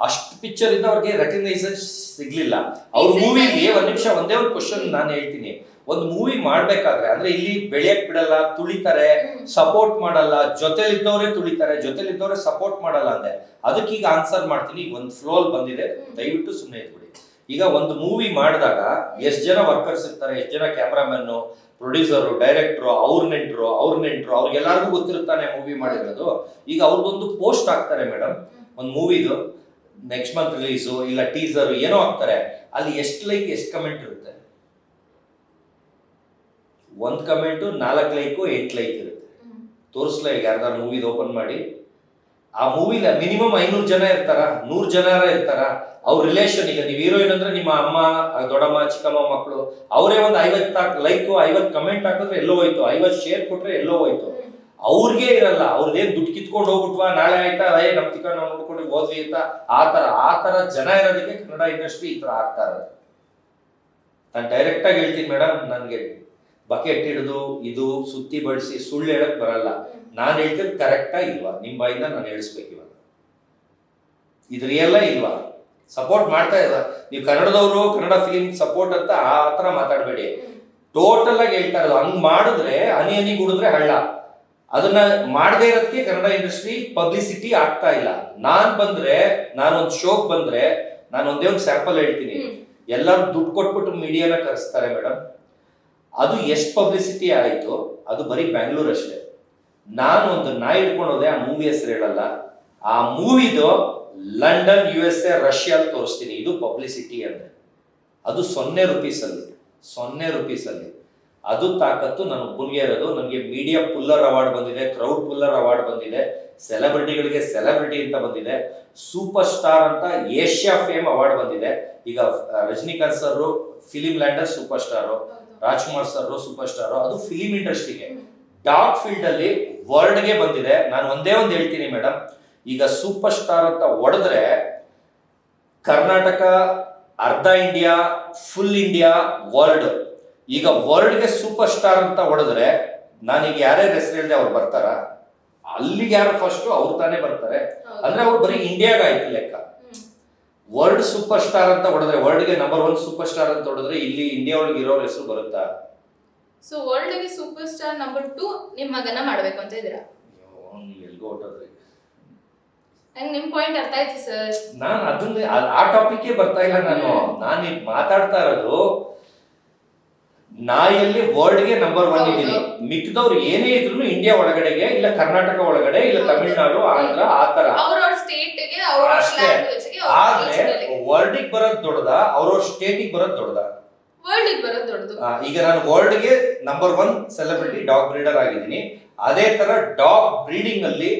ಅಷ್ಟು ಪಿಕ್ಚರ್ ಇಂದ ಅವ್ರಿಗೆ ರೆಕಗ್ನೈಸೇಷನ್ ಸಿಗ್ಲಿಲ್ಲ. ಅವ್ರ ಮೂವಿಗೆ ಒಂದೇ ಒಂದು ಕ್ವಶನ್ ನಾನು ಹೇಳ್ತೀನಿ. ಒಂದು ಮೂವಿ ಮಾಡ್ಬೇಕಾದ್ರೆ ಅಂದ್ರೆ ಇಲ್ಲಿ ಬೆಳೆಯಕ್ ಬಿಡಲ್ಲ, ತುಳಿತಾರೆ, ಸಪೋರ್ಟ್ ಮಾಡಲ್ಲ, ಜೊತೆಲಿದ್ದವರೇ ತುಳಿತಾರೆ, ಜೊತೆಲಿದ್ದವರೇ ಸಪೋರ್ಟ್ ಮಾಡಲ್ಲ ಅಂದೆ. ಅದಕ್ಕೀಗ ಆನ್ಸರ್ ಮಾಡ್ತೀನಿ. ಈಗ ಒಂದು ಫ್ಲೋ ಅಲ್ಲಿ ಬಂದಿದೆ, ದಯವಿಟ್ಟು ಸುಮ್ಮನೆ ಇದ್ಬಿಡಿ. ಈಗ ಒಂದು ಮೂವಿ ಮಾಡಿದಾಗ ಎಷ್ಟು ಜನ ವರ್ಕರ್ಸ್ ಇರ್ತಾರೆ, ಎಷ್ಟು ಜನ ಕ್ಯಾಮ್ರಾಮನ್, ಪ್ರೊಡ್ಯೂಸರು, ಡೈರೆಕ್ಟ್ರು, ಅವ್ರ ನೆಂಟ್ರು, ಅವ್ರಿಗೆಲ್ಲರಿಗೂ ಗೊತ್ತಿರ್ತಾನೆ ಮೂವಿ ಮಾಡಿರೋದು. ಈಗ ಅವ್ರದ್ದೊಂದು ಪೋಸ್ಟ್ ಹಾಕ್ತಾರೆ ಮೇಡಮ್, ಒಂದು ಮೂವಿದು ನೆಕ್ಸ್ಟ್ ಮಂತ್ ರಿಲೀಸು ಇಲ್ಲ ಟೀಸರ್ ಏನೋ ಹಾಕ್ತಾರೆ. ಅಲ್ಲಿ ಎಷ್ಟು ಲೈಕ್ ಎಷ್ಟು ಕಮೆಂಟ್ ಇರುತ್ತೆ? 1 ಕಮೆಂಟು 4 ಲೈಕು 8 ಲೈಕ್ ಇರುತ್ತೆ. ತೋರಿಸ್ಲ ಈಗ ಯಾರ್ದಾರು ಮೂವಿದ್ ಓಪನ್ ಮಾಡಿ. ಆ ಮೂವಿಲ ಮಿನಿಮಮ್ 500 ಜನ ಇರ್ತಾರ, 100 ಜನ ಇರ್ತಾರ. ಅವ್ರ ರಿಲೇಷನ್, ಈಗ ನೀವು ಹೀರೋಯಿನ್ ಅಂದ್ರೆ ನಿಮ್ಮ ಅಮ್ಮ, ದೊಡ್ಡಮ್ಮ, ಚಿಕ್ಕಮ್ಮ ಮಕ್ಕಳು, ಅವರೇ ಒಂದು 50 ಲೈಕ್ 50 ಕಮೆಂಟ್ ಹಾಕಿದ್ರೆ ಎಲ್ಲೋ ಹೋಯ್ತು, 50 ಶೇರ್ ಕೊಟ್ರೆ ಎಲ್ಲೋ ಹೋಯ್ತು. ಅವ್ರಿಗೆ ಇರಲ್ಲ, ಅವ್ರದ್ದೇನ್ ದುಡ್ಡು ಕಿತ್ಕೊಂಡು ಹೋಗ್ಬಿಟ್ವಾ, ನಾಳೆ ಆಯ್ತಾ ನಮ್ ತಿಕ್ಕ ನಾವು ನೋಡ್ಕೊಂಡು ಹೋದ್ವಿ ಅಂತ ಆ ತರ ಜನ ಇರೋದಕ್ಕೆ ಕನ್ನಡ ಇಂಡಸ್ಟ್ರಿ ಈ ತರ ಆಗ್ತಾ ಇರೋದು. ನಾನು ಡೈರೆಕ್ಟ್ ಆಗಿ ಹೇಳ್ತೀನಿ ಮೇಡಮ್, ನನ್ಗೆ ಬಕೆಟ್ ಹಿಡಿದು ಇದು ಸುತ್ತಿ ಬಳಸಿ ಸುಳ್ಳು ಹೇಳಕ್ ಬರಲ್ಲ. ನಾನು ಹೇಳ್ತಿದ್ದು ಕರೆಕ್ಟಾ ಇಲ್ವಾ? ನಿಮ್ ಬಾಯಿಂದ ನಾನು ಹೇಳಿಸ್ಬೇಕು. ಇವಾಗ ಇದು ರಿಯಲ್ಲ ಇಲ್ವಾ? ಸಪೋರ್ಟ್ ಮಾಡ್ತಾ ಇಲ್ಲ ನೀವು ಕನ್ನಡದವರು, ಕನ್ನಡ ಫಿಲಿಂ ಸಪೋರ್ಟ್ ಅಂತ ಆ ತರ ಮಾತಾಡಬೇಡಿ. ಟೋಟಲ್ ಆಗಿ ಹೇಳ್ತಾ ಇರೋದು. ಹಂಗ್ ಮಾಡಿದ್ರೆ ಹನಿ ಗುಡಿದ್ರೆ ಹಳ್ಳ. ಅದನ್ನ ಮಾಡದೇ ಇರೋದಕ್ಕೆ ಕನ್ನಡ ಇಂಡಸ್ಟ್ರಿ ಪಬ್ಲಿಸಿಟಿ ಆಗ್ತಾ ಇಲ್ಲ. ನಾನೊಂದು ಶೋಕ್ ಬಂದ್ರೆ ನಾನು ಒಂದೇ ಒಂದು ಸ್ಯಾಂಪಲ್ ಹೇಳ್ತೀನಿ. ಎಲ್ಲರೂ ದುಡ್ಡು ಕೊಟ್ಬಿಟ್ಟು ಮೀಡಿಯಾನ ಕರೆಸ್ತಾರೆ ಮೇಡಮ್. ಅದು ಎಷ್ಟು ಪಬ್ಲಿಸಿಟಿ ಆಯಿತು, ಅದು ಬರೀ ಬ್ಯಾಂಗ್ಳೂರ್ ಅಷ್ಟೇ. ನಾನು ಒಂದು ನಾಯಿ ಹಿಡ್ಕೊಂಡು ಹೋದೆ, ಆ ಮೂವಿ ಹೆಸರು ಹೇಳಲ್ಲ, ಆ ಮೂವಿದು ಲಂಡನ್, USA, ರಷ್ಯಾ ತೋರಿಸ್ತೀನಿ. ಇದು ಪಬ್ಲಿಸಿಟಿ ಅಂದ್ರೆ ಅದು 0 ರೂಪೀಸಲ್ಲಿ, 0 ರೂಪೀಸಲ್ಲಿ. ಅದು ತಾಕತ್ತು ನನ್ನ ಒಬ್ಬನಿಗೆ ಇರೋದು. ನನಗೆ ಮೀಡಿಯಾ ಪುಲ್ಲರ್ ಅವಾರ್ಡ್ ಬಂದಿದೆ, ಕ್ರೌಡ್ ಪುಲ್ಲರ್ ಅವಾರ್ಡ್ ಬಂದಿದೆ, ಸೆಲೆಬ್ರಿಟಿಗಳಿಗೆ ಸೆಲೆಬ್ರಿಟಿ ಅಂತ ಬಂದಿದೆ, ಸೂಪರ್ ಸ್ಟಾರ್ ಅಂತ ಏಷ್ಯಾ ಫೇಮ್ ಅವಾರ್ಡ್ ಬಂದಿದೆ. ಈಗ Rajinikanth sir film lander super star, Rajkumar sir super star. ಅದು ಫಿಲಿಂ ಇಂಡಸ್ಟ್ರಿಗೆ. ಡಾಗ್ ಫೀಲ್ಡ್ ಅಲ್ಲಿ ವರ್ಲ್ಡ್ಗೆ ಬಂದಿದೆ. ನಾನು ಒಂದೇ ಒಂದು ಹೇಳ್ತೀನಿ ಮೇಡಮ್, ಈಗ ಸೂಪರ್ ಸ್ಟಾರ್ ಅಂತ ಹೊಡೆದ್ರೆ ಕರ್ನಾಟಕ, ಅರ್ಧ ಇಂಡಿಯಾ, ಫುಲ್ ಇಂಡಿಯಾ, ವರ್ಲ್ಡ್. ಈಗ ವರ್ಲ್ಡ್ಗೆ ಸೂಪರ್ ಸ್ಟಾರ್ ಅಂತ ಹೊಡೆದ್ರೆ ನಾನೀಗ ಯಾರ್ಯಾರು ಹೆಸರು ಹೇಳಿದೆ ಅವ್ರು ಬರ್ತಾರ? ಅಲ್ಲಿಗೆ ಯಾರು ಫಸ್ಟ್ ಅವ್ರು ತಾನೇ ಬರ್ತಾರೆ. ಅಂದ್ರೆ ಅವ್ರು ಬರೀ ಇಂಡಿಯಾಗಾಯ್ತು ಲೆಕ್ಕ. ವರ್ಲ್ಡ್ ಸೂಪರ್ ಸ್ಟಾರ್ ಅಂತ ಹೊಡೆದ್ರೆ, ವರ್ಲ್ಡ್ಗೆ ನಂಬರ್ 1 ಸೂಪರ್ ಸ್ಟಾರ್ ಅಂತ ಹೊಡೆದ್ರೆ ಇಲ್ಲಿ ಇಂಡಿಯಾ ಒಳಗೆ ಇರೋರ ಹೆಸರು ಬರುತ್ತಾ? ಸೊ ವರ್ಲ್ಡ್ ಗೆ ಸೂಪರ್ ಸ್ಟಾರ್ ನಂಬರ್ 2 ನಿಮ್ಮ ಮಗನ ಮಾಡ್ಬೇಕು ಅಂತ ಇದ್ದೀರಾ? ಎಲ್ಗೋ ಹೊಟ್ಟೋದ್ರಿ. ನಂಗೆ ನಿಮ್ ಪಾಯಿಂಟ್ ಅರ್ಥ ಆಯ್ತು ಸರ್. ನಾನು ಅದನ್ನ ಆ ಟಾಪಿಕ್ ಬರ್ತಾ ಇಲ್ಲ. ನಾನು ಮಾತಾಡ್ತಾ ಇರೋದು ನಾಯಲ್ಲಿ ವರ್ಲ್ಡ್ಗೆ ನಂಬರ್ 1 ಇದ್ದೀನಿ. ಮಿಕ್ಕಿದವ್ರು ಏನೇ ಇದ್ರು ಇಂಡಿಯಾ ಒಳಗಡೆಗೆ, ಇಲ್ಲ ಕರ್ನಾಟಕ ಒಳಗಡೆ, ಇಲ್ಲ ತಮಿಳ್ನಾಡು, ಆಂಧ್ರ, ಆತರ ಅವ್ರವ್ರ ಸ್ಟೇಟ್ಗೆ ಅವ್ರವ್ರ ಲ್ಯಾಂಗ್ವೇಜ್ಗೆ. ಆದ್ರೆ ವರ್ಲ್ಡ್ಗೆ ಬರೋದು ದೊಡ್ಡದ, ಅವ್ರವ್ರ ಸ್ಟೇಟಿಗೆ ಬರೋದು ದೊಡ್ಡದ? ವರ್ಲ್ಡ್ಗೆ ಬರೋದು ದೊಡ್ಡದು. ಈಗ ನಾನು ವರ್ಲ್ಡ್ಗೆ ನಂಬರ್ 1 ಸೆಲೆಬ್ರಿಟಿ ಡಾಗ್ ಬ್ರೀಡರ್ ಆಗಿದ್ದೀನಿ. ಅದೇ ತರ ಡಾಗ್ ಬ್ರೀಡಿಂಗ್ ಅಲ್ಲಿ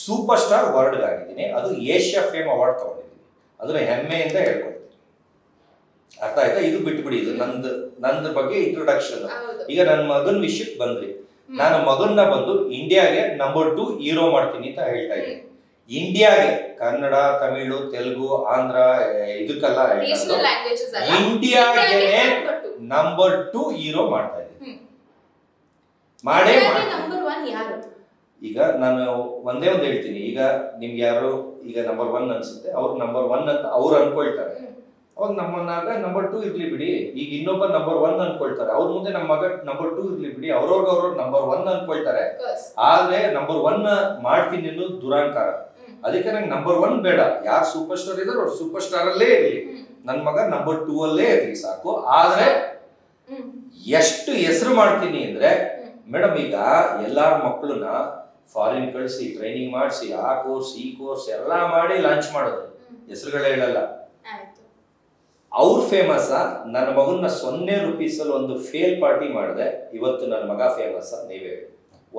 ಸೂಪರ್ ಸ್ಟಾರ್ ವರ್ಲ್ಡ್ ಆಗಿದ್ದೀನಿ. ಅದು ಏಷ್ಯಾ ಫೇಮ್ ಅವಾರ್ಡ್ ತಗೊಂಡಿದ್ದೀನಿ. ಅದನ್ನ ಹೆಮ್ಮೆಯಿಂದ ಹೇಳ್ಕೊಡ್ತೀನಿ. ಅರ್ಥ ಆಯ್ತಾ? ಇದು ಬಿಟ್ಬಿಡಿ, ಇದು ನಂದ ಬಗ್ಗೆ ಇಂಟ್ರೊಡಕ್ಷನ್. ಈಗ ನನ್ನ ಮಗನ ವಿಷಯಕ್ಕೆ ಬಂದ್ರಿ. ನಾನು ಮಗನ್ನ ಬಂದು ಇಂಡಿಯಾಗೆ ನಂಬರ್ 2 ಹೀರೋ ಮಾಡ್ತೀನಿ ಅಂತ ಹೇಳ್ತಾ ಇದ್ದೀನಿ. ಇಂಡಿಯಾಗೆ ಕನ್ನಡ, ತಮಿಳು, ತೆಲುಗು, ಆಂಧ್ರ ಇದಕ್ಕೆಲ್ಲ ಇಂಡಿಯಾಗೆ ನಂಬರ್ 2 ಹೀರೋ ಮಾಡ್ತಾ ಇದ್ದೀನಿ. ಮಾಡೇ ನಂಬರ್ 1 ಯಾರು? ಈಗ ನಾನು ಒಂದೇ ಒಂದು ಹೇಳ್ತೀನಿ. ಈಗ ನಿಮ್ಗೆ ಯಾರು ಈಗ ನಂಬರ್ 1 ಅನ್ಸುತ್ತೆ, ಅವ್ರು ನಂಬರ್ 1 ಅಂತ ಅವ್ರು ಅನ್ಕೊಳ್ತಾರೆ. ಅವಾಗ ನಮ್ಮನ್ನಾಗ ನಂಬರ್ 2 ಇರ್ಲಿ ಬಿಡಿ. ಈಗ ಇನ್ನೊಬ್ಬ ನಂಬರ್ 1 ಅನ್ಕೊಳ್ತಾರೆ, ಅವ್ರ ಮುಂದೆ ನಮ್ಮ ಮಗ ನಂಬರ್ 2 ಇರ್ಲಿ ಬಿಡಿ. ಅವ್ರವ್ರು ನಂಬರ್ 1 ಅನ್ಕೊಳ್ತಾರೆ. ಆದ್ರೆ ನಂಬರ್ 1 ಮಾಡ್ತೀನಿ ಅನ್ನೋದು ದುರಾಂಕಾರ. ಅದಕ್ಕೆ ನಂಗೆ ನಂಬರ್ 1 ಬೇಡ. ಯಾರು ಸೂಪರ್ ಸ್ಟಾರ್ ಇದಾರೆ ಅವ್ರು ಸೂಪರ್ ಸ್ಟಾರ್ ಅಲ್ಲೇ ಇರ್ಲಿ, ನನ್ ಮಗ ನಂಬರ್ 2 ಅಲ್ಲೇ ಇರ್ಲಿ ಸಾಕು. ಆದ್ರೆ ಎಷ್ಟು ಹೆಸರು ಮಾಡ್ತೀನಿ ಅಂದ್ರೆ ಮೇಡಮ್, ಈಗ ಎಲ್ಲಾರ ಮಕ್ಕಳನ್ನ ಫಾರಿನ್ ಕಳಿಸಿ ಟ್ರೈನಿಂಗ್ ಮಾಡಿಸಿ ಆ ಕೋರ್ಸ್ ಈ ಕೋರ್ಸ್ ಎಲ್ಲ ಮಾಡಿ ಲಾಂಚ್ ಮಾಡೋದು, ಹೆಸರುಗಳೇ ಹೇಳಲ್ಲ. ಅವ್ರು ಫೇಮಸ್. ನನ್ನ ಮಗನ್ನ 0 ರೂಪೀಸಲ್ಲಿ ಒಂದು ಫೇಲ್ ಪಾರ್ಟಿ ಮಾಡಿದೆ. ಇವತ್ತು ನನ್ನ ಮಗ ಫೇಮಸ್. ನೀವೇ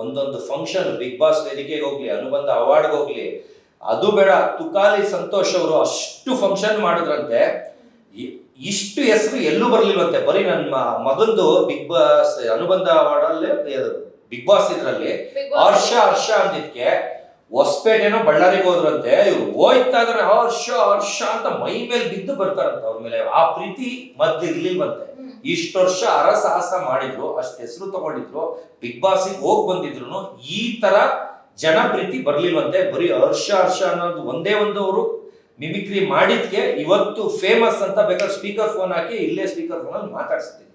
ಒಂದೊಂದು ಫಂಕ್ಷನ್, ಬಿಗ್ ಬಾಸ್ ವೇದಿಕೆಗೆ ಹೋಗ್ಲಿ, ಅನುಬಂಧ ಅವಾರ್ಡ್ಗೆ ಹೋಗ್ಲಿ, ಅದು ಬೇಡ, ತುಕಾಲಿ ಸಂತೋಷ್ ಅವರು ಅಷ್ಟು ಫಂಕ್ಷನ್ ಮಾಡಿದ್ರಂತೆ. ಇಷ್ಟು ಹೆಸರು ಎಲ್ಲೂ ಬರ್ಲಿಲ್ವಂತೆ. ಬರೀ ನನ್ನ ಮಗಂದು ಬಿಗ್ ಬಾಸ್ ಅನುಬಂಧ ಅವಾರ್ಡ್ ಅಲ್ಲಿ, ಬಿಗ್ ಬಾಸ್ ಇದ್ರಲ್ಲಿ ಹರ್ಷ ಅಂದಿದ್ಕೆ ಹೊಸಪೇಟೆನೋ ಬಳ್ಳಾರಿಗೆ ಹೋದ್ರಂತೆ. ಇವ್ರು ಹೋಯ್ತಾ ಇದ್ರೆ ಹರ್ಷ ಅಂತ ಮೈ ಮೇಲೆ ಬಿದ್ದು ಬರ್ತಾರಂತ. ಅವ್ರ ಮೇಲೆ ಆ ಪ್ರೀತಿ ಮೊದ್ಲು ಇರ್ಲಿಲ್ವಂತೆ. ಇಷ್ಟು ವರ್ಷ ಅರಸಾಹಸ ಮಾಡಿದ್ರು, ಅಷ್ಟು ಹೆಸರು ತಗೊಂಡಿದ್ರು, ಬಿಗ್ ಬಾಸ್ಗೆ ಹೋಗಿ ಬಂದಿದ್ರು, ಈ ತರ ಜನ ಪ್ರೀತಿ ಬರ್ಲಿಲ್ವಂತೆ. ಬರೀ ಹರ್ಷ ಅನ್ನೋದು ಒಂದೇ ಒಂದು ಅವರು ಮಿಮಿಕ್ರಿ ಮಾಡಿದ್ಕೆ ಇವತ್ತು ಫೇಮಸ್ ಅಂತ. ಬೇಕಾದ್ರೆ ಸ್ಪೀಕರ್ ಫೋನ್ ಹಾಕಿ ಇಲ್ಲೇ ಸ್ಪೀಕರ್ ಫೋನ್ ಅಲ್ಲಿ ಮಾತಾಡ್ಸ್ತೀನಿ.